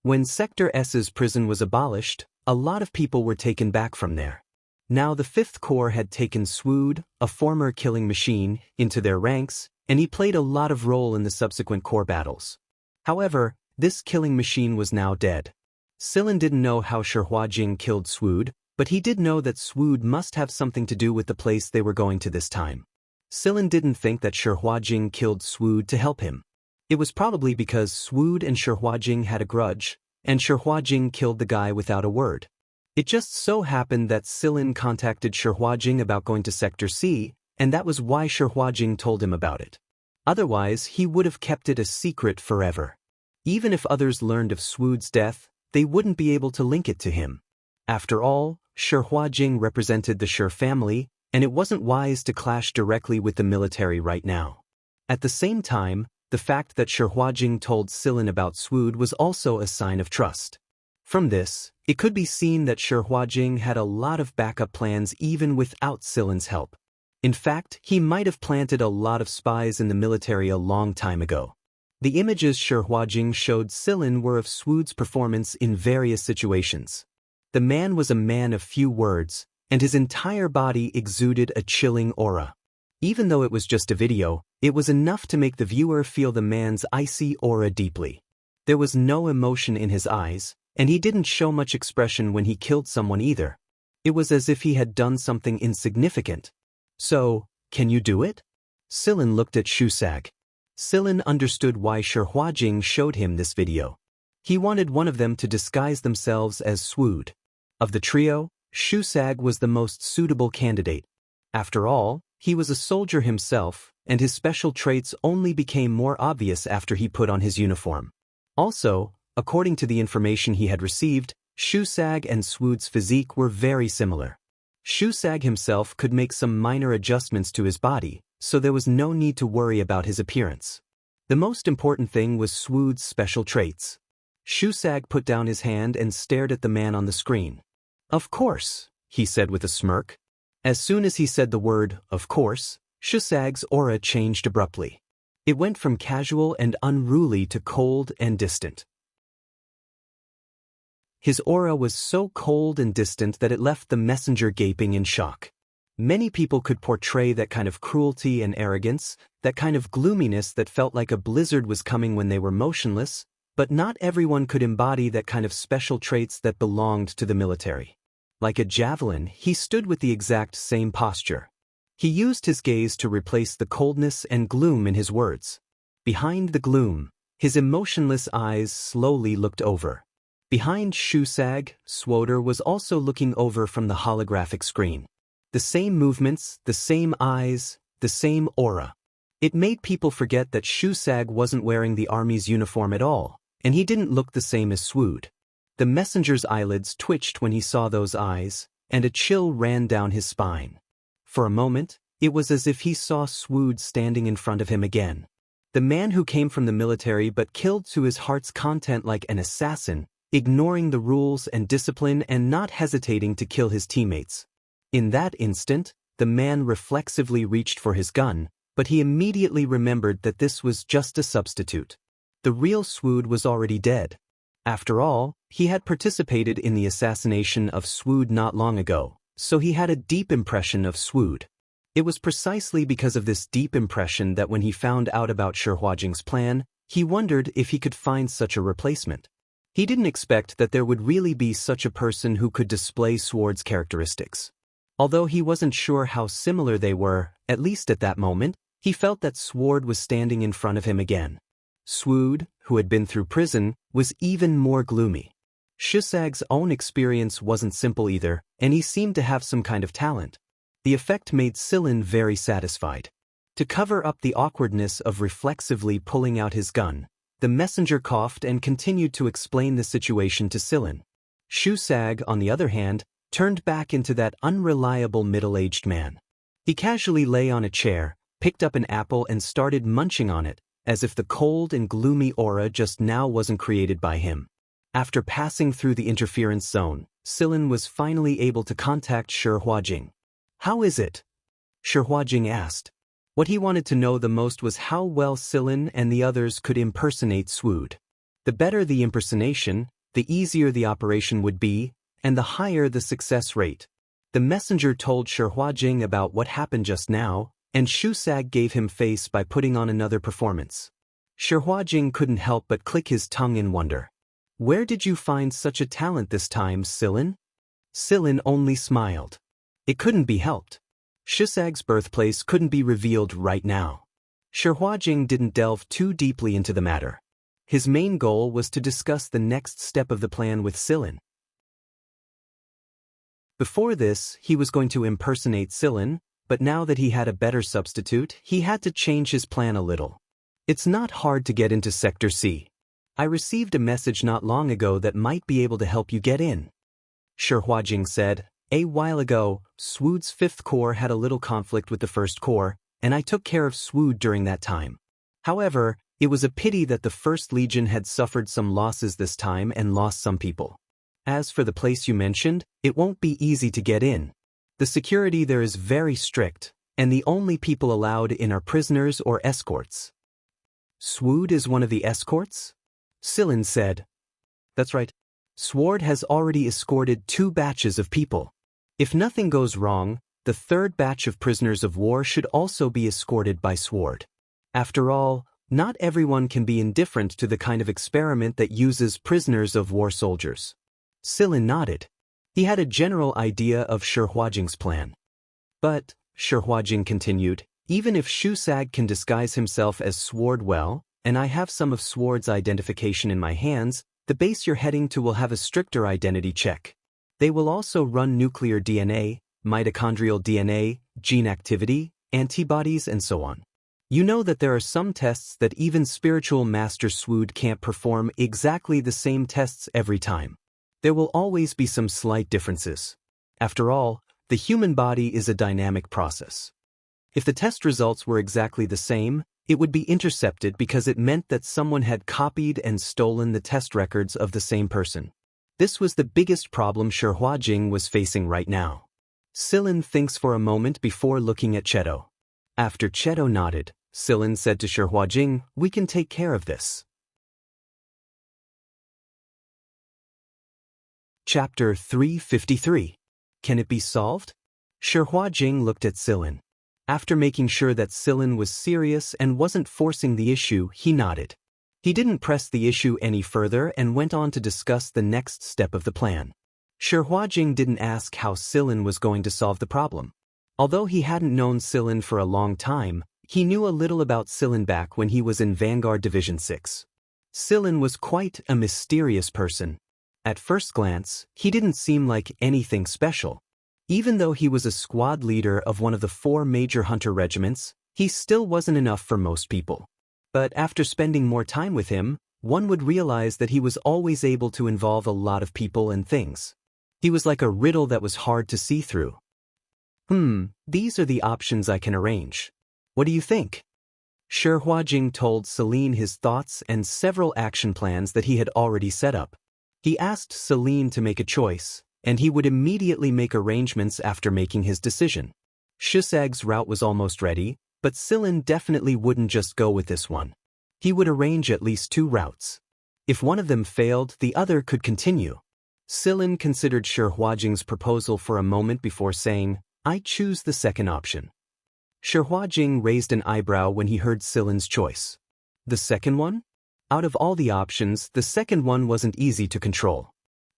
When Sector S's prison was abolished, a lot of people were taken back from there. Now the 5th Corps had taken Swood, a former killing machine, into their ranks, and he played a lot of role in the subsequent corps battles. However, this killing machine was now dead. Silin didn't know how Shihuajing killed Swood, but he did know that Swood must have something to do with the place they were going to this time. Silin didn't think that Shihuajing killed Swood to help him. It was probably because Swood and Shihuajing had a grudge, and Shihuajing killed the guy without a word. It just so happened that Silin contacted Shihuajing about going to Sector C, and that was why Shi Huajing told him about it. Otherwise, he would have kept it a secret forever. Even if others learned of Swood's death, they wouldn't be able to link it to him. After all, Shi Huajing represented the Shi family, and it wasn't wise to clash directly with the military right now. At the same time, the fact that Shi Huajing told Silin about Swood was also a sign of trust. From this, it could be seen that Shi Huajing had a lot of backup plans even without Silin's help. In fact, he might have planted a lot of spies in the military a long time ago. The images Shi Huajing showed Silin were of Swood's performance in various situations. The man was a man of few words, and his entire body exuded a chilling aura. Even though it was just a video, it was enough to make the viewer feel the man's icy aura deeply. There was no emotion in his eyes, and he didn't show much expression when he killed someone either. It was as if he had done something insignificant. So, can you do it? Silin looked at Shusag. Silin understood why Shi Huajing showed him this video. He wanted one of them to disguise themselves as Swood. Of the trio, Shusag was the most suitable candidate. After all, he was a soldier himself, and his special traits only became more obvious after he put on his uniform. Also, according to the information he had received, Shusag and Swood's physique were very similar. Shusag himself could make some minor adjustments to his body, so there was no need to worry about his appearance. The most important thing was Swood's special traits. Shusag put down his hand and stared at the man on the screen. "Of course," he said with a smirk. As soon as he said the word, "of course," Shusag's aura changed abruptly. It went from casual and unruly to cold and distant. His aura was so cold and distant that it left the messenger gaping in shock. Many people could portray that kind of cruelty and arrogance, that kind of gloominess that felt like a blizzard was coming when they were motionless, but not everyone could embody that kind of special traits that belonged to the military. Like a javelin, he stood with the exact same posture. He used his gaze to replace the coldness and gloom in his words. Behind the gloom, his emotionless eyes slowly looked over. Behind Shusag, Swoder was also looking over from the holographic screen. The same movements, the same eyes, the same aura. It made people forget that Shusag wasn't wearing the army's uniform at all, and he didn't look the same as Swood. The messenger's eyelids twitched when he saw those eyes, and a chill ran down his spine. For a moment, it was as if he saw Swood standing in front of him again. The man who came from the military but killed to his heart's content like an assassin, ignoring the rules and discipline and not hesitating to kill his teammates. In that instant, the man reflexively reached for his gun, but he immediately remembered that this was just a substitute. The real Swood was already dead. After all, he had participated in the assassination of Swood not long ago, so he had a deep impression of Swood. It was precisely because of this deep impression that when he found out about Shi Huajing's plan, he wondered if he could find such a replacement. He didn't expect that there would really be such a person who could display Swood's characteristics. Although he wasn't sure how similar they were, at least at that moment, he felt that Swood was standing in front of him again. Swood, who had been through prison, was even more gloomy. Shusag's own experience wasn't simple either, and he seemed to have some kind of talent. The effect made Silin very satisfied. To cover up the awkwardness of reflexively pulling out his gun, the messenger coughed and continued to explain the situation to Silin. Shusag, on the other hand, turned back into that unreliable middle-aged man. He casually lay on a chair, picked up an apple and started munching on it, as if the cold and gloomy aura just now wasn't created by him. After passing through the interference zone, Silin was finally able to contact Shi Huajing. "How is it?" Shi Huajing asked. What he wanted to know the most was how well Silin and the others could impersonate Swood. The better the impersonation, the easier the operation would be, and the higher the success rate. The messenger told Shi Huajing about what happened just now, and Shusag gave him face by putting on another performance. Shi Huajing couldn't help but click his tongue in wonder. "Where did you find such a talent this time, Silin?" Silin only smiled. It couldn't be helped. Shusag's birthplace couldn't be revealed right now. Shi Huajing didn't delve too deeply into the matter. His main goal was to discuss the next step of the plan with Silin. Before this, he was going to impersonate Silin, but now that he had a better substitute, he had to change his plan a little. It's not hard to get into Sector C. I received a message not long ago that might be able to help you get in. Shi Huajing said. A while ago, Swood's 5th Corps had a little conflict with the 1st Corps, and I took care of Swood during that time. However, it was a pity that the 1st Legion had suffered some losses this time and lost some people. As for the place you mentioned, it won't be easy to get in. The security there is very strict, and the only people allowed in are prisoners or escorts. Swood is one of the escorts? Sillin said. That's right. Sword has already escorted 2 batches of people. If nothing goes wrong, the 3rd batch of prisoners of war should also be escorted by Sword. After all, not everyone can be indifferent to the kind of experiment that uses prisoners of war soldiers. Sillin nodded. He had a general idea of Shi Huajing's plan. But, Shi Huajing continued, even if Shusag can disguise himself as Sword well, and I have some of Sword's identification in my hands, the base you're heading to will have a stricter identity check. They will also run nuclear DNA, mitochondrial DNA, gene activity, antibodies, and so on. You know that there are some tests that even spiritual Master Swood can't perform exactly the same tests every time. There will always be some slight differences. After all, the human body is a dynamic process. If the test results were exactly the same, it would be intercepted because it meant that someone had copied and stolen the test records of the same person. This was the biggest problem Shi Huajing was facing right now. Sillin thinks for a moment before looking at Cheto. After Cheto nodded, Sillin said to Shi Huajing, we can take care of this. Chapter 353. Can it be solved? Shi Huajing looked at Sillin. After making sure that Sillin was serious and wasn't forcing the issue, he nodded. He didn't press the issue any further and went on to discuss the next step of the plan. Shi Huajing didn't ask how Sillin was going to solve the problem. Although he hadn't known Sillin for a long time, he knew a little about Sillin back when he was in Vanguard Division 6. Sillin was quite a mysterious person. At first glance, he didn't seem like anything special. Even though he was a squad leader of one of the 4 major hunter regiments, he still wasn't enough for most people. But after spending more time with him, one would realize that he was always able to involve a lot of people and things. He was like a riddle that was hard to see through. These are the options I can arrange. What do you think? Shi Huajing told Celine his thoughts and several action plans that he had already set up. He asked Celine to make a choice, and he would immediately make arrangements after making his decision. Shusag's route was almost ready, but Sillin definitely wouldn't just go with this one. He would arrange at least 2 routes. If one of them failed, the other could continue. Sillin considered Shi Huajing's proposal for a moment before saying, I choose the second option. Shi Huajing raised an eyebrow when he heard Sillin's choice. The second one? Out of all the options, the second one wasn't easy to control.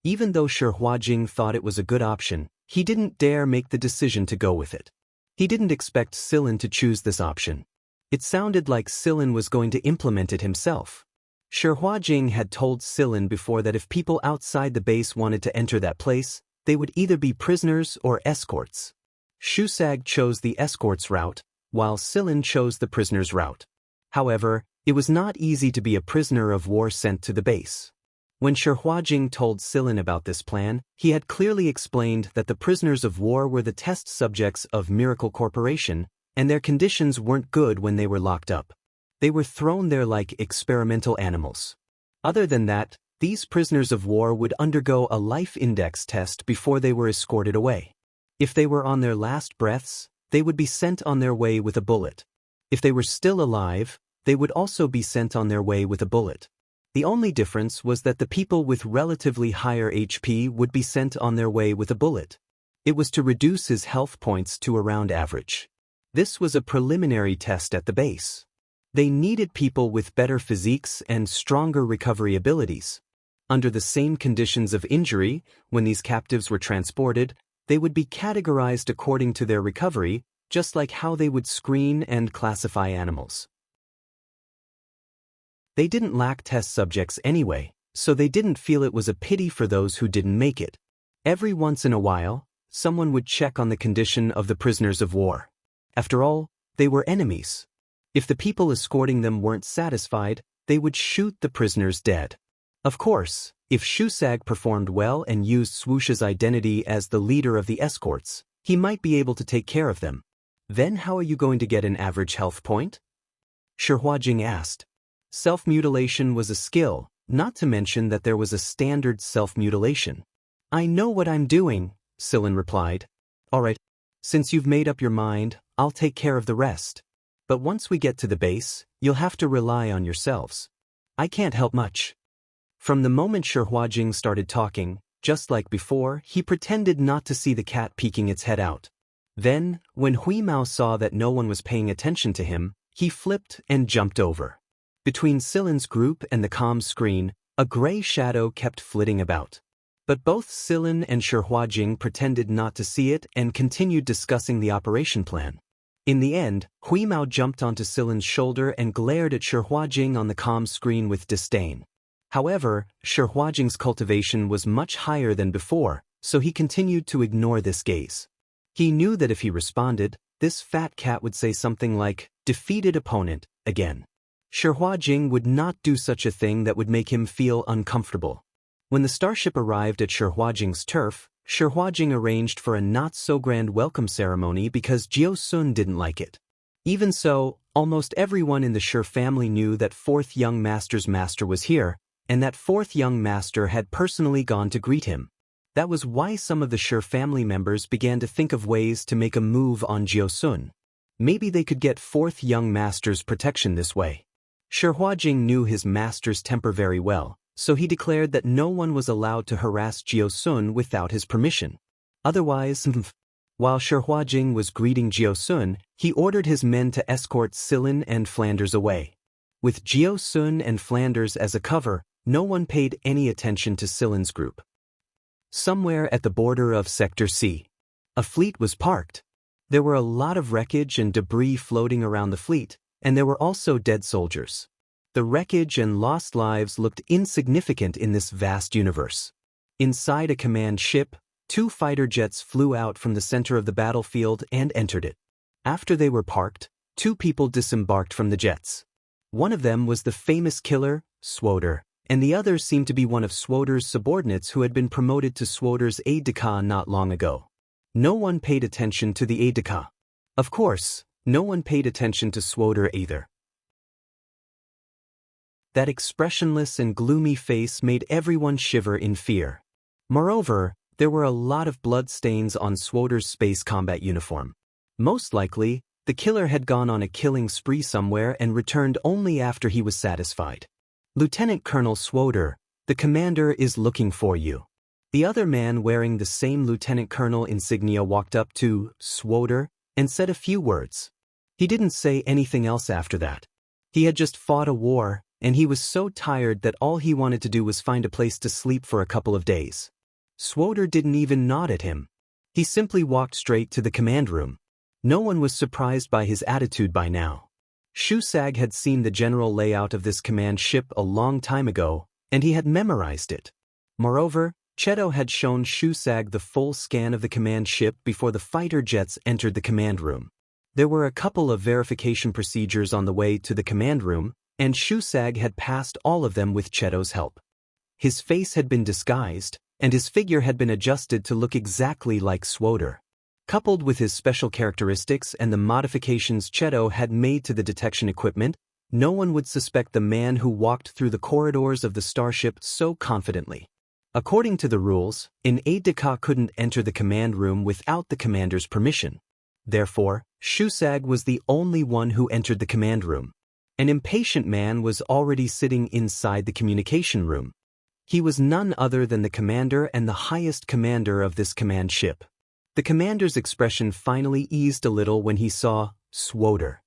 Even though Shi Huajing thought it was a good option, he didn't dare make the decision to go with it. He didn't expect Sillin to choose this option. It sounded like Sillin was going to implement it himself. Shi Huajing had told Sillin before that if people outside the base wanted to enter that place, they would either be prisoners or escorts. Shusag chose the escorts route, while Sillin chose the prisoners route. However, it was not easy to be a prisoner of war sent to the base. When Shi Huajing told Sillin about this plan, he had clearly explained that the prisoners of war were the test subjects of Miracle Corporation, and their conditions weren't good when they were locked up. They were thrown there like experimental animals. Other than that, these prisoners of war would undergo a life index test before they were escorted away. If they were on their last breaths, they would be sent on their way with a bullet. If they were still alive, they would also be sent on their way with a bullet. The only difference was that the people with relatively higher HP would be sent on their way with a bullet. It was to reduce his health points to around average. This was a preliminary test at the base. They needed people with better physiques and stronger recovery abilities. Under the same conditions of injury, when these captives were transported, they would be categorized according to their recovery, just like how they would screen and classify animals. They didn't lack test subjects anyway, so they didn't feel it was a pity for those who didn't make it. Every once in a while, someone would check on the condition of the prisoners of war. After all, they were enemies. If the people escorting them weren't satisfied, they would shoot the prisoners dead. Of course, if Shusag performed well and used Swoosh's identity as the leader of the escorts, he might be able to take care of them. Then how are you going to get an average health point? Shihuajing asked. Self-mutilation was a skill, not to mention that there was a standard self-mutilation. I know what I'm doing, Silin replied. Alright, since you've made up your mind, I'll take care of the rest. But once we get to the base, you'll have to rely on yourselves. I can't help much. From the moment Shihuajing started talking, just like before, he pretended not to see the cat peeking its head out. Then, when Hui Mao saw that no one was paying attention to him, he flipped and jumped over. Between Silin's group and the comm screen, a gray shadow kept flitting about. But both Silin and Shihuajing pretended not to see it and continued discussing the operation plan. In the end, Hui Mao jumped onto Silin's shoulder and glared at Shihuajing on the comm screen with disdain. However, Shihuajing's cultivation was much higher than before, so he continued to ignore this gaze. He knew that if he responded, this fat cat would say something like, defeated opponent, again. Shihuajing would not do such a thing that would make him feel uncomfortable. When the starship arrived at Shihuajing's turf, Shihuajing arranged for a not-so-grand welcome ceremony because Jiao Sun didn't like it. Even so, almost everyone in the Shi family knew that fourth young master's master was here, and that fourth young master had personally gone to greet him. That was why some of the Shi family members began to think of ways to make a move on Jiao Sun. Maybe they could get fourth young master's protection this way. Shihuajing knew his master's temper very well, so he declared that no one was allowed to harass Jiao Sun without his permission. Otherwise, while Shihuajing was greeting Jiao Sun, he ordered his men to escort Silin and Flanders away. With Jiao Sun and Flanders as a cover, no one paid any attention to Silin's group. Somewhere at the border of Sector C, a fleet was parked. There were a lot of wreckage and debris floating around the fleet, and there were also dead soldiers. The wreckage and lost lives looked insignificant in this vast universe. Inside a command ship, 2 fighter jets flew out from the center of the battlefield and entered it. After they were parked, 2 people disembarked from the jets. One of them was the famous killer, Swoder, and the other seemed to be one of Swoder's subordinates who had been promoted to Swoder's aide-de-camp not long ago. No one paid attention to the aide-de-camp. Of course, no one paid attention to Swoder either. That expressionless and gloomy face made everyone shiver in fear. Moreover, there were a lot of blood stains on Swoder's space combat uniform. Most likely, the killer had gone on a killing spree somewhere and returned only after he was satisfied. Lieutenant Colonel Swoder, the commander is looking for you. The other man wearing the same Lieutenant Colonel insignia walked up to Swoder and said a few words. He didn't say anything else after that. He had just fought a war, and he was so tired that all he wanted to do was find a place to sleep for a couple of days. Swoder didn't even nod at him. He simply walked straight to the command room. No one was surprised by his attitude by now. Shusag had seen the general layout of this command ship a long time ago, and he had memorized it. Moreover, Cheto had shown Shusag the full scan of the command ship before the fighter jets entered the command room. There were a couple of verification procedures on the way to the command room, and Shusag had passed all of them with Cheto's help. His face had been disguised, and his figure had been adjusted to look exactly like Swoder. Coupled with his special characteristics and the modifications Cheto had made to the detection equipment, no one would suspect the man who walked through the corridors of the starship so confidently. According to the rules, an aide-de-camp couldn't enter the command room without the commander's permission. Therefore, Shusag was the only one who entered the command room. An impatient man was already sitting inside the communication room. He was none other than the commander and the highest commander of this command ship. The commander's expression finally eased a little when he saw Swoder.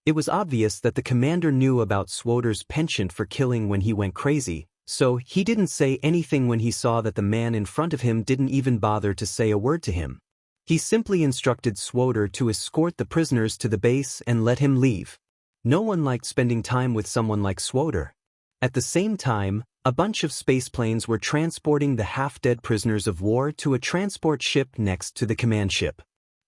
It was obvious that the commander knew about Swoder's penchant for killing when he went crazy, so he didn't say anything when he saw that the man in front of him didn't even bother to say a word to him. He simply instructed Swoder to escort the prisoners to the base and let him leave. No one liked spending time with someone like Swoder. At the same time, a bunch of space planes were transporting the half-dead prisoners of war to a transport ship next to the command ship.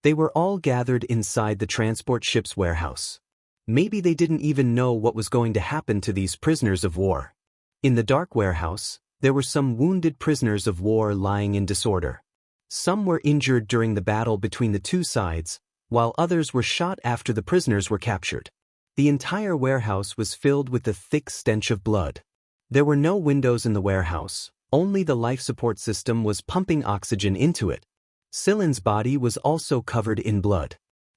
They were all gathered inside the transport ship's warehouse. Maybe they didn't even know what was going to happen to these prisoners of war. In the dark warehouse, there were some wounded prisoners of war lying in disorder. Some were injured during the battle between the two sides, while others were shot after the prisoners were captured. The entire warehouse was filled with the thick stench of blood. There were no windows in the warehouse, only the life support system was pumping oxygen into it. Silin's body was also covered in blood.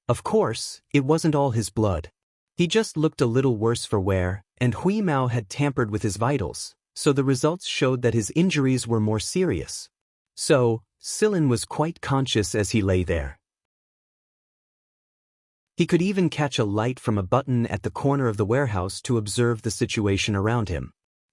Of course, it wasn't all his blood. He just looked a little worse for wear, and Hui Mao had tampered with his vitals, so the results showed that his injuries were more serious. So, Silin was quite conscious as he lay there. He could even catch a light from a button at the corner of the warehouse to observe the situation around him.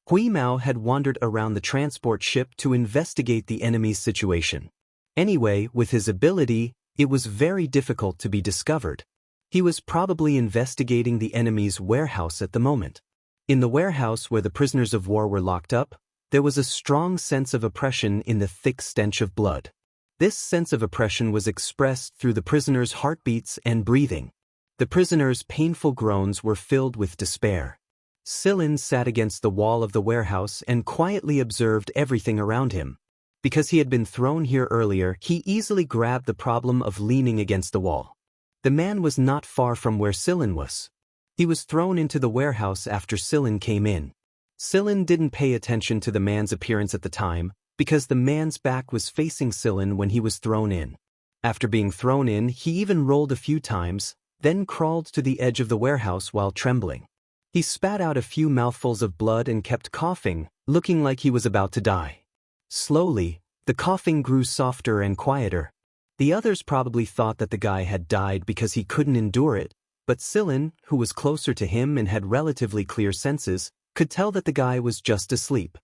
Hui Mao had wandered around the transport ship to investigate the enemy's situation. Anyway, with his ability, it was very difficult to be discovered. He was probably investigating the enemy's warehouse at the moment. In the warehouse where the prisoners of war were locked up, there was a strong sense of oppression in the thick stench of blood. This sense of oppression was expressed through the prisoners' heartbeats and breathing. The prisoners' painful groans were filled with despair. Silin sat against the wall of the warehouse and quietly observed everything around him. Because he had been thrown here earlier, he easily grabbed the problem of leaning against the wall. The man was not far from where Silin was. He was thrown into the warehouse after Silin came in. Silin didn't pay attention to the man's appearance at the time, because the man's back was facing Silin when he was thrown in. After being thrown in, he even rolled a few times, then crawled to the edge of the warehouse while trembling. He spat out a few mouthfuls of blood and kept coughing, looking like he was about to die. Slowly, the coughing grew softer and quieter. The others probably thought that the guy had died because he couldn't endure it, but Silin, who was closer to him and had relatively clear senses, could tell that the guy was just asleep.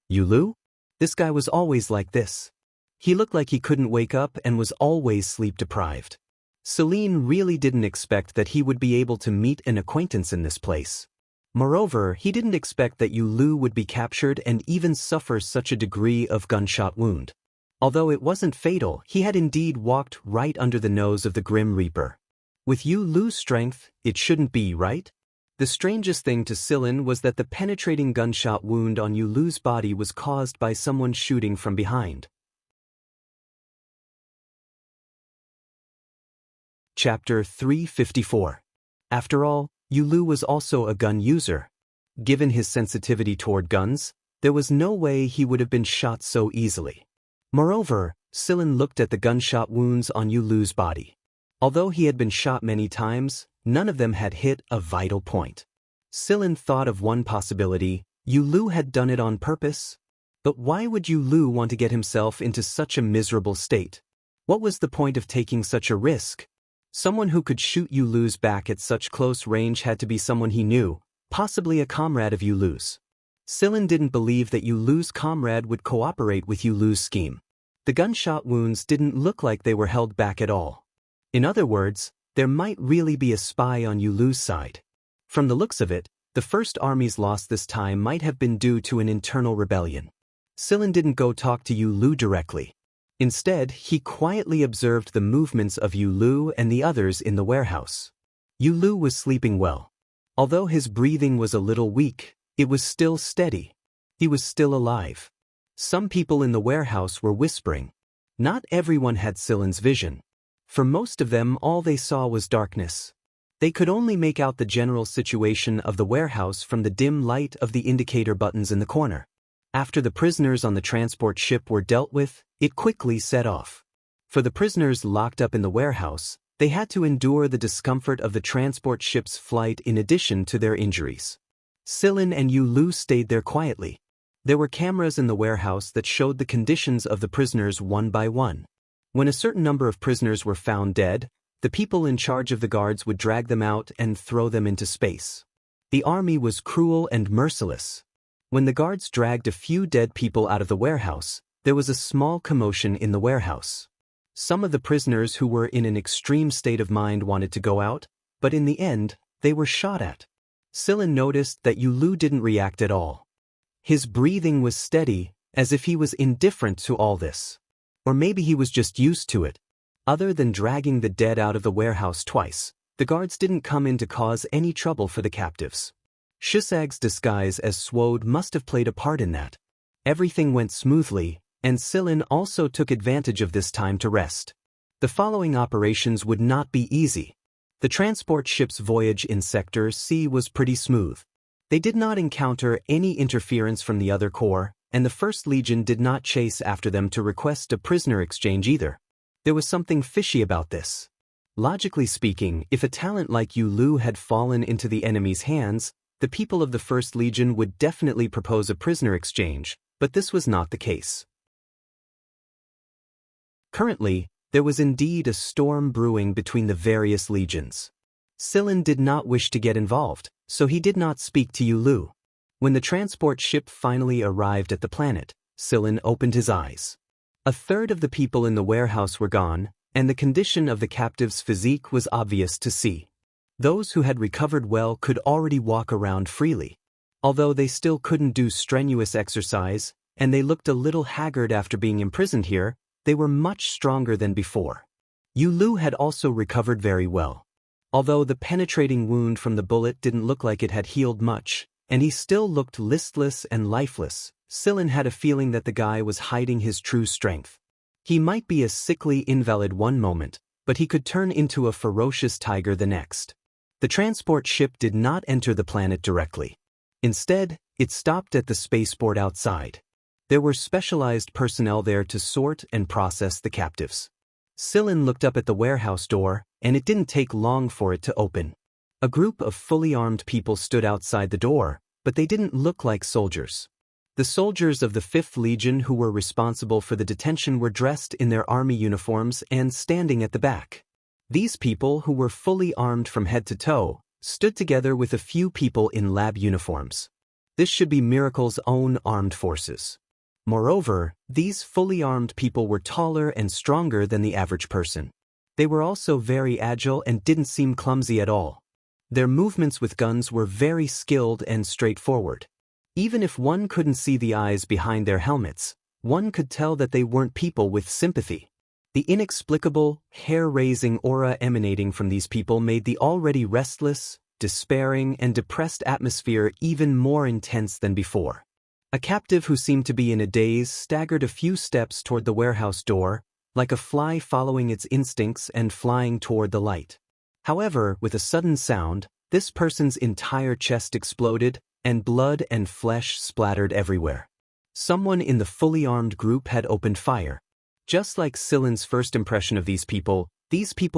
Yulu? This guy was always like this. He looked like he couldn't wake up and was always sleep-deprived. Celine really didn't expect that he would be able to meet an acquaintance in this place. Moreover, he didn't expect that Yulu would be captured and even suffer such a degree of gunshot wound. Although it wasn't fatal, he had indeed walked right under the nose of the Grim Reaper. With Yulu's strength, it shouldn't be, right? The strangest thing to Silin was that the penetrating gunshot wound on Yulu's body was caused by someone shooting from behind. Chapter 354. After all, Yulu was also a gun user. Given his sensitivity toward guns, there was no way he would have been shot so easily. Moreover, Silin looked at the gunshot wounds on Yulu's body. Although he had been shot many times, none of them had hit a vital point. Silin thought of one possibility: Yulu had done it on purpose. But why would Yulu want to get himself into such a miserable state? What was the point of taking such a risk? Someone who could shoot Yulu's back at such close range had to be someone he knew, possibly a comrade of Yulu's. Silin didn't believe that Yulu's comrade would cooperate with Yulu's scheme. The gunshot wounds didn't look like they were held back at all. In other words, there might really be a spy on Yulu's side. From the looks of it, the First Army's loss this time might have been due to an internal rebellion. Silin didn't go talk to Yulu directly. Instead, he quietly observed the movements of Yulu and the others in the warehouse. Yulu was sleeping well. Although his breathing was a little weak, it was still steady. He was still alive. Some people in the warehouse were whispering. Not everyone had Silin's vision. For most of them, all they saw was darkness. They could only make out the general situation of the warehouse from the dim light of the indicator buttons in the corner. After the prisoners on the transport ship were dealt with, it quickly set off. For the prisoners locked up in the warehouse, they had to endure the discomfort of the transport ship's flight in addition to their injuries. Silin and Yulu stayed there quietly. There were cameras in the warehouse that showed the conditions of the prisoners one by one. When a certain number of prisoners were found dead, the people in charge of the guards would drag them out and throw them into space. The army was cruel and merciless. When the guards dragged a few dead people out of the warehouse, there was a small commotion in the warehouse. Some of the prisoners who were in an extreme state of mind wanted to go out, but in the end, they were shot at. Silin noticed that Yulu didn't react at all. His breathing was steady, as if he was indifferent to all this. Or maybe he was just used to it. Other than dragging the dead out of the warehouse twice, the guards didn't come in to cause any trouble for the captives. Shusag's disguise as Swode must have played a part in that. Everything went smoothly, and Sillin also took advantage of this time to rest. The following operations would not be easy. The transport ship's voyage in Sector C was pretty smooth. They did not encounter any interference from the other corps, and the First Legion did not chase after them to request a prisoner exchange either. There was something fishy about this. Logically speaking, if a talent like Yu Lu had fallen into the enemy's hands, the people of the First Legion would definitely propose a prisoner exchange, but this was not the case. Currently, there was indeed a storm brewing between the various legions. Sillin did not wish to get involved, so he did not speak to Yu Lu. When the transport ship finally arrived at the planet, Sillin opened his eyes. A third of the people in the warehouse were gone, and the condition of the captive's physique was obvious to see. Those who had recovered well could already walk around freely. Although they still couldn't do strenuous exercise, and they looked a little haggard after being imprisoned here, they were much stronger than before. Yu Lu had also recovered very well. Although the penetrating wound from the bullet didn't look like it had healed much, and he still looked listless and lifeless, Sillin had a feeling that the guy was hiding his true strength. He might be a sickly invalid one moment, but he could turn into a ferocious tiger the next. The transport ship did not enter the planet directly. Instead, it stopped at the spaceport outside. There were specialized personnel there to sort and process the captives. Sillin looked up at the warehouse door, and it didn't take long for it to open. A group of fully armed people stood outside the door, but they didn't look like soldiers. The soldiers of the 5th Legion who were responsible for the detention were dressed in their army uniforms and standing at the back. These people, who were fully armed from head to toe, stood together with a few people in lab uniforms. This should be Miracle's own armed forces. Moreover, these fully armed people were taller and stronger than the average person. They were also very agile and didn't seem clumsy at all. Their movements with guns were very skilled and straightforward. Even if one couldn't see the eyes behind their helmets, one could tell that they weren't people with sympathy. The inexplicable, hair-raising aura emanating from these people made the already restless, despairing, and depressed atmosphere even more intense than before. A captive who seemed to be in a daze staggered a few steps toward the warehouse door, like a fly following its instincts and flying toward the light. However, with a sudden sound, this person's entire chest exploded, and blood and flesh splattered everywhere. Someone in the fully armed group had opened fire. Just like Sillin's first impression of these people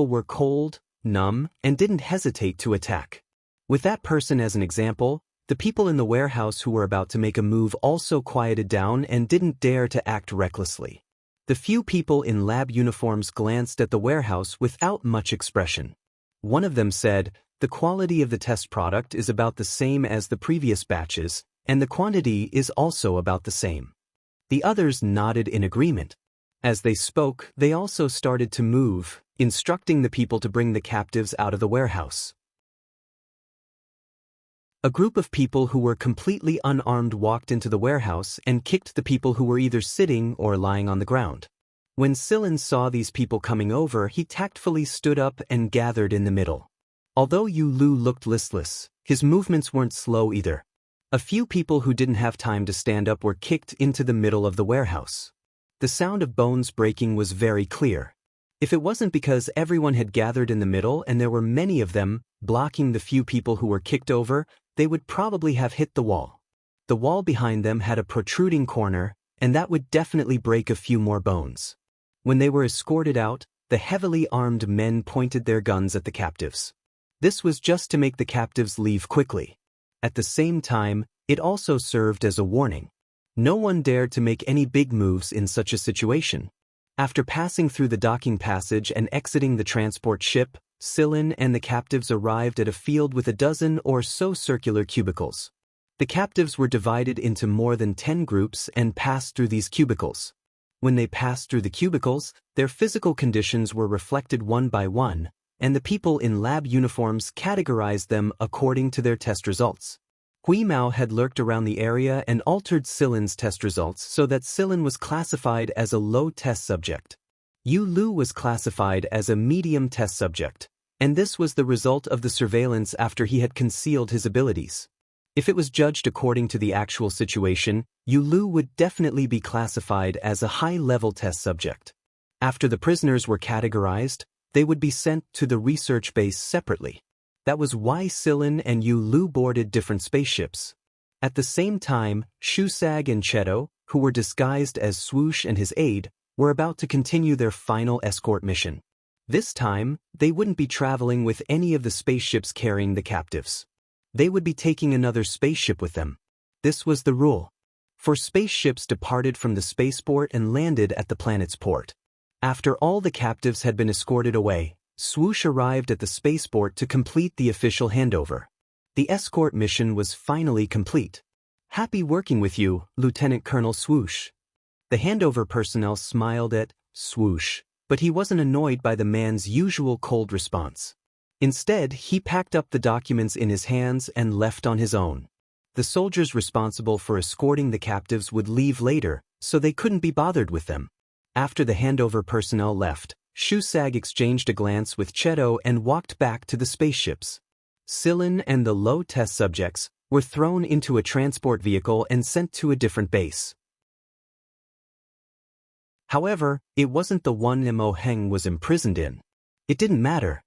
were cold, numb, and didn't hesitate to attack. With that person as an example, the people in the warehouse who were about to make a move also quieted down and didn't dare to act recklessly. The few people in lab uniforms glanced at the warehouse without much expression. One of them said, "The quality of the test product is about the same as the previous batches, and the quantity is also about the same." The others nodded in agreement. As they spoke, they also started to move, instructing the people to bring the captives out of the warehouse. A group of people who were completely unarmed walked into the warehouse and kicked the people who were either sitting or lying on the ground. When Sillin saw these people coming over, he tactfully stood up and gathered in the middle. Although Yu Lu looked listless, his movements weren't slow either. A few people who didn't have time to stand up were kicked into the middle of the warehouse. The sound of bones breaking was very clear. If it wasn't because everyone had gathered in the middle and there were many of them, blocking the few people who were kicked over, they would probably have hit the wall. The wall behind them had a protruding corner, and that would definitely break a few more bones. When they were escorted out, the heavily armed men pointed their guns at the captives. This was just to make the captives leave quickly. At the same time, it also served as a warning. No one dared to make any big moves in such a situation. After passing through the docking passage and exiting the transport ship, Sillin and the captives arrived at a field with a dozen or so circular cubicles. The captives were divided into more than 10 groups and passed through these cubicles. When they passed through the cubicles, their physical conditions were reflected one by one, and the people in lab uniforms categorized them according to their test results. Hui Mao had lurked around the area and altered Sillin's test results so that Sillin was classified as a low-test subject. Yu Lu was classified as a medium test subject, and this was the result of the surveillance after he had concealed his abilities. If it was judged according to the actual situation, Yu Lu would definitely be classified as a high-level test subject. After the prisoners were categorized, they would be sent to the research base separately. That was why Silin and Yu Lu boarded different spaceships. At the same time, Shusag and Cheto, who were disguised as Swoosh and his aide, were about to continue their final escort mission. This time, they wouldn't be traveling with any of the spaceships carrying the captives. They would be taking another spaceship with them. This was the rule. For spaceships departed from the spaceport and landed at the planet's port. After all the captives had been escorted away, Swoosh arrived at the spaceport to complete the official handover. The escort mission was finally complete. "Happy working with you, Lieutenant Colonel Swoosh." The handover personnel smiled at Swoosh, but he wasn't annoyed by the man's usual cold response. Instead, he packed up the documents in his hands and left on his own. The soldiers responsible for escorting the captives would leave later, so they couldn't be bothered with them. After the handover personnel left, Shusag exchanged a glance with Cheto and walked back to the spaceships. Silin and the low test subjects were thrown into a transport vehicle and sent to a different base. However, it wasn't the one Mo Heng was imprisoned in. It didn't matter.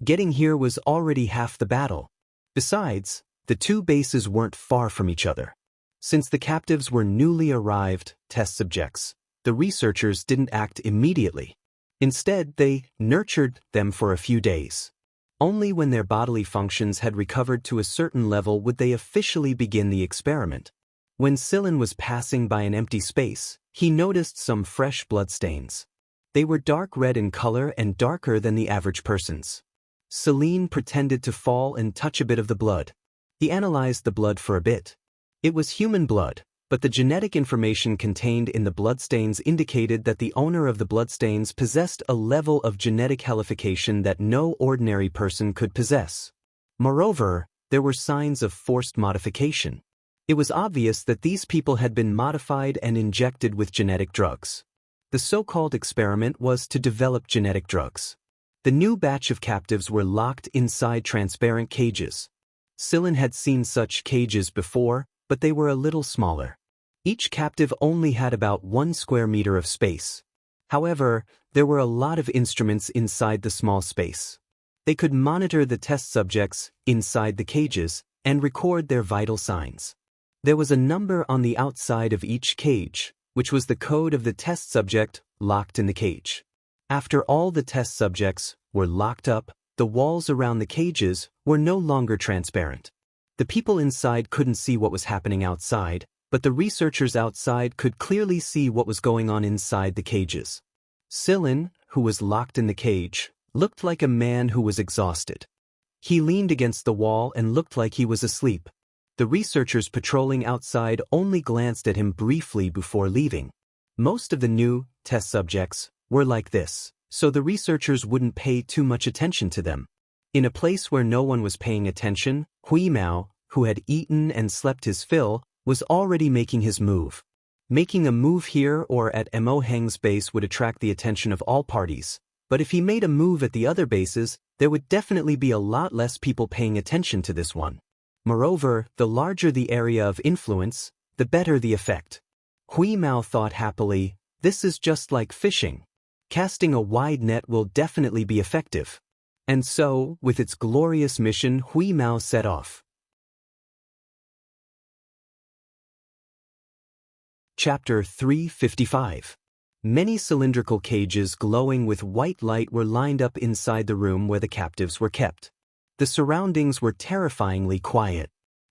Getting here was already half the battle. Besides, the two bases weren't far from each other. Since the captives were newly arrived test subjects, the researchers didn't act immediately. Instead, they nurtured them for a few days. Only when their bodily functions had recovered to a certain level would they officially begin the experiment. When Silin was passing by an empty space, he noticed some fresh bloodstains. They were dark red in color and darker than the average person's. Celine pretended to fall and touch a bit of the blood. He analyzed the blood for a bit. It was human blood, but the genetic information contained in the bloodstains indicated that the owner of the bloodstains possessed a level of genetic hellification that no ordinary person could possess. Moreover, there were signs of forced modification. It was obvious that these people had been modified and injected with genetic drugs. The so-called experiment was to develop genetic drugs. The new batch of captives were locked inside transparent cages. Silin had seen such cages before, but they were a little smaller. Each captive only had about 1 square meter of space. However, there were a lot of instruments inside the small space. They could monitor the test subjects inside the cages and record their vital signs. There was a number on the outside of each cage, which was the code of the test subject locked in the cage. After all the test subjects were locked up, the walls around the cages were no longer transparent. The people inside couldn't see what was happening outside, but the researchers outside could clearly see what was going on inside the cages. Silin, who was locked in the cage, looked like a man who was exhausted. He leaned against the wall and looked like he was asleep. The researchers patrolling outside only glanced at him briefly before leaving. Most of the new test subjects were like this, so the researchers wouldn't pay too much attention to them. In a place where no one was paying attention, Hui Mao, who had eaten and slept his fill, was already making his move. Making a move here or at Mo Heng's base would attract the attention of all parties, but if he made a move at the other bases, there would definitely be a lot less people paying attention to this one. Moreover, the larger the area of influence, the better the effect. Hui Mao thought happily, this is just like fishing. Casting a wide net will definitely be effective. And so, with its glorious mission, Hui Mao set off. Chapter 355. Many cylindrical cages glowing with white light were lined up inside the room where the captives were kept. The surroundings were terrifyingly quiet.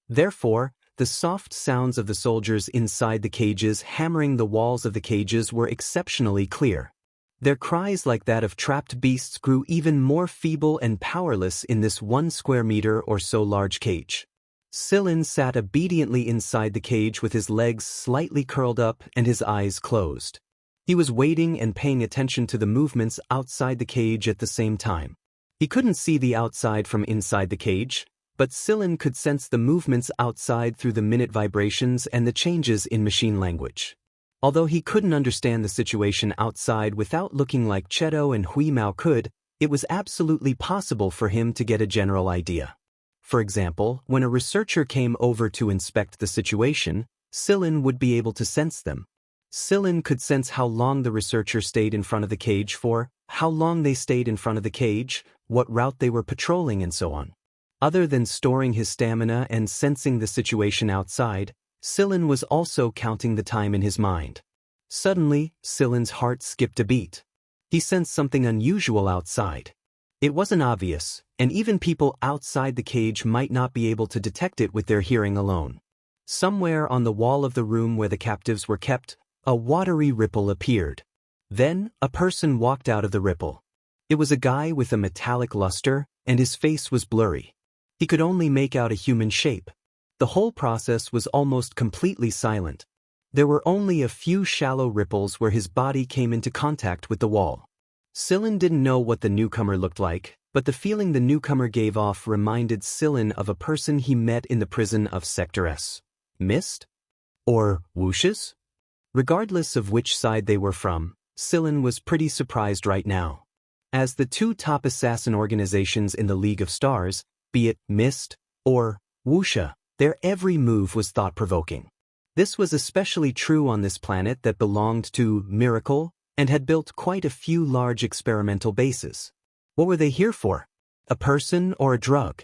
Therefore, the soft sounds of the soldiers inside the cages hammering the walls of the cages were exceptionally clear. Their cries like that of trapped beasts grew even more feeble and powerless in this 1 square meter or so large cage. Silin sat obediently inside the cage with his legs slightly curled up and his eyes closed. He was waiting and paying attention to the movements outside the cage at the same time. He couldn't see the outside from inside the cage, but Silin could sense the movements outside through the minute vibrations and the changes in machine language. Although he couldn't understand the situation outside without looking like Cheto and Hui Mao could, it was absolutely possible for him to get a general idea. For example, when a researcher came over to inspect the situation, Sillin would be able to sense them. Sillin could sense how long the researcher stayed in front of the cage for, how long they stayed in front of the cage, what route they were patrolling, and so on. Other than storing his stamina and sensing the situation outside, Sillin was also counting the time in his mind. Suddenly, Sillin's heart skipped a beat. He sensed something unusual outside. It wasn't obvious, and even people outside the cage might not be able to detect it with their hearing alone. Somewhere on the wall of the room where the captives were kept, a watery ripple appeared. Then, a person walked out of the ripple. It was a guy with a metallic luster, and his face was blurry. He could only make out a human shape. The whole process was almost completely silent. There were only a few shallow ripples where his body came into contact with the wall. Sillin didn't know what the newcomer looked like, but the feeling the newcomer gave off reminded Sillin of a person he met in the prison of Sector S. Mist? Or Whooshes? Regardless of which side they were from, Sillin was pretty surprised right now. As the two top assassin organizations in the League of Stars, be it Mist or Wuxia, their every move was thought-provoking. This was especially true on this planet that belonged to Miracle and had built quite a few large experimental bases. What were they here for? A person or a drug?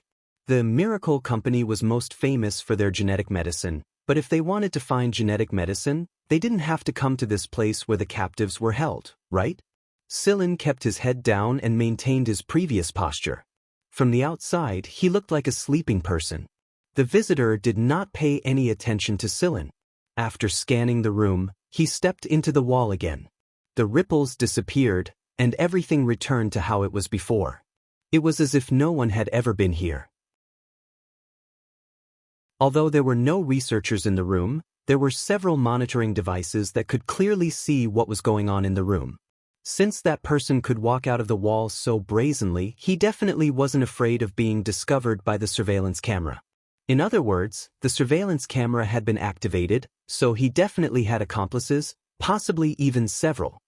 The Miracle Company was most famous for their genetic medicine, but if they wanted to find genetic medicine, they didn't have to come to this place where the captives were held, right? Sillin kept his head down and maintained his previous posture. From the outside, he looked like a sleeping person. The visitor did not pay any attention to Sillin. After scanning the room, he stepped into the wall again. The ripples disappeared, and everything returned to how it was before. It was as if no one had ever been here. Although there were no researchers in the room, there were several monitoring devices that could clearly see what was going on in the room. Since that person could walk out of the wall so brazenly, he definitely wasn't afraid of being discovered by the surveillance camera. In other words, the surveillance camera had been activated, so he definitely had accomplices, possibly even several.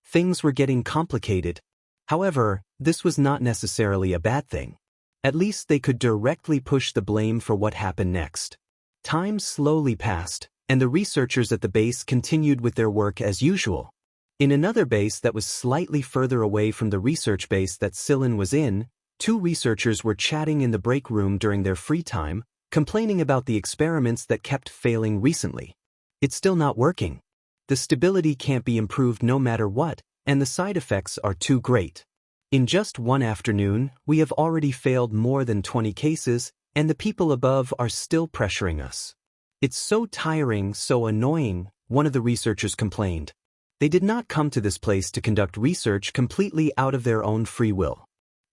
Things were getting complicated. However, this was not necessarily a bad thing. At least they could directly push the blame for what happened next. Time slowly passed, and the researchers at the base continued with their work as usual. In another base that was slightly further away from the research base that Sillin was in, two researchers were chatting in the break room during their free time, complaining about the experiments that kept failing recently. It's still not working. The stability can't be improved no matter what, and the side effects are too great. In just one afternoon, we have already failed more than 20 cases, and the people above are still pressuring us. It's so tiring, so annoying, one of the researchers complained. They did not come to this place to conduct research completely out of their own free will.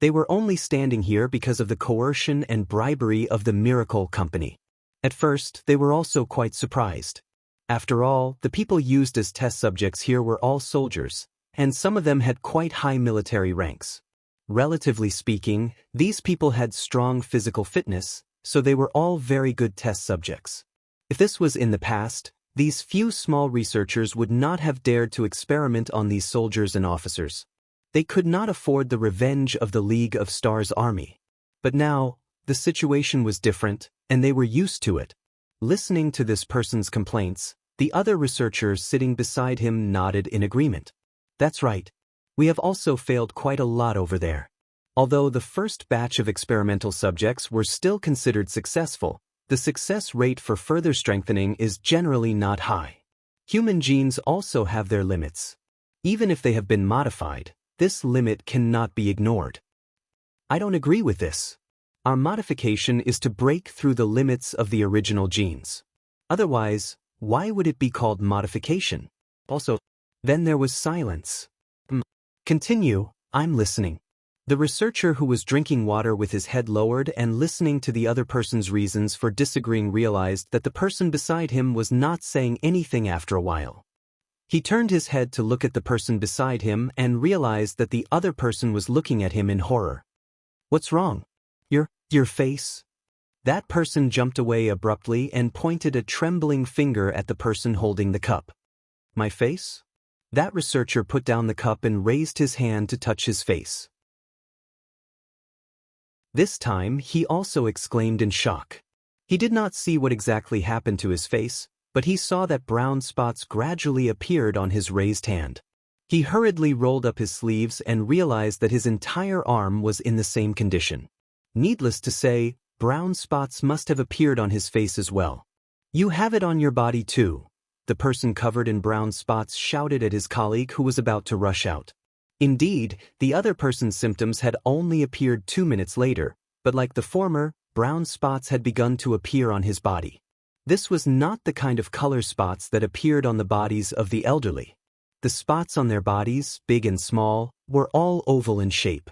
They were only standing here because of the coercion and bribery of the Miracle Company. At first, they were also quite surprised. After all, the people used as test subjects here were all soldiers, and some of them had quite high military ranks. Relatively speaking, these people had strong physical fitness, so they were all very good test subjects. If this was in the past, these few small researchers would not have dared to experiment on these soldiers and officers. They could not afford the revenge of the League of Stars army. But now, the situation was different, and they were used to it. Listening to this person's complaints, the other researchers sitting beside him nodded in agreement. That's right. We have also failed quite a lot over there. Although the first batch of experimental subjects were still considered successful, the success rate for further strengthening is generally not high. Human genes also have their limits. Even if they have been modified, this limit cannot be ignored. I don't agree with this. Our modification is to break through the limits of the original genes. Otherwise, why would it be called modification? Also, then there was silence. Continue, I'm listening. The researcher who was drinking water with his head lowered and listening to the other person's reasons for disagreeing realized that the person beside him was not saying anything after a while. He turned his head to look at the person beside him and realized that the other person was looking at him in horror. What's wrong? Your face? That person jumped away abruptly and pointed a trembling finger at the person holding the cup. My face? That researcher put down the cup and raised his hand to touch his face. This time, he also exclaimed in shock. He did not see what exactly happened to his face, but he saw that brown spots gradually appeared on his raised hand. He hurriedly rolled up his sleeves and realized that his entire arm was in the same condition. Needless to say, brown spots must have appeared on his face as well. You have it on your body too, the person covered in brown spots shouted at his colleague who was about to rush out. Indeed, the other person's symptoms had only appeared 2 minutes later, but like the former, brown spots had begun to appear on his body. This was not the kind of color spots that appeared on the bodies of the elderly. The spots on their bodies, big and small, were all oval in shape.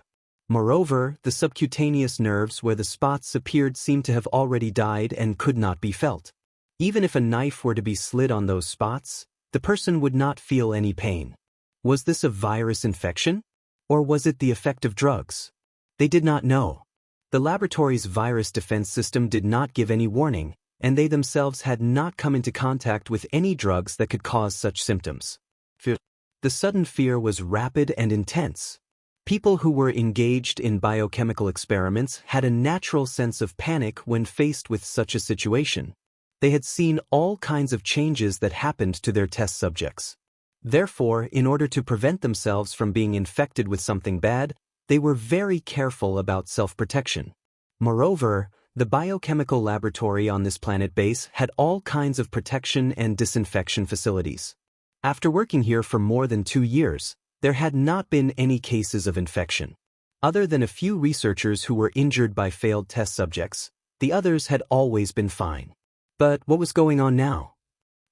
Moreover, the subcutaneous nerves where the spots appeared seemed to have already died and could not be felt. Even if a knife were to be slid on those spots, the person would not feel any pain. Was this a virus infection? Or was it the effect of drugs? They did not know. The laboratory's virus defense system did not give any warning, and they themselves had not come into contact with any drugs that could cause such symptoms. The sudden fear was rapid and intense. People who were engaged in biochemical experiments had a natural sense of panic when faced with such a situation. They had seen all kinds of changes that happened to their test subjects. Therefore, in order to prevent themselves from being infected with something bad, they were very careful about self-protection. Moreover, the biochemical laboratory on this planet base had all kinds of protection and disinfection facilities. After working here for more than 2 years, there had not been any cases of infection. Other than a few researchers who were injured by failed test subjects, the others had always been fine. But what was going on now?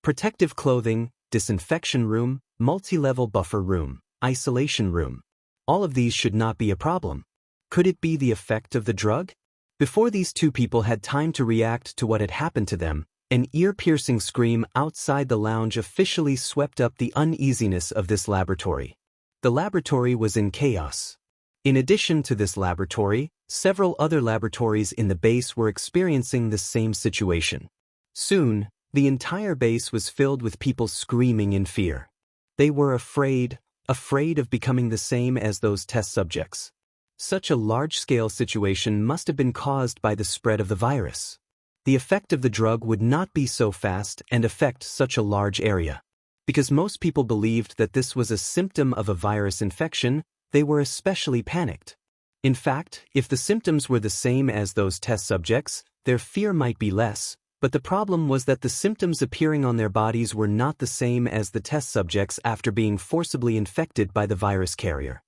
Protective clothing, disinfection room, multi-level buffer room, isolation room. All of these should not be a problem. Could it be the effect of the drug? Before these two people had time to react to what had happened to them, an ear-piercing scream outside the lounge officially swept up the uneasiness of this laboratory. The laboratory was in chaos. In addition to this laboratory, several other laboratories in the base were experiencing the same situation. Soon, the entire base was filled with people screaming in fear. They were afraid of becoming the same as those test subjects. Such a large-scale situation must have been caused by the spread of the virus. The effect of the drug would not be so fast and affect such a large area. Because most people believed that this was a symptom of a virus infection, they were especially panicked. In fact, if the symptoms were the same as those test subjects, their fear might be less, but the problem was that the symptoms appearing on their bodies were not the same as the test subjects after being forcibly infected by the virus carrier.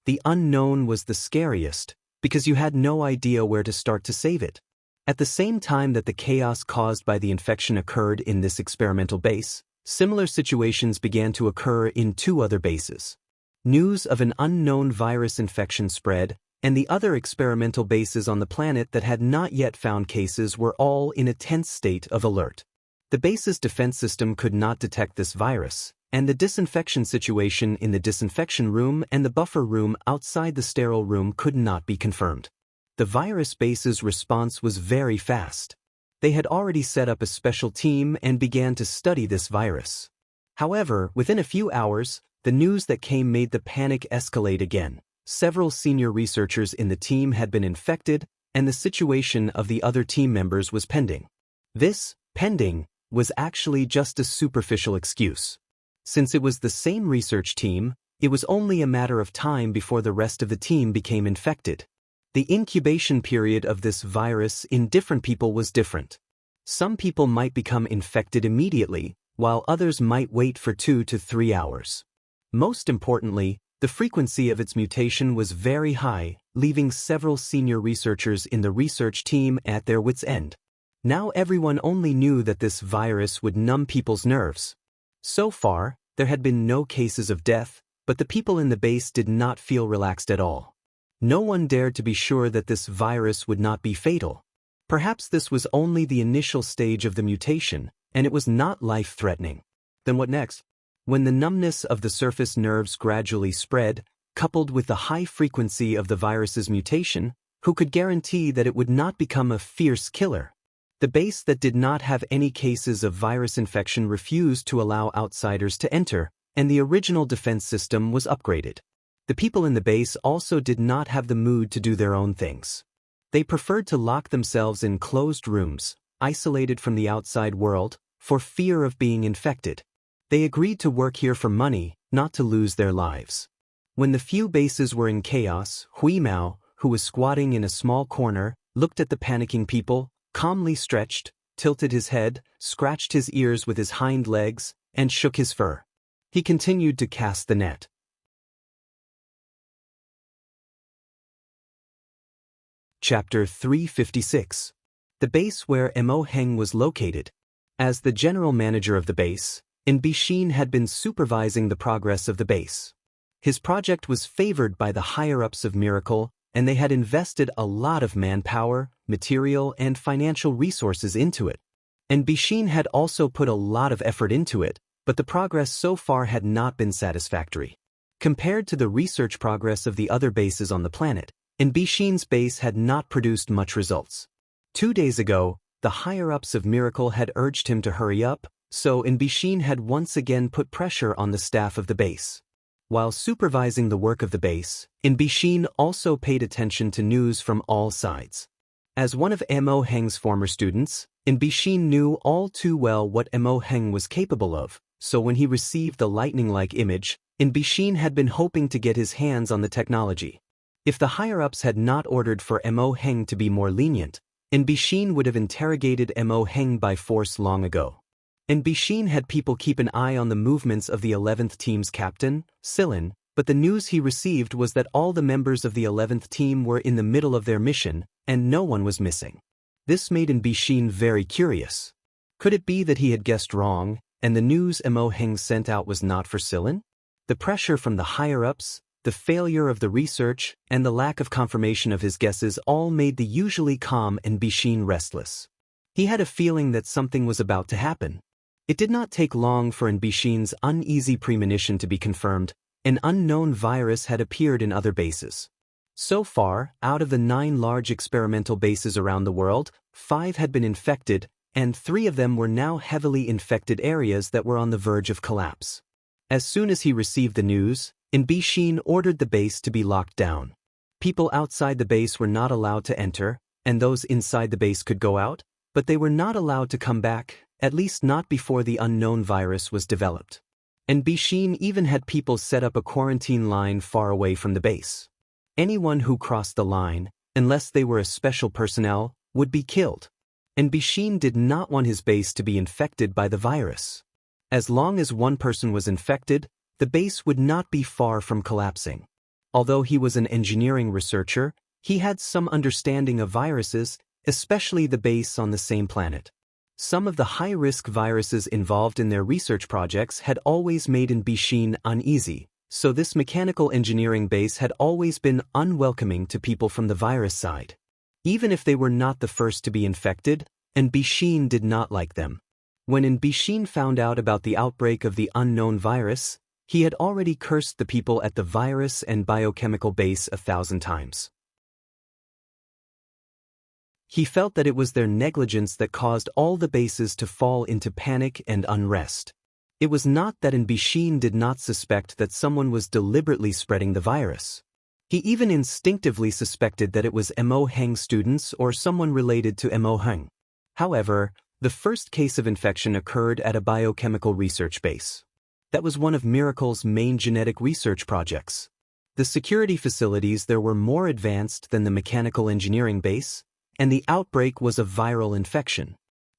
The unknown was the scariest, because you had no idea where to start to save it. At the same time that the chaos caused by the infection occurred in this experimental base, similar situations began to occur in 2 other bases. News of an unknown virus infection spread, and the other experimental bases on the planet that had not yet found cases were all in a tense state of alert. The base's defense system could not detect this virus, and the disinfection situation in the disinfection room and the buffer room outside the sterile room could not be confirmed. The virus base's response was very fast. They had already set up a special team and began to study this virus. However, within a few hours, the news that came made the panic escalate again. Several senior researchers in the team had been infected, and the situation of the other team members was pending. This, pending, was actually just a superficial excuse. Since it was the same research team, it was only a matter of time before the rest of the team became infected. The incubation period of this virus in different people was different. Some people might become infected immediately, while others might wait for 2 to 3 hours. Most importantly, the frequency of its mutation was very high, leaving several senior researchers in the research team at their wits' end. Now everyone only knew that this virus would numb people's nerves. So far, there had been no cases of death, but the people in the base did not feel relaxed at all. No one dared to be sure that this virus would not be fatal. Perhaps this was only the initial stage of the mutation, and it was not life-threatening. Then what next? When the numbness of the surface nerves gradually spread, coupled with the high frequency of the virus's mutation, who could guarantee that it would not become a fierce killer? The base that did not have any cases of virus infection refused to allow outsiders to enter, and the original defense system was upgraded. The people in the base also did not have the mood to do their own things. They preferred to lock themselves in closed rooms, isolated from the outside world, for fear of being infected. They agreed to work here for money, not to lose their lives. When the few bases were in chaos, Hui Mao, who was squatting in a small corner, looked at the panicking people, calmly stretched, tilted his head, scratched his ears with his hind legs, and shook his fur. He continued to cast the net. Chapter 356. The base where Mo Heng was located. As the general manager of the base, Bishin had been supervising the progress of the base. His project was favored by the higher-ups of Miracle, and they had invested a lot of manpower, material, and financial resources into it. Bishin had also put a lot of effort into it, but the progress so far had not been satisfactory. Compared to the research progress of the other bases on the planet, Bishin's base had not produced much results. 2 days ago, the higher-ups of Miracle had urged him to hurry up, so Bishin had once again put pressure on the staff of the base. While supervising the work of the base, Bishin also paid attention to news from all sides. As one of Mo Heng's former students, Bishin knew all too well what Mo Heng was capable of, so when he received the lightning-like image, Bishin had been hoping to get his hands on the technology. If the higher-ups had not ordered for Mo Heng to be more lenient, Bishin would have interrogated Mo Heng by force long ago. Bishin had people keep an eye on the movements of the 11th team's captain, Silin, but the news he received was that all the members of the 11th team were in the middle of their mission, and no one was missing. This made Bishin very curious. Could it be that he had guessed wrong, and the news Mo Heng sent out was not for Silin? The pressure from the higher-ups, the failure of the research, and the lack of confirmation of his guesses all made the usually calm Bishin restless. He had a feeling that something was about to happen. It did not take long for Bishin's uneasy premonition to be confirmed. An unknown virus had appeared in other bases. So far, out of the 9 large experimental bases around the world, 5 had been infected, and 3 of them were now heavily infected areas that were on the verge of collapse. As soon as he received the news, Bishin ordered the base to be locked down. People outside the base were not allowed to enter, and those inside the base could go out, but they were not allowed to come back, at least not before the unknown virus was developed. Bishin even had people set up a quarantine line far away from the base. Anyone who crossed the line, unless they were a special personnel, would be killed. Bishin did not want his base to be infected by the virus. As long as one person was infected, the base would not be far from collapsing. Although he was an engineering researcher, he had some understanding of viruses, especially the base on the same planet. Some of the high-risk viruses involved in their research projects had always made Bishin uneasy, so this mechanical engineering base had always been unwelcoming to people from the virus side. Even if they were not the first to be infected, Bishin did not like them. When Bishin found out about the outbreak of the unknown virus, he had already cursed the people at the virus and biochemical base 1,000 times. He felt that it was their negligence that caused all the bases to fall into panic and unrest. It was not that Bishin did not suspect that someone was deliberately spreading the virus. He even instinctively suspected that it was Mo Heng students or someone related to Mo Heng. However, the first case of infection occurred at a biochemical research base. That was one of Miracle's main genetic research projects. The security facilities there were more advanced than the mechanical engineering base, and the outbreak was a viral infection.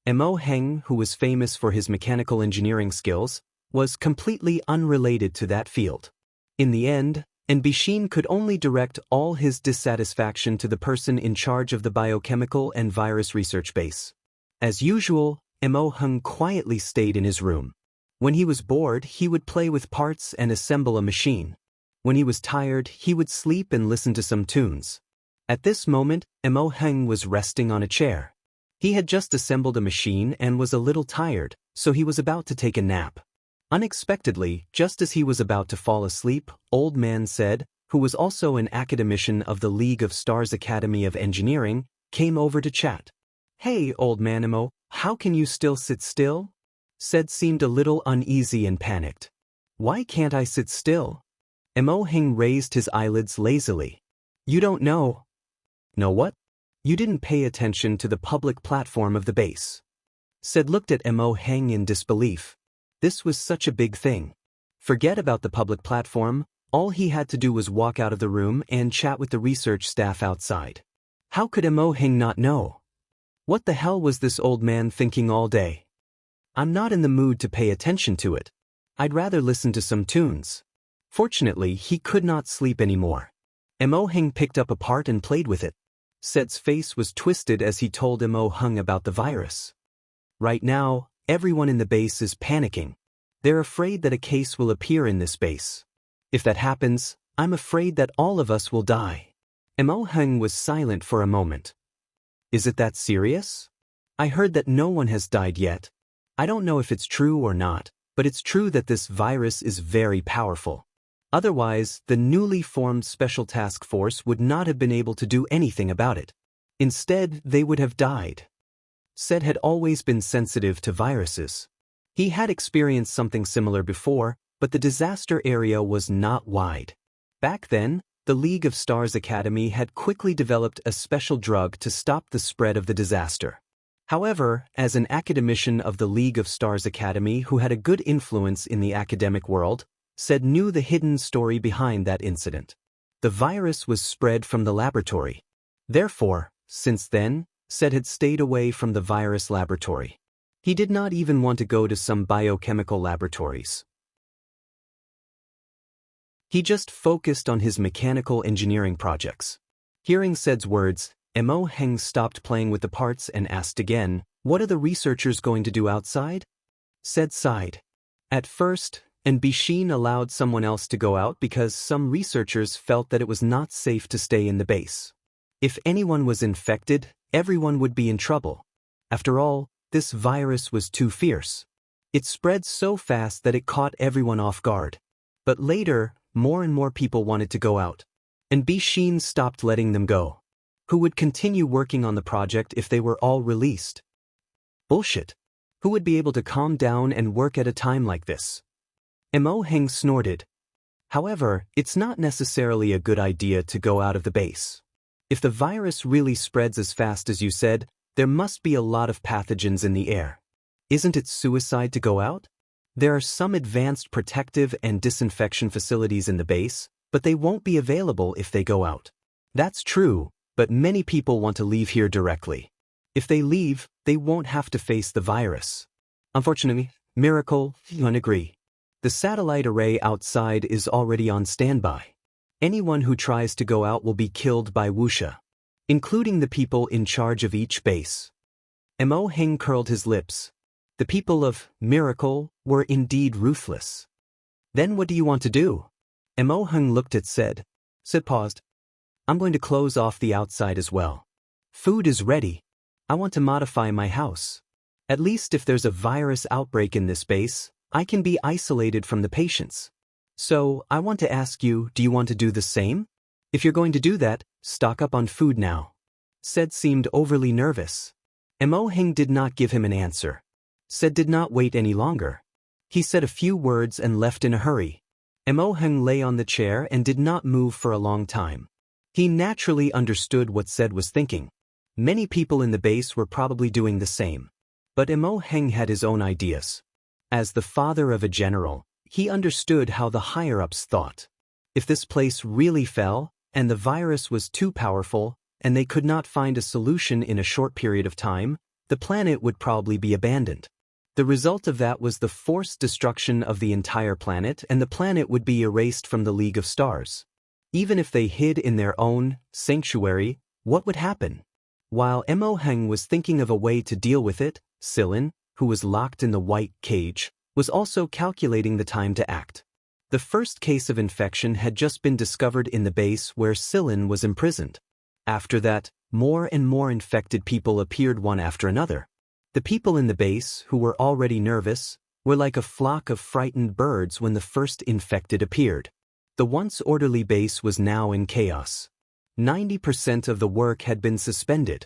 Mo Heng, who was famous for his mechanical engineering skills, was completely unrelated to that field. In the end, Bishin could only direct all his dissatisfaction to the person in charge of the biochemical and virus research base. As usual, Mo Heng quietly stayed in his room. When he was bored, he would play with parts and assemble a machine. When he was tired, he would sleep and listen to some tunes. At this moment, Mo Heng was resting on a chair. He had just assembled a machine and was a little tired, so he was about to take a nap. Unexpectedly, just as he was about to fall asleep, Old Man Said, who was also an academician of the League of Stars Academy of Engineering, came over to chat. "Hey, old man Mo, how can you still sit still?" Said seemed a little uneasy and panicked. "Why can't I sit still?" Mo Heng raised his eyelids lazily. "You don't know." "Know what?" "You didn't pay attention to the public platform of the base." Said looked at Mo Heng in disbelief. This was such a big thing. Forget about the public platform, all he had to do was walk out of the room and chat with the research staff outside. How could Mo Heng not know? What the hell was this old man thinking all day? I'm not in the mood to pay attention to it. I'd rather listen to some tunes. Fortunately, he could not sleep anymore. Mo Heng picked up a part and played with it. Said's face was twisted as he told Mo Heng about the virus. Right now, everyone in the base is panicking. They're afraid that a case will appear in this base. If that happens, I'm afraid that all of us will die. Mo Heng was silent for a moment. Is it that serious? I heard that no one has died yet. I don't know if it's true or not, but it's true that this virus is very powerful. Otherwise, the newly formed Special Task Force would not have been able to do anything about it. Instead, they would have died. Said had always been sensitive to viruses. He had experienced something similar before, but the disaster area was not wide. Back then, the League of Stars Academy had quickly developed a special drug to stop the spread of the disaster. However, as an academician of the League of Stars Academy who had a good influence in the academic world, Said knew the hidden story behind that incident. The virus was spread from the laboratory. Therefore, since then, Said had stayed away from the virus laboratory. He did not even want to go to some biochemical laboratories. He just focused on his mechanical engineering projects. Hearing Said's words, Mo Heng stopped playing with the parts and asked again, "What are the researchers going to do outside?" Said sighed. At first, Bishin allowed someone else to go out because some researchers felt that it was not safe to stay in the base. If anyone was infected, everyone would be in trouble. After all, this virus was too fierce. It spread so fast that it caught everyone off guard. But later, more and more people wanted to go out. And Bishin stopped letting them go. Who would continue working on the project if they were all released? Bullshit. Who would be able to calm down and work at a time like this? Mo Heng snorted. However, it's not necessarily a good idea to go out of the base. If the virus really spreads as fast as you said, there must be a lot of pathogens in the air. Isn't it suicide to go out? There are some advanced protective and disinfection facilities in the base, but they won't be available if they go out. That's true, but many people want to leave here directly. If they leave, they won't have to face the virus. Unfortunately, Miracle, you agree. The satellite array outside is already on standby. Anyone who tries to go out will be killed by Wuxia, including the people in charge of each base. Mo Heng curled his lips. The people of Miracle were indeed ruthless. Then what do you want to do? Mo Heng looked at Said. Said paused. I'm going to close off the outside as well. Food is ready. I want to modify my house. At least if there's a virus outbreak in this base, I can be isolated from the patients. So, I want to ask you, do you want to do the same? If you're going to do that, stock up on food now. Said seemed overly nervous. Mo Heng did not give him an answer. Said did not wait any longer. He said a few words and left in a hurry. Mo Heng lay on the chair and did not move for a long time. He naturally understood what Said was thinking. Many people in the base were probably doing the same. But Mo Heng had his own ideas. As the father of a general, he understood how the higher-ups thought. If this place really fell, and the virus was too powerful, and they could not find a solution in a short period of time, the planet would probably be abandoned. The result of that was the forced destruction of the entire planet, and the planet would be erased from the League of Stars. Even if they hid in their own sanctuary, what would happen? While Mo Heng was thinking of a way to deal with it, Silin, who was locked in the white cage, was also calculating the time to act. The first case of infection had just been discovered in the base where Silin was imprisoned. After that, more and more infected people appeared one after another. The people in the base, who were already nervous, were like a flock of frightened birds when the first infected appeared. The once orderly base was now in chaos. 90% of the work had been suspended.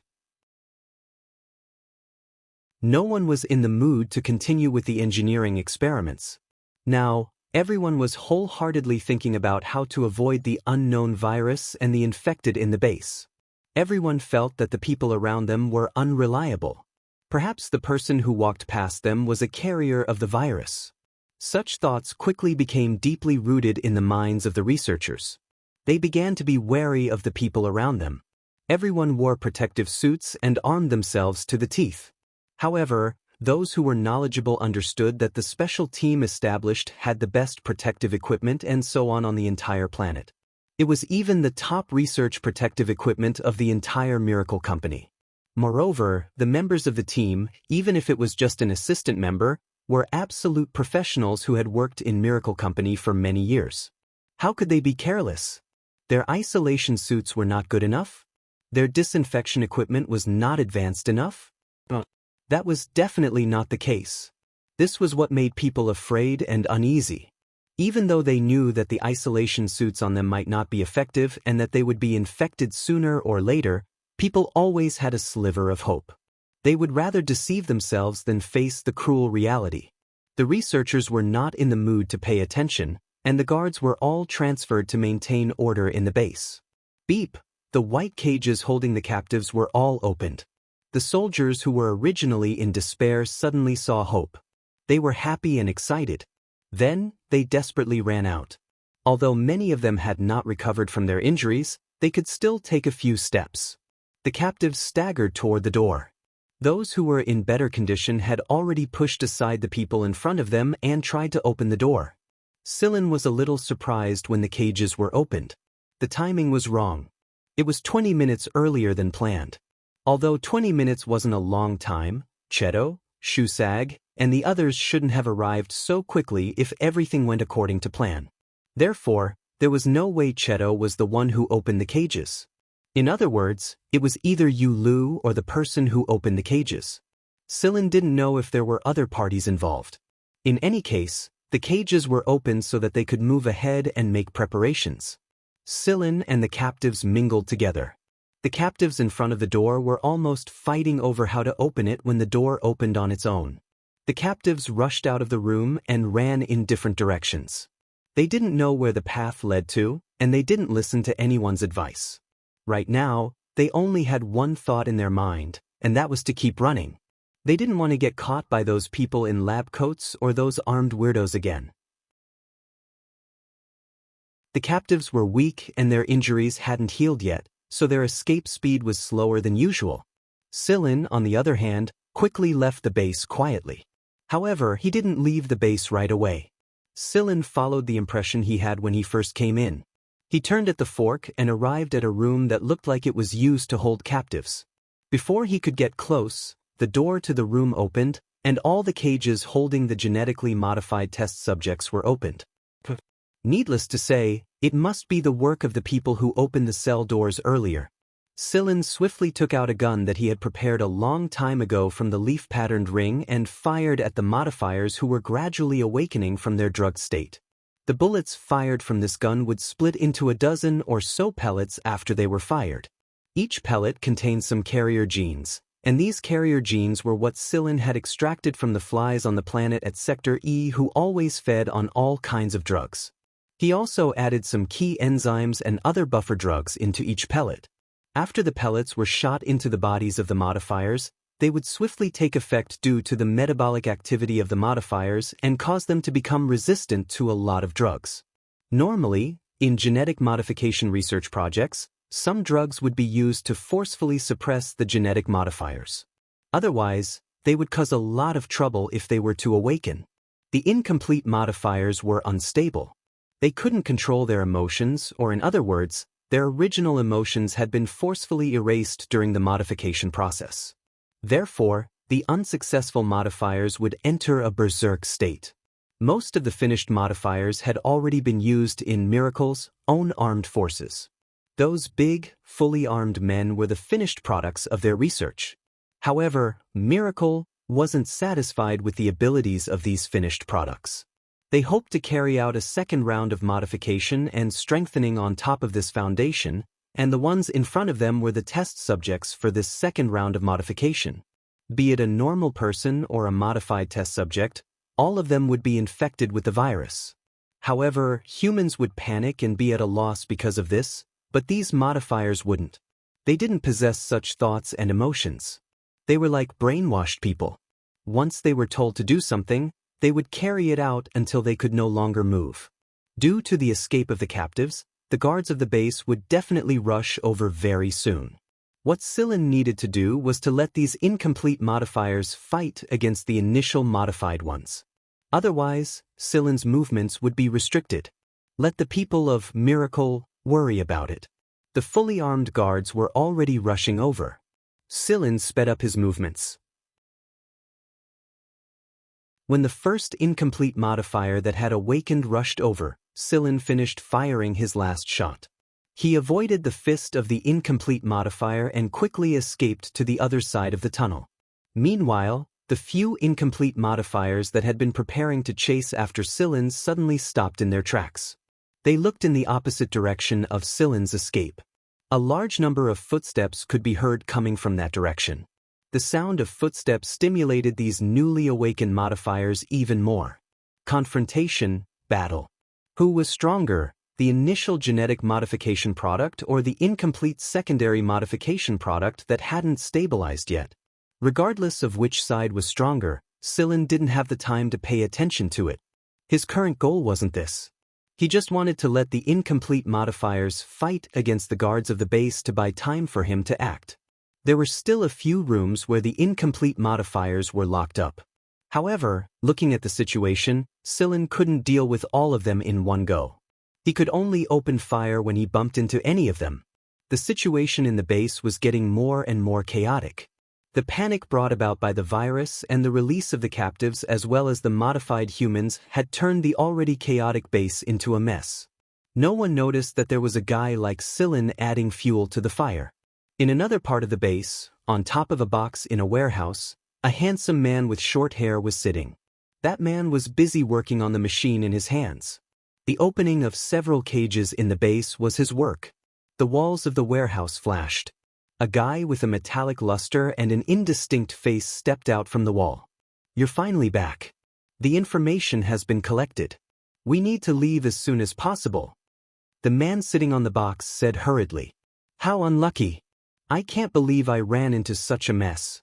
No one was in the mood to continue with the engineering experiments. Now, everyone was wholeheartedly thinking about how to avoid the unknown virus and the infected in the base. Everyone felt that the people around them were unreliable. Perhaps the person who walked past them was a carrier of the virus. Such thoughts quickly became deeply rooted in the minds of the researchers. They began to be wary of the people around them. Everyone wore protective suits and armed themselves to the teeth. However, those who were knowledgeable understood that the special team established had the best protective equipment and so on the entire planet. It was even the top research protective equipment of the entire Miracle Company. Moreover, the members of the team, even if it was just an assistant member, were absolute professionals who had worked in Miracle Company for many years. How could they be careless? Their isolation suits were not good enough? Their disinfection equipment was not advanced enough? That was definitely not the case. This was what made people afraid and uneasy. Even though they knew that the isolation suits on them might not be effective and that they would be infected sooner or later, people always had a sliver of hope. They would rather deceive themselves than face the cruel reality. The researchers were not in the mood to pay attention, and the guards were all transferred to maintain order in the base. Beep! The white cages holding the captives were all opened. The soldiers who were originally in despair suddenly saw hope. They were happy and excited. Then, they desperately ran out. Although many of them had not recovered from their injuries, they could still take a few steps. The captives staggered toward the door. Those who were in better condition had already pushed aside the people in front of them and tried to open the door. Sillin was a little surprised when the cages were opened. The timing was wrong. It was 20 minutes earlier than planned. Although 20 minutes wasn't a long time, Cheto, Shusag, and the others shouldn't have arrived so quickly if everything went according to plan. Therefore, there was no way Cheto was the one who opened the cages. In other words, it was either Yu Lu or the person who opened the cages. Sillin didn't know if there were other parties involved. In any case, the cages were opened so that they could move ahead and make preparations. Sillin and the captives mingled together. The captives in front of the door were almost fighting over how to open it when the door opened on its own. The captives rushed out of the room and ran in different directions. They didn't know where the path led to, and they didn't listen to anyone's advice. Right now, they only had one thought in their mind, and that was to keep running. They didn't want to get caught by those people in lab coats or those armed weirdos again. The captives were weak and their injuries hadn't healed yet, so their escape speed was slower than usual. Sillin, on the other hand, quickly left the base quietly. However, he didn't leave the base right away. Sillin followed the impression he had when he first came in. He turned at the fork and arrived at a room that looked like it was used to hold captives. Before he could get close, the door to the room opened, and all the cages holding the genetically modified test subjects were opened. Needless to say, it must be the work of the people who opened the cell doors earlier. Sillin swiftly took out a gun that he had prepared a long time ago from the leaf-patterned ring and fired at the modifiers who were gradually awakening from their drugged state. The bullets fired from this gun would split into a dozen or so pellets after they were fired. Each pellet contained some carrier genes, and these carrier genes were what Sillin had extracted from the flies on the planet at Sector E who always fed on all kinds of drugs. He also added some key enzymes and other buffer drugs into each pellet. After the pellets were shot into the bodies of the modifiers, they would swiftly take effect due to the metabolic activity of the modifiers and cause them to become resistant to a lot of drugs. Normally, in genetic modification research projects, some drugs would be used to forcefully suppress the genetic modifiers. Otherwise, they would cause a lot of trouble if they were to awaken. The incomplete modifiers were unstable. They couldn't control their emotions, or in other words, their original emotions had been forcefully erased during the modification process. Therefore, the unsuccessful modifiers would enter a berserk state. Most of the finished modifiers had already been used in Miracle's own armed forces. Those big, fully armed men were the finished products of their research. However, Miracle wasn't satisfied with the abilities of these finished products. They hoped to carry out a second round of modification and strengthening on top of this foundation, and the ones in front of them were the test subjects for this second round of modification. Be it a normal person or a modified test subject, all of them would be infected with the virus. However, humans would panic and be at a loss because of this, but these modifiers wouldn't. They didn't possess such thoughts and emotions. They were like brainwashed people. Once they were told to do something, they would carry it out until they could no longer move. Due to the escape of the captives, the guards of the base would definitely rush over very soon. What Sillin needed to do was to let these incomplete modifiers fight against the initial modified ones. Otherwise, Sillin's movements would be restricted. Let the people of Miracle worry about it. The fully armed guards were already rushing over. Sillin sped up his movements. When the first incomplete modifier that had awakened rushed over, Sillin finished firing his last shot. He avoided the fist of the incomplete modifier and quickly escaped to the other side of the tunnel. Meanwhile, the few incomplete modifiers that had been preparing to chase after Sillin suddenly stopped in their tracks. They looked in the opposite direction of Sillin's escape. A large number of footsteps could be heard coming from that direction. The sound of footsteps stimulated these newly awakened modifiers even more. Confrontation, battle. Who was stronger, the initial genetic modification product or the incomplete secondary modification product that hadn't stabilized yet? Regardless of which side was stronger, Sillin didn't have the time to pay attention to it. His current goal wasn't this. He just wanted to let the incomplete modifiers fight against the guards of the base to buy time for him to act. There were still a few rooms where the incomplete modifiers were locked up. However, looking at the situation, Sillin couldn't deal with all of them in one go. He could only open fire when he bumped into any of them. The situation in the base was getting more and more chaotic. The panic brought about by the virus and the release of the captives as well as the modified humans had turned the already chaotic base into a mess. No one noticed that there was a guy like Sillin adding fuel to the fire. In another part of the base, on top of a box in a warehouse, a handsome man with short hair was sitting. That man was busy working on the machine in his hands. The opening of several cages in the base was his work. The walls of the warehouse flashed. A guy with a metallic luster and an indistinct face stepped out from the wall. "You're finally back. The information has been collected. We need to leave as soon as possible." The man sitting on the box said hurriedly. "How unlucky. I can't believe I ran into such a mess."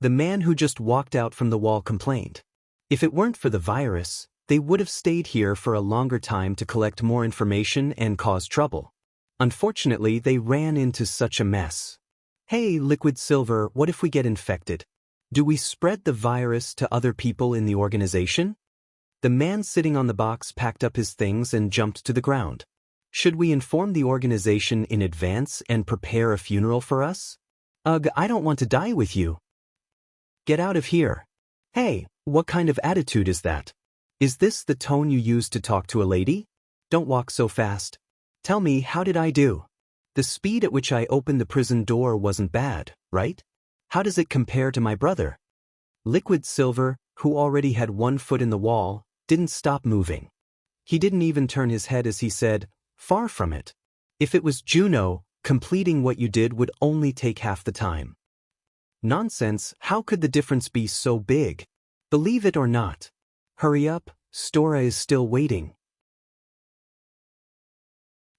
The man who just walked out from the wall complained. If it weren't for the virus, they would have stayed here for a longer time to collect more information and cause trouble. Unfortunately, they ran into such a mess. "Hey, Liquid Silver, what if we get infected? Do we spread the virus to other people in the organization?" The man sitting on the box packed up his things and jumped to the ground. "Should we inform the organization in advance and prepare a funeral for us?" "Ugh, I don't want to die with you. Get out of here." "Hey, what kind of attitude is that? Is this the tone you use to talk to a lady? Don't walk so fast. Tell me, how did I do? The speed at which I opened the prison door wasn't bad, right? How does it compare to my brother?" Liquid Silver, who already had one foot in the wall, didn't stop moving. He didn't even turn his head as he said, "Far from it. If it was Juno, completing what you did would only take half the time." "Nonsense, how could the difference be so big? Believe it or not. Hurry up, Stora is still waiting."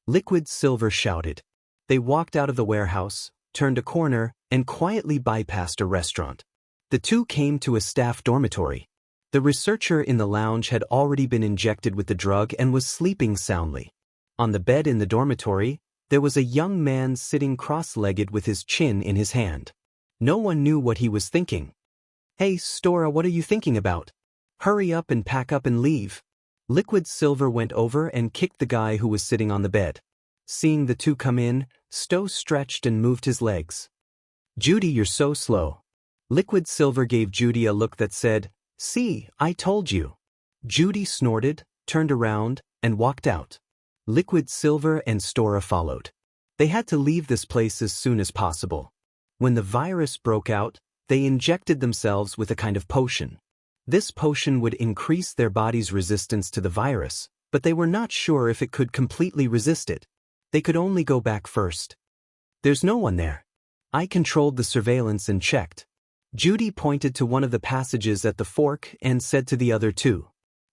Liquid Silver shouted. They walked out of the warehouse, turned a corner, and quietly bypassed a restaurant. The two came to a staff dormitory. The researcher in the lounge had already been injected with the drug and was sleeping soundly. On the bed in the dormitory, there was a young man sitting cross-legged with his chin in his hand. No one knew what he was thinking. "Hey, Stora, what are you thinking about? Hurry up and pack up and leave." Liquid Silver went over and kicked the guy who was sitting on the bed. Seeing the two come in, Sto stretched and moved his legs. "Judy, you're so slow." Liquid Silver gave Judy a look that said, "See, I told you." Judy snorted, turned around, and walked out. Liquid Silver and Stora followed. They had to leave this place as soon as possible. When the virus broke out, they injected themselves with a kind of potion. This potion would increase their body's resistance to the virus, but they were not sure if it could completely resist it. They could only go back first. "There's no one there. I controlled the surveillance and checked. Judy pointed to one of the passages at the fork and said to the other two.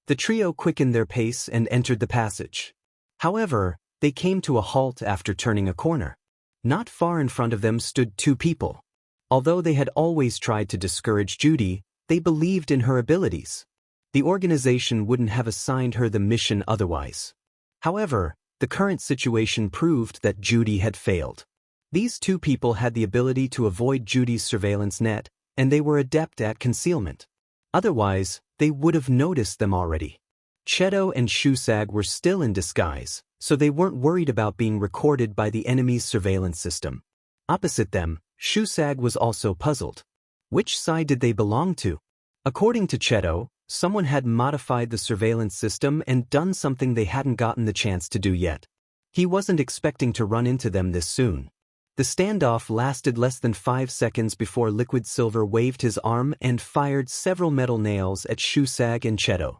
The trio quickened their pace and entered the passage. However, they came to a halt after turning a corner. Not far in front of them stood two people. Although they had always tried to discourage Judy, they believed in her abilities. The organization wouldn't have assigned her the mission otherwise. However, the current situation proved that Judy had failed. These two people had the ability to avoid Judy's surveillance net, and they were adept at concealment. Otherwise, they would have noticed them already. Cheto and Shusag were still in disguise, so they weren't worried about being recorded by the enemy's surveillance system. Opposite them, Shusag was also puzzled. Which side did they belong to? According to Cheto, someone had modified the surveillance system and done something they hadn't gotten the chance to do yet. He wasn't expecting to run into them this soon. The standoff lasted less than 5 seconds before Liquid Silver waved his arm and fired several metal nails at Shusag and Cheto.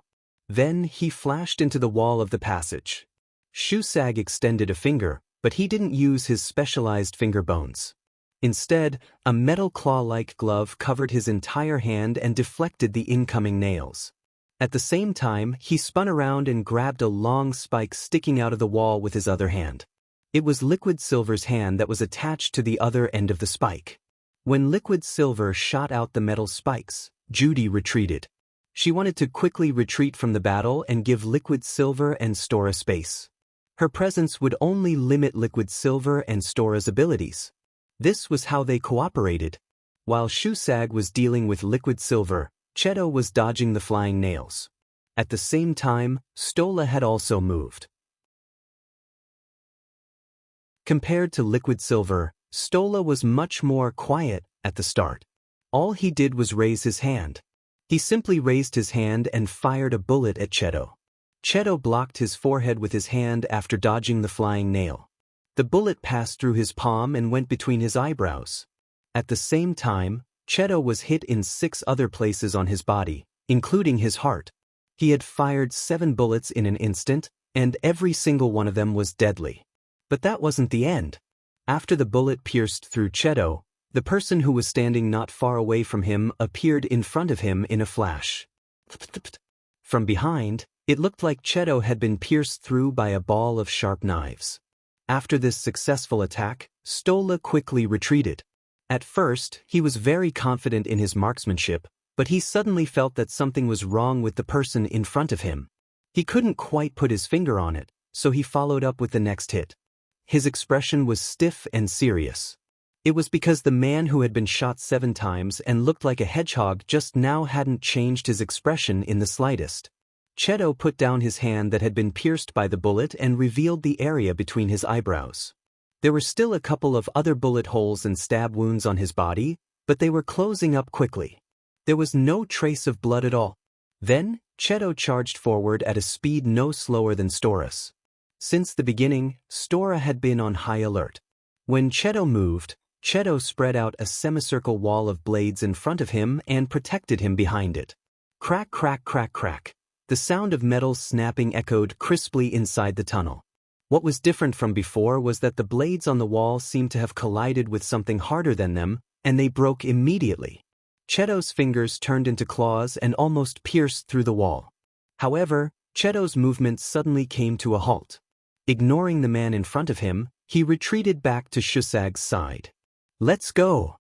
Then he flashed into the wall of the passage. Shusag extended a finger, but he didn't use his specialized finger bones. Instead, a metal claw-like glove covered his entire hand and deflected the incoming nails. At the same time, he spun around and grabbed a long spike sticking out of the wall with his other hand. It was Liquid Silver's hand that was attached to the other end of the spike. When Liquid Silver shot out the metal spikes, Judy retreated. She wanted to quickly retreat from the battle and give Liquid Silver and Stora space. Her presence would only limit Liquid Silver and Stora's abilities. This was how they cooperated. While Shusag was dealing with Liquid Silver, Cheto was dodging the flying nails. At the same time, Stola had also moved. Compared to Liquid Silver, Stola was much more quiet at the start. All he did was raise his hand. He simply raised his hand and fired a bullet at Cheto. Cheto blocked his forehead with his hand after dodging the flying nail. The bullet passed through his palm and went between his eyebrows. At the same time, Cheto was hit in 6 other places on his body, including his heart. He had fired 7 bullets in an instant, and every single one of them was deadly. But that wasn't the end. After the bullet pierced through Cheto, the person who was standing not far away from him appeared in front of him in a flash. From behind, it looked like Cheto had been pierced through by a ball of sharp knives. After this successful attack, Stola quickly retreated. At first, he was very confident in his marksmanship, but he suddenly felt that something was wrong with the person in front of him. He couldn't quite put his finger on it, so he followed up with the next hit. His expression was stiff and serious. It was because the man who had been shot 7 times and looked like a hedgehog just now hadn't changed his expression in the slightest. Cheto put down his hand that had been pierced by the bullet and revealed the area between his eyebrows. There were still a couple of other bullet holes and stab wounds on his body, but they were closing up quickly. There was no trace of blood at all. Then, Cheto charged forward at a speed no slower than Stora's. Since the beginning, Stora had been on high alert. When Cheto moved, Cheto spread out a semicircle wall of blades in front of him and protected him behind it. Crack, crack, crack, crack. The sound of metal snapping echoed crisply inside the tunnel. What was different from before was that the blades on the wall seemed to have collided with something harder than them, and they broke immediately. Cheto's fingers turned into claws and almost pierced through the wall. However, Cheto's movement suddenly came to a halt. Ignoring the man in front of him, he retreated back to Shusag's side. "Let's go."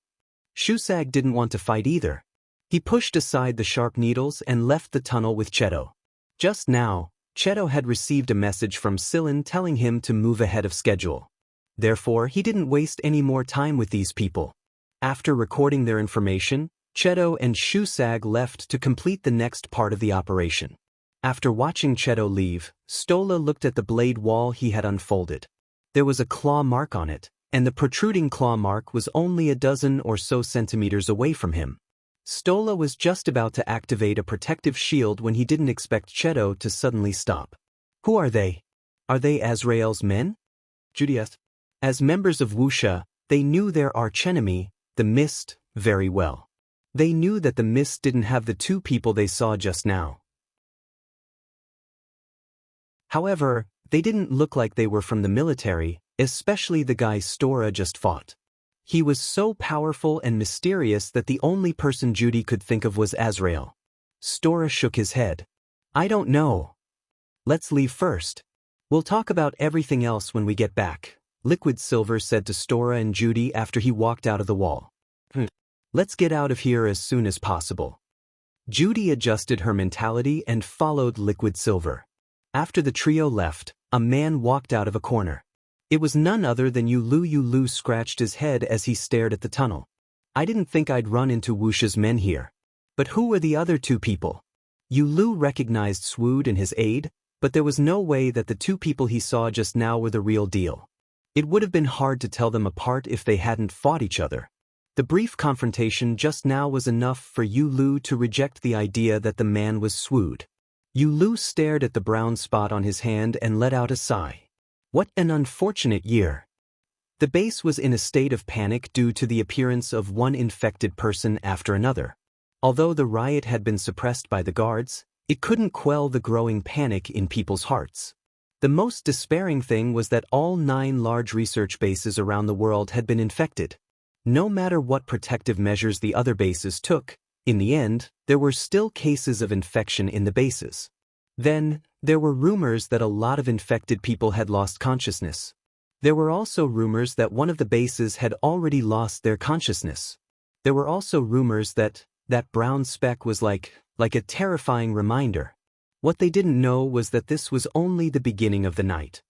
Shusag didn't want to fight either. He pushed aside the sharp needles and left the tunnel with Cheto. Just now, Cheto had received a message from Sillin telling him to move ahead of schedule. Therefore, he didn't waste any more time with these people. After recording their information, Cheto and Shusag left to complete the next part of the operation. After watching Cheto leave, Stola looked at the blade wall he had unfolded. There was a claw mark on it, and the protruding claw mark was only a dozen or so centimeters away from him. Stola was just about to activate a protective shield when he didn't expect Cheto to suddenly stop. "Who are they? Are they Azrael's men?" Judy asked. As members of Wuxia, they knew their archenemy, the Mist, very well. They knew that the Mist didn't have the 2 people they saw just now. However, they didn't look like they were from the military, especially the guy Stora just fought. He was so powerful and mysterious that the only person Judy could think of was Azrael. Stora shook his head. I don't know. Let's leave first. We'll talk about everything else when we get back, Liquid Silver said to Stora and Judy after he walked out of the wall. Let's get out of here as soon as possible. Judy adjusted her mentality and followed Liquid Silver. After the trio left, a man walked out of a corner. It was none other than Yulu. Yulu scratched his head as he stared at the tunnel. I didn't think I'd run into Wux's men here. But who were the other two people? Yulu recognized Swood and his aide, but there was no way that the two people he saw just now were the real deal. It would have been hard to tell them apart if they hadn't fought each other. The brief confrontation just now was enough for Yulu to reject the idea that the man was Swood. Yulu stared at the brown spot on his hand and let out a sigh. What an unfortunate year. The base was in a state of panic due to the appearance of one infected person after another. Although the riot had been suppressed by the guards, it couldn't quell the growing panic in people's hearts. The most despairing thing was that all 9 large research bases around the world had been infected. No matter what protective measures the other bases took, in the end, there were still cases of infection in the bases. Then, there were rumors that a lot of infected people had lost consciousness. There were also rumors that one of the bases had already lost their consciousness. There were also rumors that brown speck was like a terrifying reminder. What they didn't know was that this was only the beginning of the night.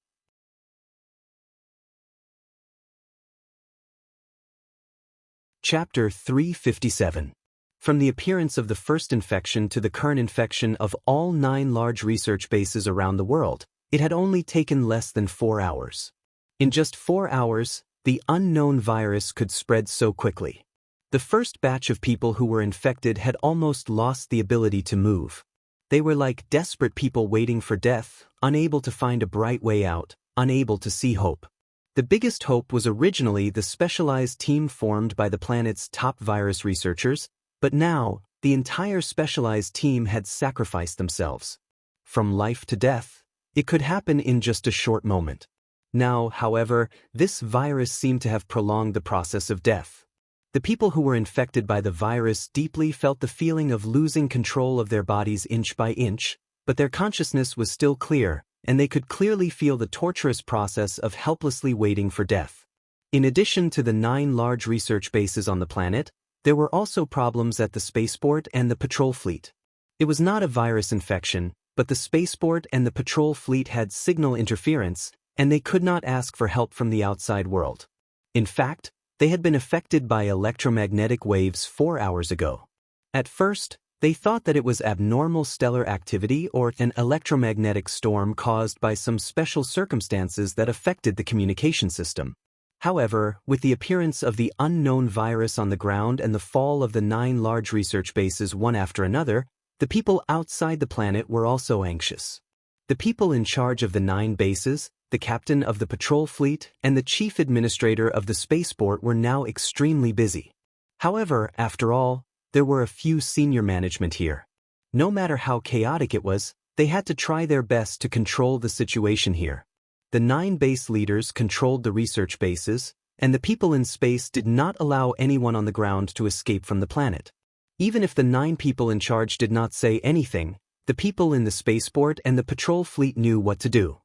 Chapter 357. From the appearance of the first infection to the current infection of all 9 large research bases around the world, it had only taken less than 4 hours. In just 4 hours, the unknown virus could spread so quickly. The first batch of people who were infected had almost lost the ability to move. They were like desperate people waiting for death, unable to find a bright way out, unable to see hope. The biggest hope was originally the specialized team formed by the planet's top virus researchers, but now, the entire specialized team had sacrificed themselves. From life to death, it could happen in just a short moment. Now, however, this virus seemed to have prolonged the process of death. The people who were infected by the virus deeply felt the feeling of losing control of their bodies inch by inch, but their consciousness was still clear, and they could clearly feel the torturous process of helplessly waiting for death. In addition to the 9 large research bases on the planet, there were also problems at the spaceport and the patrol fleet. It was not a virus infection, but the spaceport and the patrol fleet had signal interference, and they could not ask for help from the outside world. In fact, they had been affected by electromagnetic waves 4 hours ago. At first, they thought that it was abnormal stellar activity or an electromagnetic storm caused by some special circumstances that affected the communication system. However, with the appearance of the unknown virus on the ground and the fall of the 9 large research bases one after another, the people outside the planet were also anxious. The people in charge of the 9 bases, the captain of the patrol fleet, and the chief administrator of the spaceport were now extremely busy. However, after all, there were a few senior management here. No matter how chaotic it was, they had to try their best to control the situation here. The 9 base leaders controlled the research bases, and the people in space did not allow anyone on the ground to escape from the planet. Even if the 9 people in charge did not say anything, the people in the spaceport and the patrol fleet knew what to do.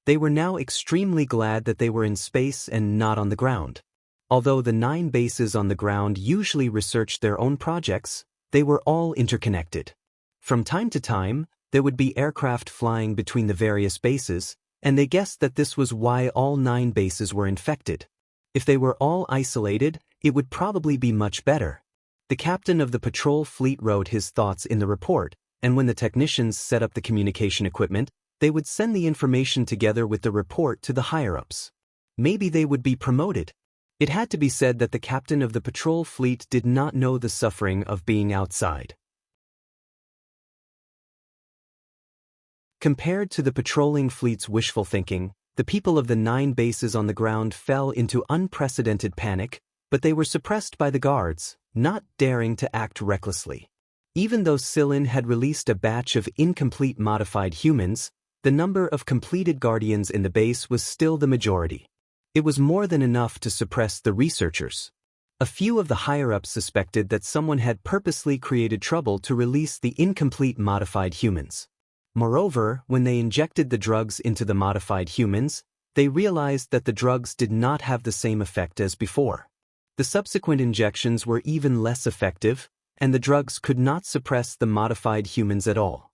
They were now extremely glad that they were in space and not on the ground. Although the 9 bases on the ground usually researched their own projects, they were all interconnected. From time to time, there would be aircraft flying between the various bases, and they guessed that this was why all 9 bases were infected. If they were all isolated, it would probably be much better. The captain of the patrol fleet wrote his thoughts in the report, and when the technicians set up the communication equipment, they would send the information together with the report to the higher-ups. Maybe they would be promoted. It had to be said that the captain of the patrol fleet did not know the suffering of being outside. Compared to the patrolling fleet's wishful thinking, the people of the 9 bases on the ground fell into unprecedented panic, but they were suppressed by the guards, not daring to act recklessly. Even though Cylin had released a batch of incomplete modified humans, the number of completed guardians in the base was still the majority. It was more than enough to suppress the researchers. A few of the higher-ups suspected that someone had purposely created trouble to release the incomplete modified humans. Moreover, when they injected the drugs into the modified humans, they realized that the drugs did not have the same effect as before. The subsequent injections were even less effective, and the drugs could not suppress the modified humans at all.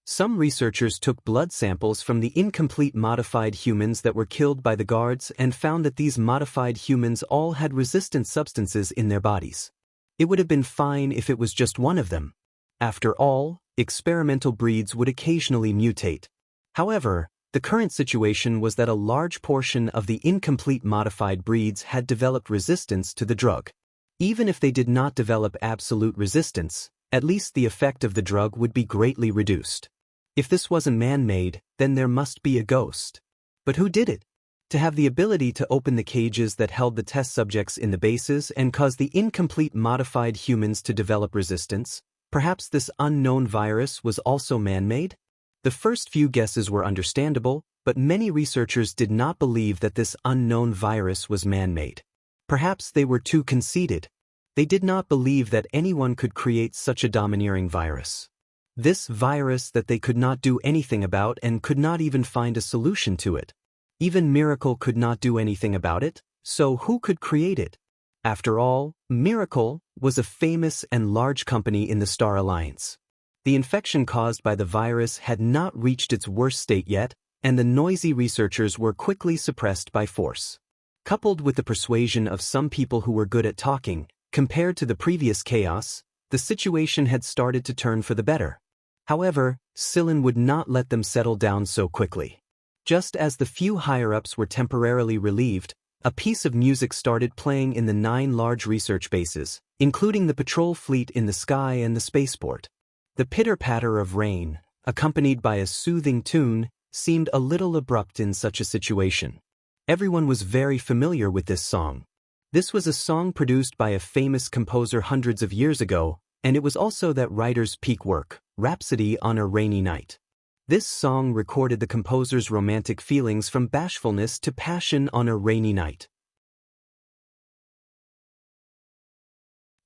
Some researchers took blood samples from the incomplete modified humans that were killed by the guards and found that these modified humans all had resistant substances in their bodies. It would have been fine if it was just one of them. After all, experimental breeds would occasionally mutate. However, the current situation was that a large portion of the incomplete modified breeds had developed resistance to the drug. Even if they did not develop absolute resistance, at least the effect of the drug would be greatly reduced. If this wasn't man-made, then there must be a ghost. But who did it? To have the ability to open the cages that held the test subjects in the bases and cause the incomplete modified humans to develop resistance, perhaps this unknown virus was also man-made? The first few guesses were understandable, but many researchers did not believe that this unknown virus was man-made. Perhaps they were too conceited. They did not believe that anyone could create such a domineering virus. This virus that they could not do anything about and could not even find a solution to it. Even Miracle could not do anything about it, so who could create it? After all, Miracle was a famous and large company in the Star Alliance. The infection caused by the virus had not reached its worst state yet, and the noisy researchers were quickly suppressed by force. Coupled with the persuasion of some people who were good at talking, compared to the previous chaos, the situation had started to turn for the better. However, Sillin would not let them settle down so quickly. Just as the few higher-ups were temporarily relieved, a piece of music started playing in the 9 large research bases, including the patrol fleet in the sky and the spaceport. The pitter-patter of rain, accompanied by a soothing tune, seemed a little abrupt in such a situation. Everyone was very familiar with this song. This was a song produced by a famous composer hundreds of years ago, and it was also that writer's peak work, Rhapsody on a Rainy Night. This song recorded the composer's romantic feelings from bashfulness to passion on a rainy night.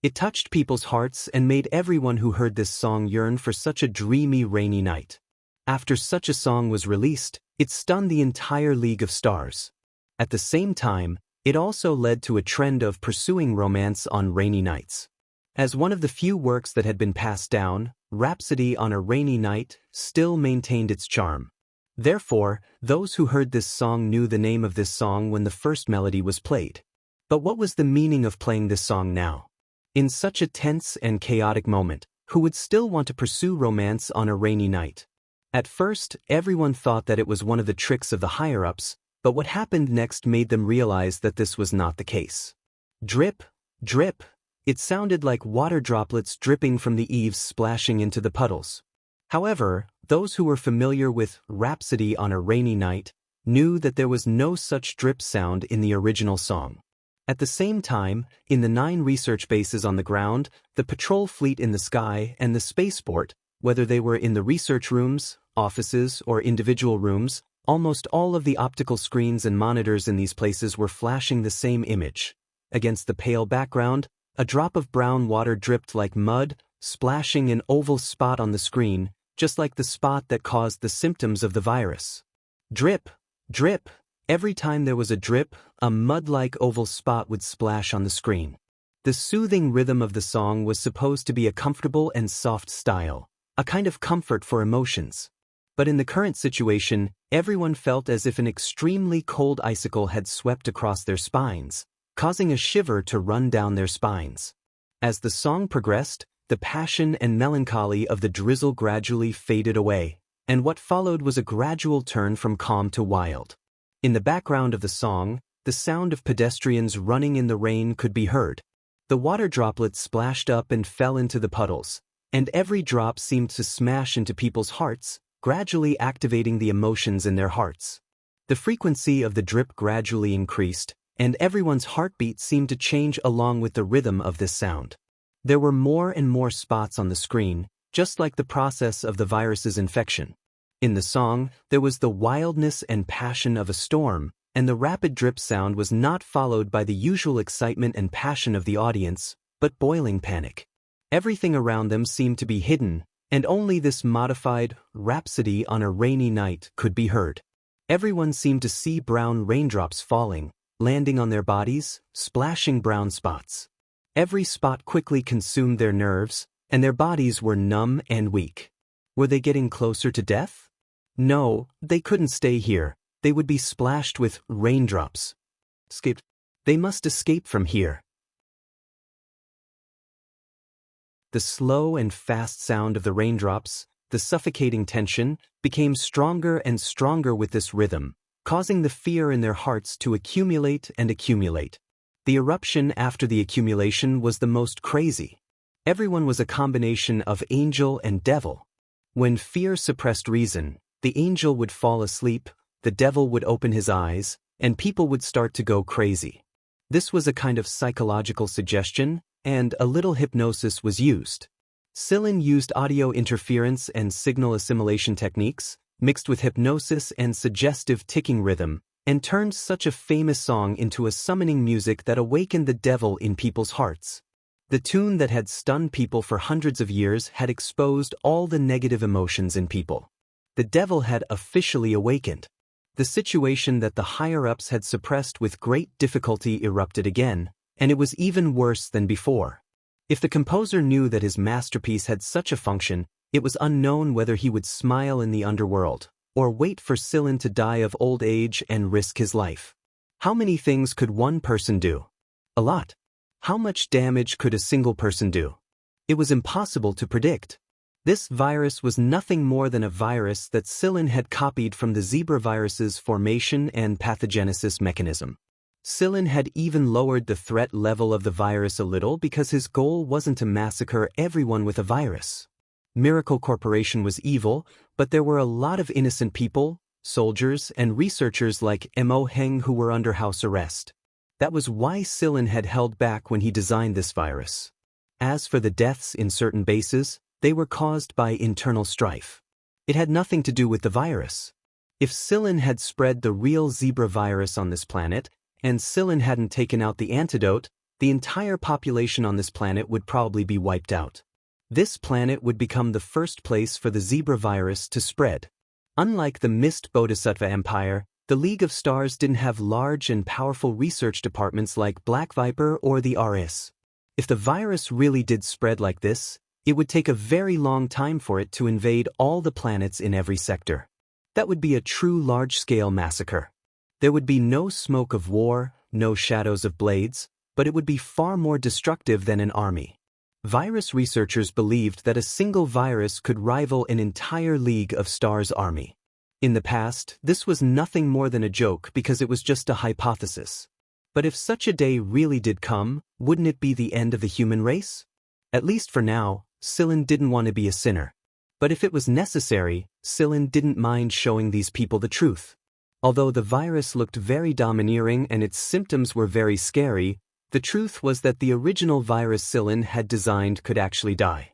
It touched people's hearts and made everyone who heard this song yearn for such a dreamy rainy night. After such a song was released, it stunned the entire League of Stars. At the same time, it also led to a trend of pursuing romance on rainy nights. As one of the few works that had been passed down, Rhapsody on a Rainy Night still maintained its charm. Therefore, those who heard this song knew the name of this song when the first melody was played. But what was the meaning of playing this song now? In such a tense and chaotic moment, who would still want to pursue romance on a rainy night? At first, everyone thought that it was one of the tricks of the higher-ups, but what happened next made them realize that this was not the case. Drip, drip. It sounded like water droplets dripping from the eaves splashing into the puddles. However, those who were familiar with Rhapsody on a Rainy Night knew that there was no such drip sound in the original song. At the same time, in the 9 research bases on the ground, the patrol fleet in the sky, and the spaceport, whether they were in the research rooms, offices, or individual rooms, almost all of the optical screens and monitors in these places were flashing the same image. Against the pale background, a drop of brown water dripped like mud, splashing an oval spot on the screen, just like the spot that caused the symptoms of the virus. Drip, drip. Every time there was a drip, a mud-like oval spot would splash on the screen. The soothing rhythm of the song was supposed to be a comfortable and soft style, a kind of comfort for emotions. But in the current situation, everyone felt as if an extremely cold icicle had swept across their spines, causing a shiver to run down their spines. As the song progressed, the passion and melancholy of the drizzle gradually faded away, and what followed was a gradual turn from calm to wild. In the background of the song, the sound of pedestrians running in the rain could be heard. The water droplets splashed up and fell into the puddles, and every drop seemed to smash into people's hearts, gradually activating the emotions in their hearts. The frequency of the drip gradually increased, and everyone's heartbeat seemed to change along with the rhythm of this sound. There were more and more spots on the screen, just like the process of the virus's infection. In the song, there was the wildness and passion of a storm, and the rapid drip sound was not followed by the usual excitement and passion of the audience, but boiling panic. Everything around them seemed to be hidden, and only this modified rhapsody on a rainy night could be heard. Everyone seemed to see brown raindrops falling, landing on their bodies, splashing brown spots. Every spot quickly consumed their nerves, and their bodies were numb and weak. Were they getting closer to death? No, they couldn't stay here. They would be splashed with raindrops. They must escape from here. The slow and fast sound of the raindrops, the suffocating tension, became stronger and stronger with this rhythm, causing the fear in their hearts to accumulate and accumulate. The eruption after the accumulation was the most crazy. Everyone was a combination of angel and devil. When fear suppressed reason, the angel would fall asleep, the devil would open his eyes, and people would start to go crazy. This was a kind of psychological suggestion, and a little hypnosis was used. Cylin used audio interference and signal assimilation techniques, mixed with hypnosis and suggestive ticking rhythm, and turned such a famous song into a summoning music that awakened the devil in people's hearts. The tune that had stunned people for hundreds of years had exposed all the negative emotions in people. The devil had officially awakened. The situation that the higher-ups had suppressed with great difficulty erupted again, and it was even worse than before. If the composer knew that his masterpiece had such a function, it was unknown whether he would smile in the underworld, or wait for Cylin to die of old age and risk his life. How many things could one person do? A lot. How much damage could a single person do? It was impossible to predict. This virus was nothing more than a virus that Cylin had copied from the zebra virus's formation and pathogenesis mechanism. Cylin had even lowered the threat level of the virus a little because his goal wasn't to massacre everyone with a virus. Miracle Corporation was evil, but there were a lot of innocent people, soldiers, and researchers like Mo Heng who were under house arrest. That was why Cylin had held back when he designed this virus. As for the deaths in certain bases, they were caused by internal strife. It had nothing to do with the virus. If Cylin had spread the real zebra virus on this planet, and Cylin hadn't taken out the antidote, the entire population on this planet would probably be wiped out. This planet would become the first place for the zebra virus to spread. Unlike the Mist Bodhisattva Empire, the League of Stars didn't have large and powerful research departments like Black Viper or the RS. If the virus really did spread like this, it would take a very long time for it to invade all the planets in every sector. That would be a true large-scale massacre. There would be no smoke of war, no shadows of blades, but it would be far more destructive than an army. Virus researchers believed that a single virus could rival an entire League of Stars army. In the past, this was nothing more than a joke because it was just a hypothesis. But if such a day really did come, wouldn't it be the end of the human race? At least for now, Cylin didn't want to be a sinner. But if it was necessary, Cylin didn't mind showing these people the truth. Although the virus looked very domineering and its symptoms were very scary, the truth was that the original virus Cylin had designed could actually die.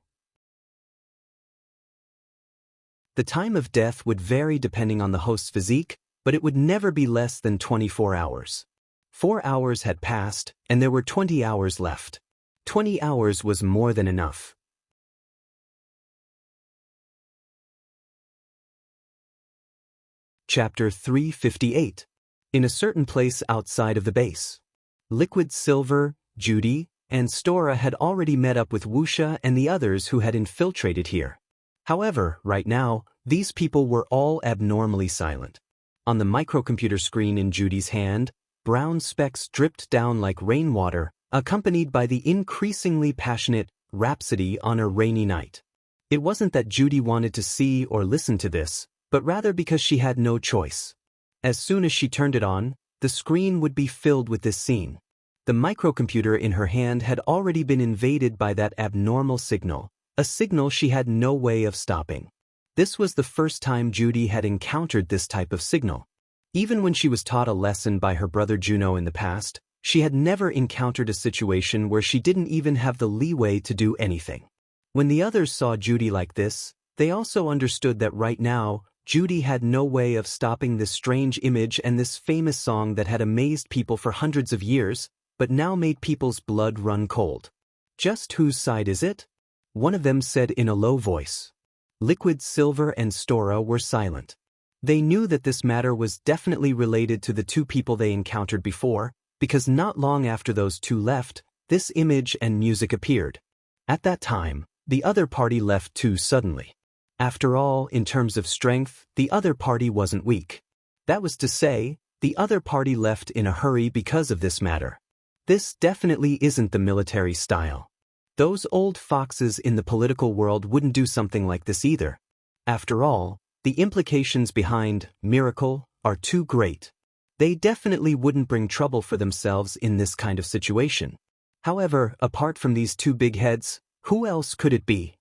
The time of death would vary depending on the host's physique, but it would never be less than 24 hours. 4 hours had passed, and there were 20 hours left. 20 hours was more than enough. Chapter 358. In a certain place outside of the base. Liquid Silver, Judy, and Stora had already met up with Wuxia and the others who had infiltrated here. However, right now, these people were all abnormally silent. On the microcomputer screen in Judy's hand, brown specks dripped down like rainwater, accompanied by the increasingly passionate rhapsody on a rainy night. It wasn't that Judy wanted to see or listen to this, but rather because she had no choice. As soon as she turned it on, the screen would be filled with this scene. The microcomputer in her hand had already been invaded by that abnormal signal, a signal she had no way of stopping. This was the first time Judy had encountered this type of signal. Even when she was taught a lesson by her brother Juno in the past, she had never encountered a situation where she didn't even have the leeway to do anything. When the others saw Judy like this, they also understood that right now, Judy had no way of stopping this strange image and this famous song that had amazed people for hundreds of years, but now made people's blood run cold. Just whose side is it? One of them said in a low voice. Liquid Silver and Stora were silent. They knew that this matter was definitely related to the two people they encountered before, because not long after those two left, this image and music appeared. At that time, the other party left too suddenly. After all, in terms of strength, the other party wasn't weak. That was to say, the other party left in a hurry because of this matter. This definitely isn't the military style. Those old foxes in the political world wouldn't do something like this either. After all, the implications behind miracle are too great. They definitely wouldn't bring trouble for themselves in this kind of situation. However, apart from these two big heads, who else could it be?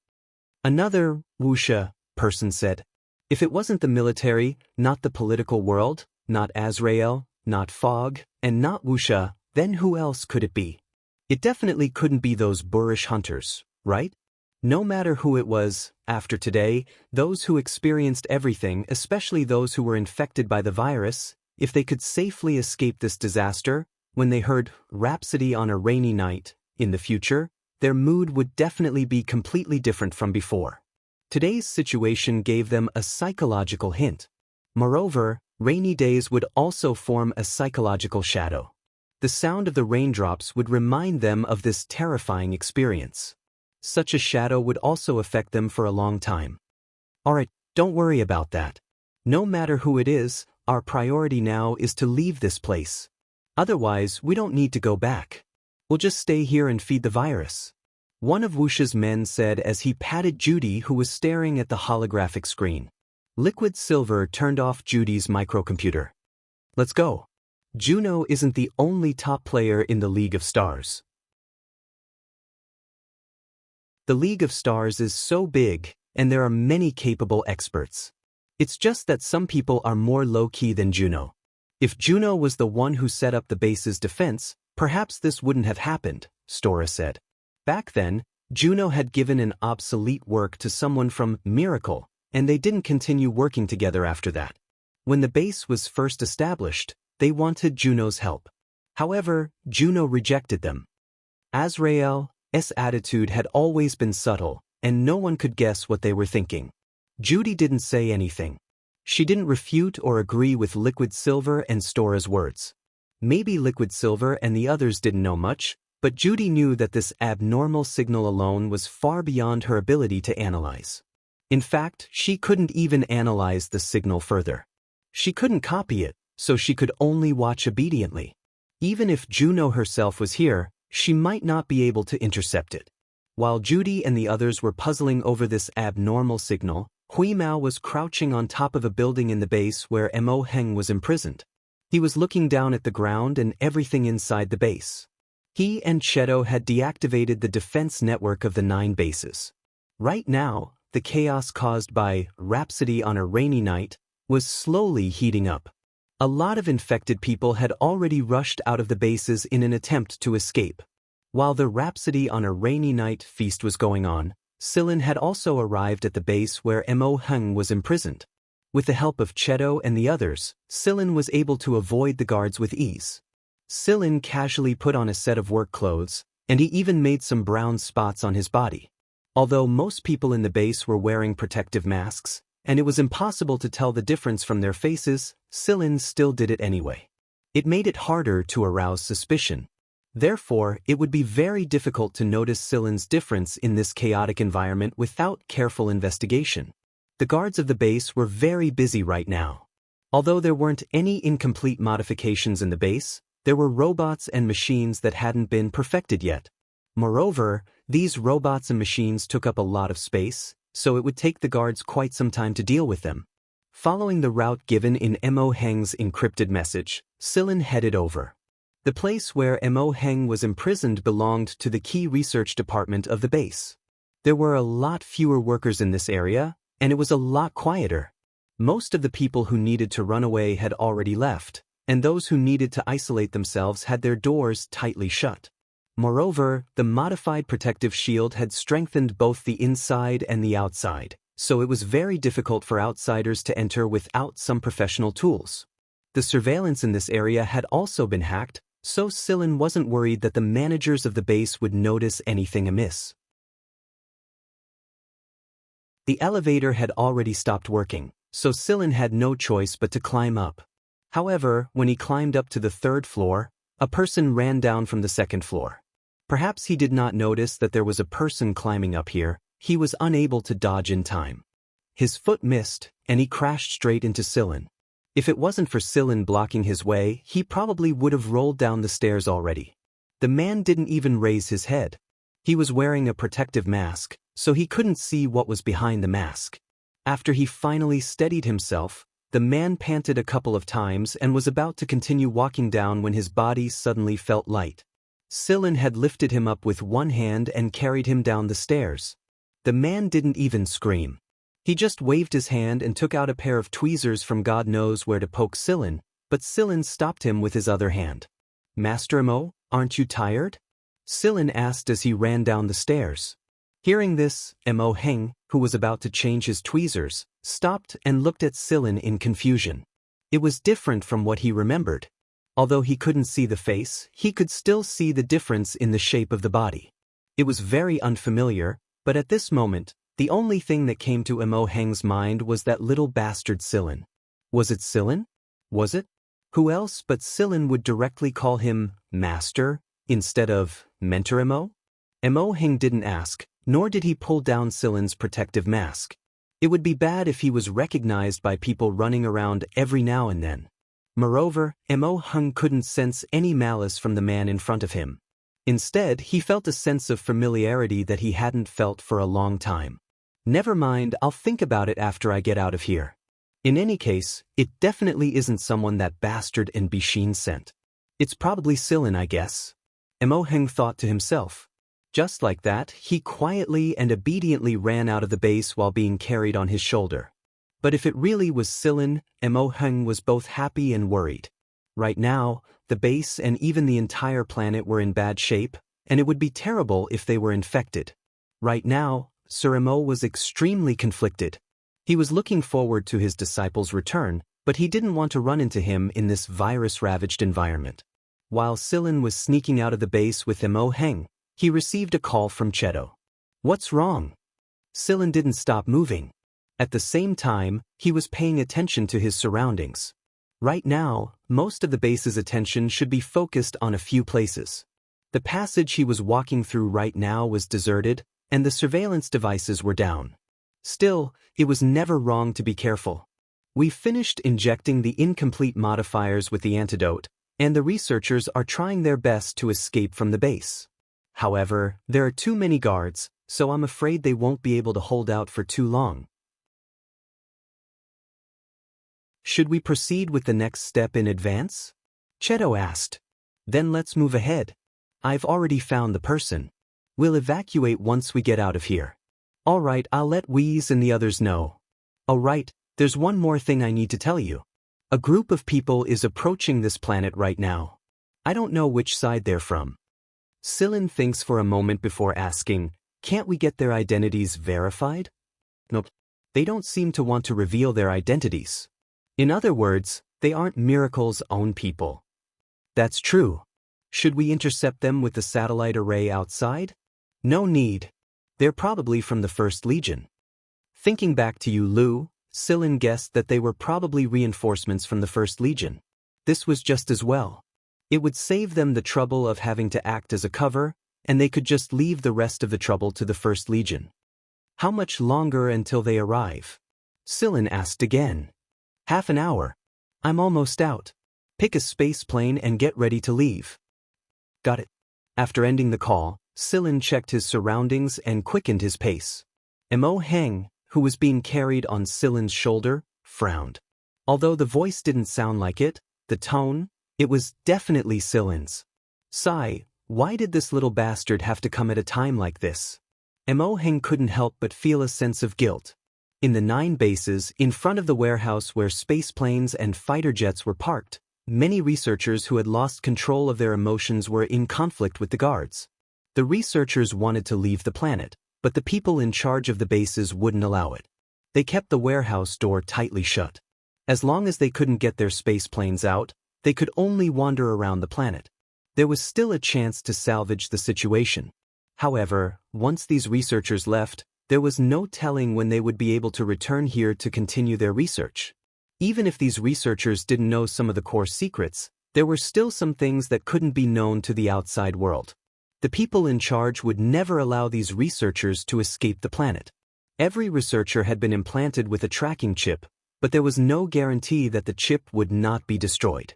Another wuxia person said. If it wasn't the military, not the political world, not Azrael, not Fog, and not wuxia, then who else could it be? It definitely couldn't be those boorish hunters, right? No matter who it was, after today, those who experienced everything, especially those who were infected by the virus, if they could safely escape this disaster, when they heard Rhapsody on a Rainy Night, in the future, their mood would definitely be completely different from before. Today's situation gave them a psychological hint. Moreover, rainy days would also form a psychological shadow. The sound of the raindrops would remind them of this terrifying experience. Such a shadow would also affect them for a long time. Alright, don't worry about that. No matter who it is, our priority now is to leave this place. Otherwise, we don't need to go back. We'll just stay here and feed the virus. One of Wuxia's men said as he patted Judy, who was staring at the holographic screen. Liquid Silver turned off Judy's microcomputer. Let's go. Juno isn't the only top player in the League of Stars. The League of Stars is so big, and there are many capable experts. It's just that some people are more low-key than Juno. If Juno was the one who set up the base's defense, perhaps this wouldn't have happened, Stora said. Back then, Juno had given an obsolete work to someone from Miracle, and they didn't continue working together after that. When the base was first established, they wanted Juno's help. However, Juno rejected them. Azrael's attitude had always been subtle, and no one could guess what they were thinking. Judy didn't say anything. She didn't refute or agree with Liquid Silver and Stora's words. Maybe Liquid Silver and the others didn't know much, but Judy knew that this abnormal signal alone was far beyond her ability to analyze. In fact, she couldn't even analyze the signal further. She couldn't copy it, so she could only watch obediently. Even if Juno herself was here, she might not be able to intercept it. While Judy and the others were puzzling over this abnormal signal, Hui Mao was crouching on top of a building in the base where Mo Heng was imprisoned. He was looking down at the ground and everything inside the base. He and Cheto had deactivated the defense network of the 9 bases. Right now, the chaos caused by Rhapsody on a Rainy Night was slowly heating up. A lot of infected people had already rushed out of the bases in an attempt to escape. While the Rhapsody on a Rainy Night feast was going on, Silin had also arrived at the base where Mo Heng was imprisoned. With the help of Cheto and the others, Silin was able to avoid the guards with ease. Silin casually put on a set of work clothes, and he even made some brown spots on his body. Although most people in the base were wearing protective masks, and it was impossible to tell the difference from their faces, Silin still did it anyway. It made it harder to arouse suspicion. Therefore, it would be very difficult to notice Silin's difference in this chaotic environment without careful investigation. The guards of the base were very busy right now. Although there weren't any incomplete modifications in the base, there were robots and machines that hadn't been perfected yet. Moreover, these robots and machines took up a lot of space, so it would take the guards quite some time to deal with them. Following the route given in Mo Heng's encrypted message, Silin headed over. The place where Mo Heng was imprisoned belonged to the key research department of the base. There were a lot fewer workers in this area, and it was a lot quieter. Most of the people who needed to run away had already left, and those who needed to isolate themselves had their doors tightly shut. Moreover, the modified protective shield had strengthened both the inside and the outside, so it was very difficult for outsiders to enter without some professional tools. The surveillance in this area had also been hacked, so Sillin wasn't worried that the managers of the base would notice anything amiss. The elevator had already stopped working, so Sillin had no choice but to climb up. However, when he climbed up to the 3rd floor, a person ran down from the 2nd floor. Perhaps he did not notice that there was a person climbing up here. He was unable to dodge in time. His foot missed, and he crashed straight into Sillin. If it wasn't for Sillin blocking his way, he probably would have rolled down the stairs already. The man didn't even raise his head. He was wearing a protective mask, so he couldn't see what was behind the mask. After he finally steadied himself, the man panted a couple of times and was about to continue walking down when his body suddenly felt light. Sillin had lifted him up with one hand and carried him down the stairs. The man didn't even scream. He just waved his hand and took out a pair of tweezers from God knows where to poke Sillin, but Sillin stopped him with his other hand. "Master Mo, aren't you tired?" Sillin asked as he ran down the stairs. Hearing this, Mo Heng, who was about to change his tweezers, stopped and looked at Sillin in confusion. It was different from what he remembered. Although he couldn't see the face, he could still see the difference in the shape of the body. It was very unfamiliar, but at this moment, the only thing that came to Mo Heng's mind was that little bastard Sillin. Was it Sillin? Was it? Who else but Sillin would directly call him Master instead of Mentor Mo? Mo Heng didn't ask, nor did he pull down Sillin's protective mask. It would be bad if he was recognized by people running around every now and then. Moreover, Mo Heng couldn't sense any malice from the man in front of him. Instead, he felt a sense of familiarity that he hadn't felt for a long time. "Never mind, I'll think about it after I get out of here." In any case, it definitely isn't someone that bastard and Bishin sent. It's probably Sillin, I guess. Mo Heng thought to himself. Just like that, he quietly and obediently ran out of the base while being carried on his shoulder. But if it really was Sillin, Mo Heng was both happy and worried. Right now, the base and even the entire planet were in bad shape, and it would be terrible if they were infected. Right now, Sir Mo was extremely conflicted. He was looking forward to his disciple's return, but he didn't want to run into him in this virus-ravaged environment. While Sillin was sneaking out of the base with Mo Heng, he received a call from Cheto. "What's wrong?" Sillin didn't stop moving. At the same time, he was paying attention to his surroundings. Right now, most of the base's attention should be focused on a few places. The passage he was walking through right now was deserted, and the surveillance devices were down. Still, it was never wrong to be careful. We finished injecting the incomplete modifiers with the antidote, and the researchers are trying their best to escape from the base. However, there are too many guards, so I'm afraid they won't be able to hold out for too long. Should we proceed with the next step in advance? Cheto asked. Then let's move ahead. I've already found the person. We'll evacuate once we get out of here. All right, I'll let Wheeze and the others know. Oh right, there's one more thing I need to tell you. A group of people is approaching this planet right now. I don't know which side they're from. Sillin thinks for a moment before asking, can't we get their identities verified? Nope. They don't seem to want to reveal their identities. In other words, they aren't Miracle's own people. That's true. Should we intercept them with the satellite array outside? No need. They're probably from the First Legion. Thinking back to you, Lu, Sillin guessed that they were probably reinforcements from the First Legion. This was just as well. It would save them the trouble of having to act as a cover, and they could just leave the rest of the trouble to the First Legion. How much longer until they arrive? Sillin asked again. Half an hour. I'm almost out. Pick a space plane and get ready to leave. Got it. After ending the call, Sillin checked his surroundings and quickened his pace. Mo Heng, who was being carried on Sillin's shoulder, frowned. Although the voice didn't sound like it, the tone, it was definitely Sillin's. Sigh, why did this little bastard have to come at a time like this? Mo Heng couldn't help but feel a sense of guilt. In the 9 bases, in front of the warehouse where space planes and fighter jets were parked, many researchers who had lost control of their emotions were in conflict with the guards. The researchers wanted to leave the planet, but the people in charge of the bases wouldn't allow it. They kept the warehouse door tightly shut. As long as they couldn't get their space planes out, they could only wander around the planet. There was still a chance to salvage the situation. However, once these researchers left, there was no telling when they would be able to return here to continue their research. Even if these researchers didn't know some of the core secrets, there were still some things that couldn't be known to the outside world. The people in charge would never allow these researchers to escape the planet. Every researcher had been implanted with a tracking chip, but there was no guarantee that the chip would not be destroyed.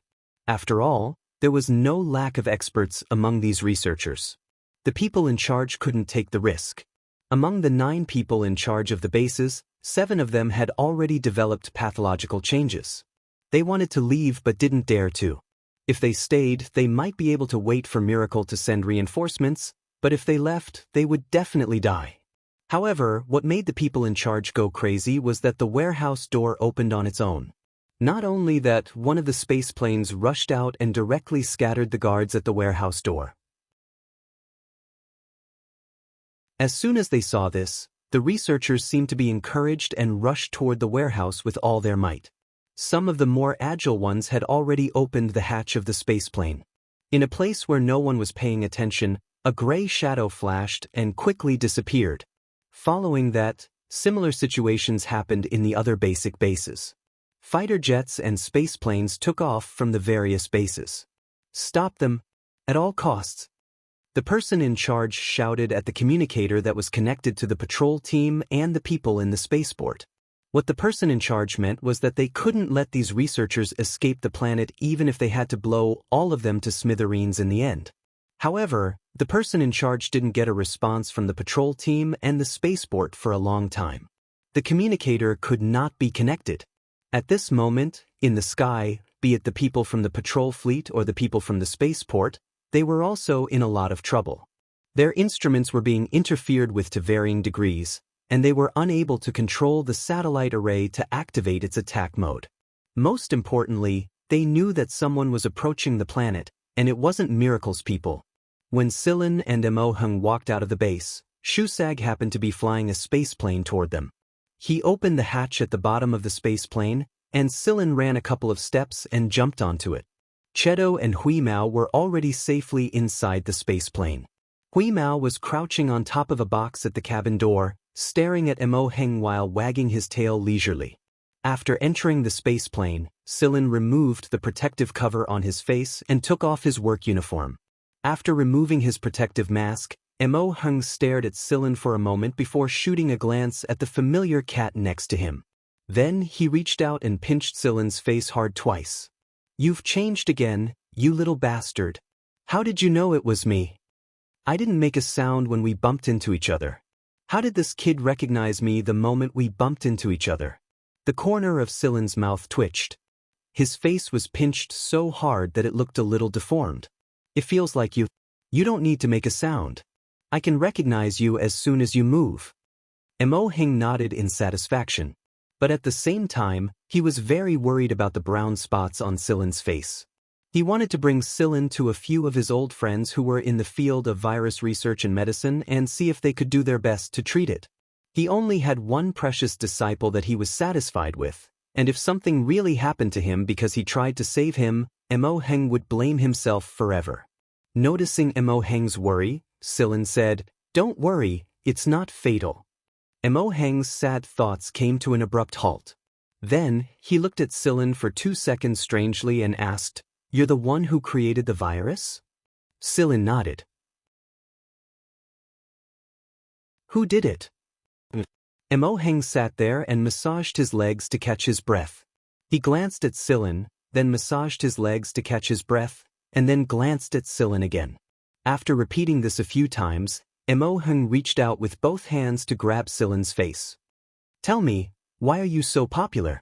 After all, there was no lack of experts among these researchers. The people in charge couldn't take the risk. Among the 9 people in charge of the bases, 7 of them had already developed pathological changes. They wanted to leave but didn't dare to. If they stayed, they might be able to wait for Miracle to send reinforcements, but if they left, they would definitely die. However, what made the people in charge go crazy was that the warehouse door opened on its own. Not only that, one of the space planes rushed out and directly scattered the guards at the warehouse door. As soon as they saw this, the researchers seemed to be encouraged and rushed toward the warehouse with all their might. Some of the more agile ones had already opened the hatch of the spaceplane. In a place where no one was paying attention, a gray shadow flashed and quickly disappeared. Following that, similar situations happened in the other basic bases. Fighter jets and spaceplanes took off from the various bases. Stop them, at all costs. The person in charge shouted at the communicator that was connected to the patrol team and the people in the spaceport. What the person in charge meant was that they couldn't let these researchers escape the planet even if they had to blow all of them to smithereens in the end. However, the person in charge didn't get a response from the patrol team and the spaceport for a long time. The communicator could not be connected. At this moment, in the sky, be it the people from the patrol fleet or the people from the spaceport, they were also in a lot of trouble. Their instruments were being interfered with to varying degrees, and they were unable to control the satellite array to activate its attack mode. Most importantly, they knew that someone was approaching the planet, and it wasn't Miracle's people. When Sillin and Mo Hung walked out of the base, Shusag happened to be flying a spaceplane toward them. He opened the hatch at the bottom of the spaceplane, and Sillin ran a couple of steps and jumped onto it. Chedo and Huimao were already safely inside the spaceplane. Huimao was crouching on top of a box at the cabin door, staring at Mo Heng while wagging his tail leisurely. After entering the spaceplane, Sillin removed the protective cover on his face and took off his work uniform. After removing his protective mask, Mo Heng stared at Sillin for a moment before shooting a glance at the familiar cat next to him. Then he reached out and pinched Sillin's face hard twice. "You've changed again, you little bastard. How did you know it was me? I didn't make a sound when we bumped into each other. How did this kid recognize me the moment we bumped into each other?" The corner of Sillin's mouth twitched. His face was pinched so hard that it looked a little deformed. "It feels like you. You don't need to make a sound. I can recognize you as soon as you move." Mo Heng nodded in satisfaction. But at the same time, he was very worried about the brown spots on Sillin's face. He wanted to bring Sillin to a few of his old friends who were in the field of virus research and medicine and see if they could do their best to treat it. He only had one precious disciple that he was satisfied with, and if something really happened to him because he tried to save him, Mo Heng would blame himself forever. Noticing Mo Heng's worry, Sillin said, "Don't worry, it's not fatal." Mo Heng's sad thoughts came to an abrupt halt. Then, he looked at Sillin for 2 seconds strangely and asked, "You're the one who created the virus?" Sillin nodded. "Who did it?" Mo Heng sat there and massaged his legs to catch his breath. He glanced at Sillin, then massaged his legs to catch his breath, and then glanced at Sillin again. After repeating this a few times, Mo Heng reached out with both hands to grab Sillin's face. "Tell me, why are you so popular?"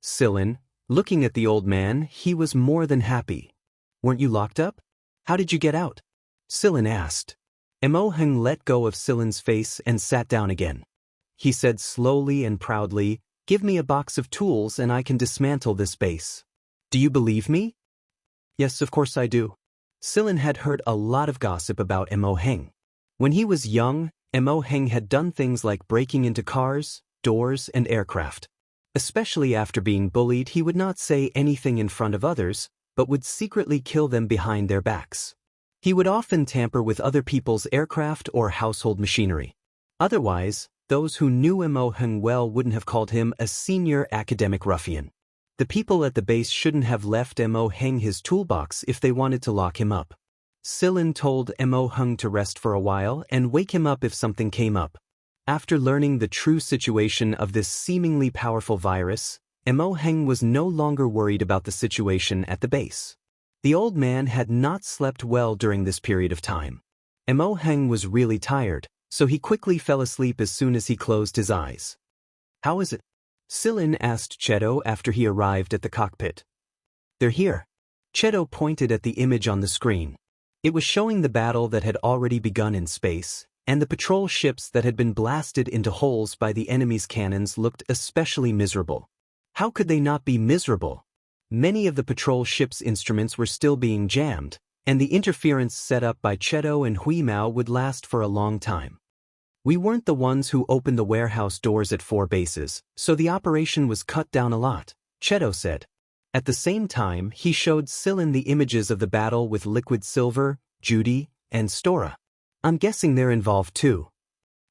Sillin, looking at the old man, he was more than happy. "Weren't you locked up? How did you get out?" Sillin asked. Mo Heng let go of Sillin's face and sat down again. He said slowly and proudly, "Give me a box of tools and I can dismantle this base. Do you believe me?" "Yes, of course I do." Sillin had heard a lot of gossip about Mo Heng. When he was young, Mo Heng had done things like breaking into cars, doors, and aircraft. Especially after being bullied, he would not say anything in front of others, but would secretly kill them behind their backs. He would often tamper with other people's aircraft or household machinery. Otherwise, those who knew Mo Hung well wouldn't have called him a senior academic ruffian. The people at the base shouldn't have left Mo Hung his toolbox if they wanted to lock him up. Silin told Mo Hung to rest for a while and wake him up if something came up. After learning the true situation of this seemingly powerful virus, Mo Hung was no longer worried about the situation at the base. The old man had not slept well during this period of time. Mo Hung was really tired, so he quickly fell asleep as soon as he closed his eyes. "How is it?" Silin asked Cheto after he arrived at the cockpit. "They're here." Cheto pointed at the image on the screen. It was showing the battle that had already begun in space, and the patrol ships that had been blasted into holes by the enemy's cannons looked especially miserable. How could they not be miserable? Many of the patrol ships' instruments were still being jammed, and the interference set up by Cheto and Huimao would last for a long time. "We weren't the ones who opened the warehouse doors at 4 bases, so the operation was cut down a lot," Cheto said. At the same time, he showed Silin the images of the battle with Liquid Silver, Judy, and Stora. "I'm guessing they're involved too.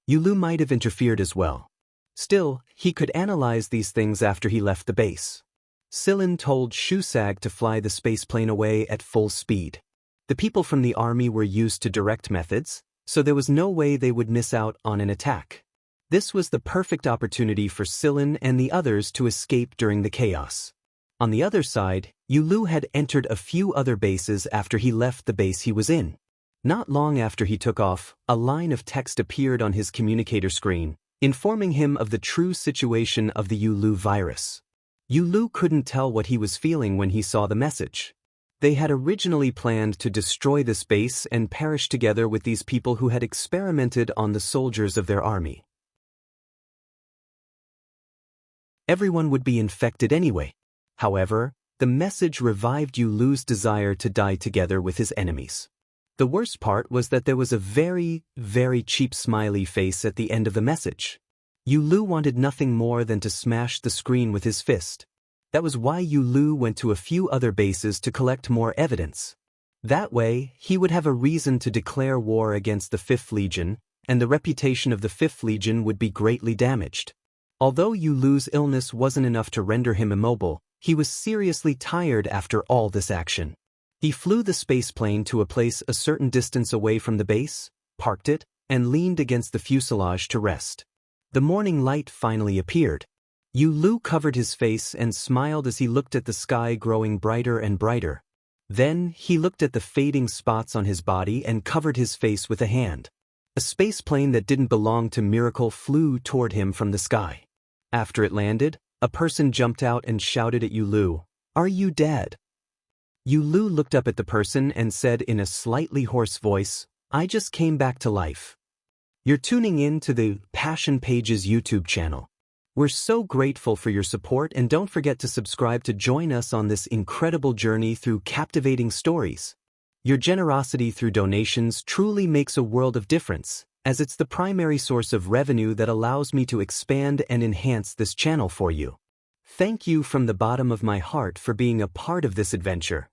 Yulu might have interfered as well. Still, he could analyze these things after he left the base." Silin told Shusag to fly the spaceplane away at full speed. The people from the army were used to direct methods, so there was no way they would miss out on an attack. This was the perfect opportunity for Silin and the others to escape during the chaos. On the other side, Yulu had entered a few other bases after he left the base he was in. Not long after he took off, a line of text appeared on his communicator screen, informing him of the true situation of the Yulu virus. Yulu couldn't tell what he was feeling when he saw the message. They had originally planned to destroy this base and perish together with these people who had experimented on the soldiers of their army. Everyone would be infected anyway. However, the message revived Yulu's desire to die together with his enemies. The worst part was that there was a very, very cheap smiley face at the end of the message. Yulu wanted nothing more than to smash the screen with his fist. That was why Yulu went to a few other bases to collect more evidence. That way, he would have a reason to declare war against the 5th Legion, and the reputation of the 5th Legion would be greatly damaged. Although Yulu's illness wasn't enough to render him immobile, he was seriously tired after all this action. He flew the spaceplane to a place a certain distance away from the base, parked it, and leaned against the fuselage to rest. The morning light finally appeared. Yulu covered his face and smiled as he looked at the sky growing brighter and brighter. Then, he looked at the fading spots on his body and covered his face with a hand. A spaceplane that didn't belong to Miracle flew toward him from the sky. After it landed, a person jumped out and shouted at Yulu, "Are you dead?" Yulu looked up at the person and said in a slightly hoarse voice, "I just came back to life." You're tuning in to the Passion Pages YouTube channel. We're so grateful for your support, and don't forget to subscribe to join us on this incredible journey through captivating stories. Your generosity through donations truly makes a world of difference, as it's the primary source of revenue that allows me to expand and enhance this channel for you. Thank you from the bottom of my heart for being a part of this adventure.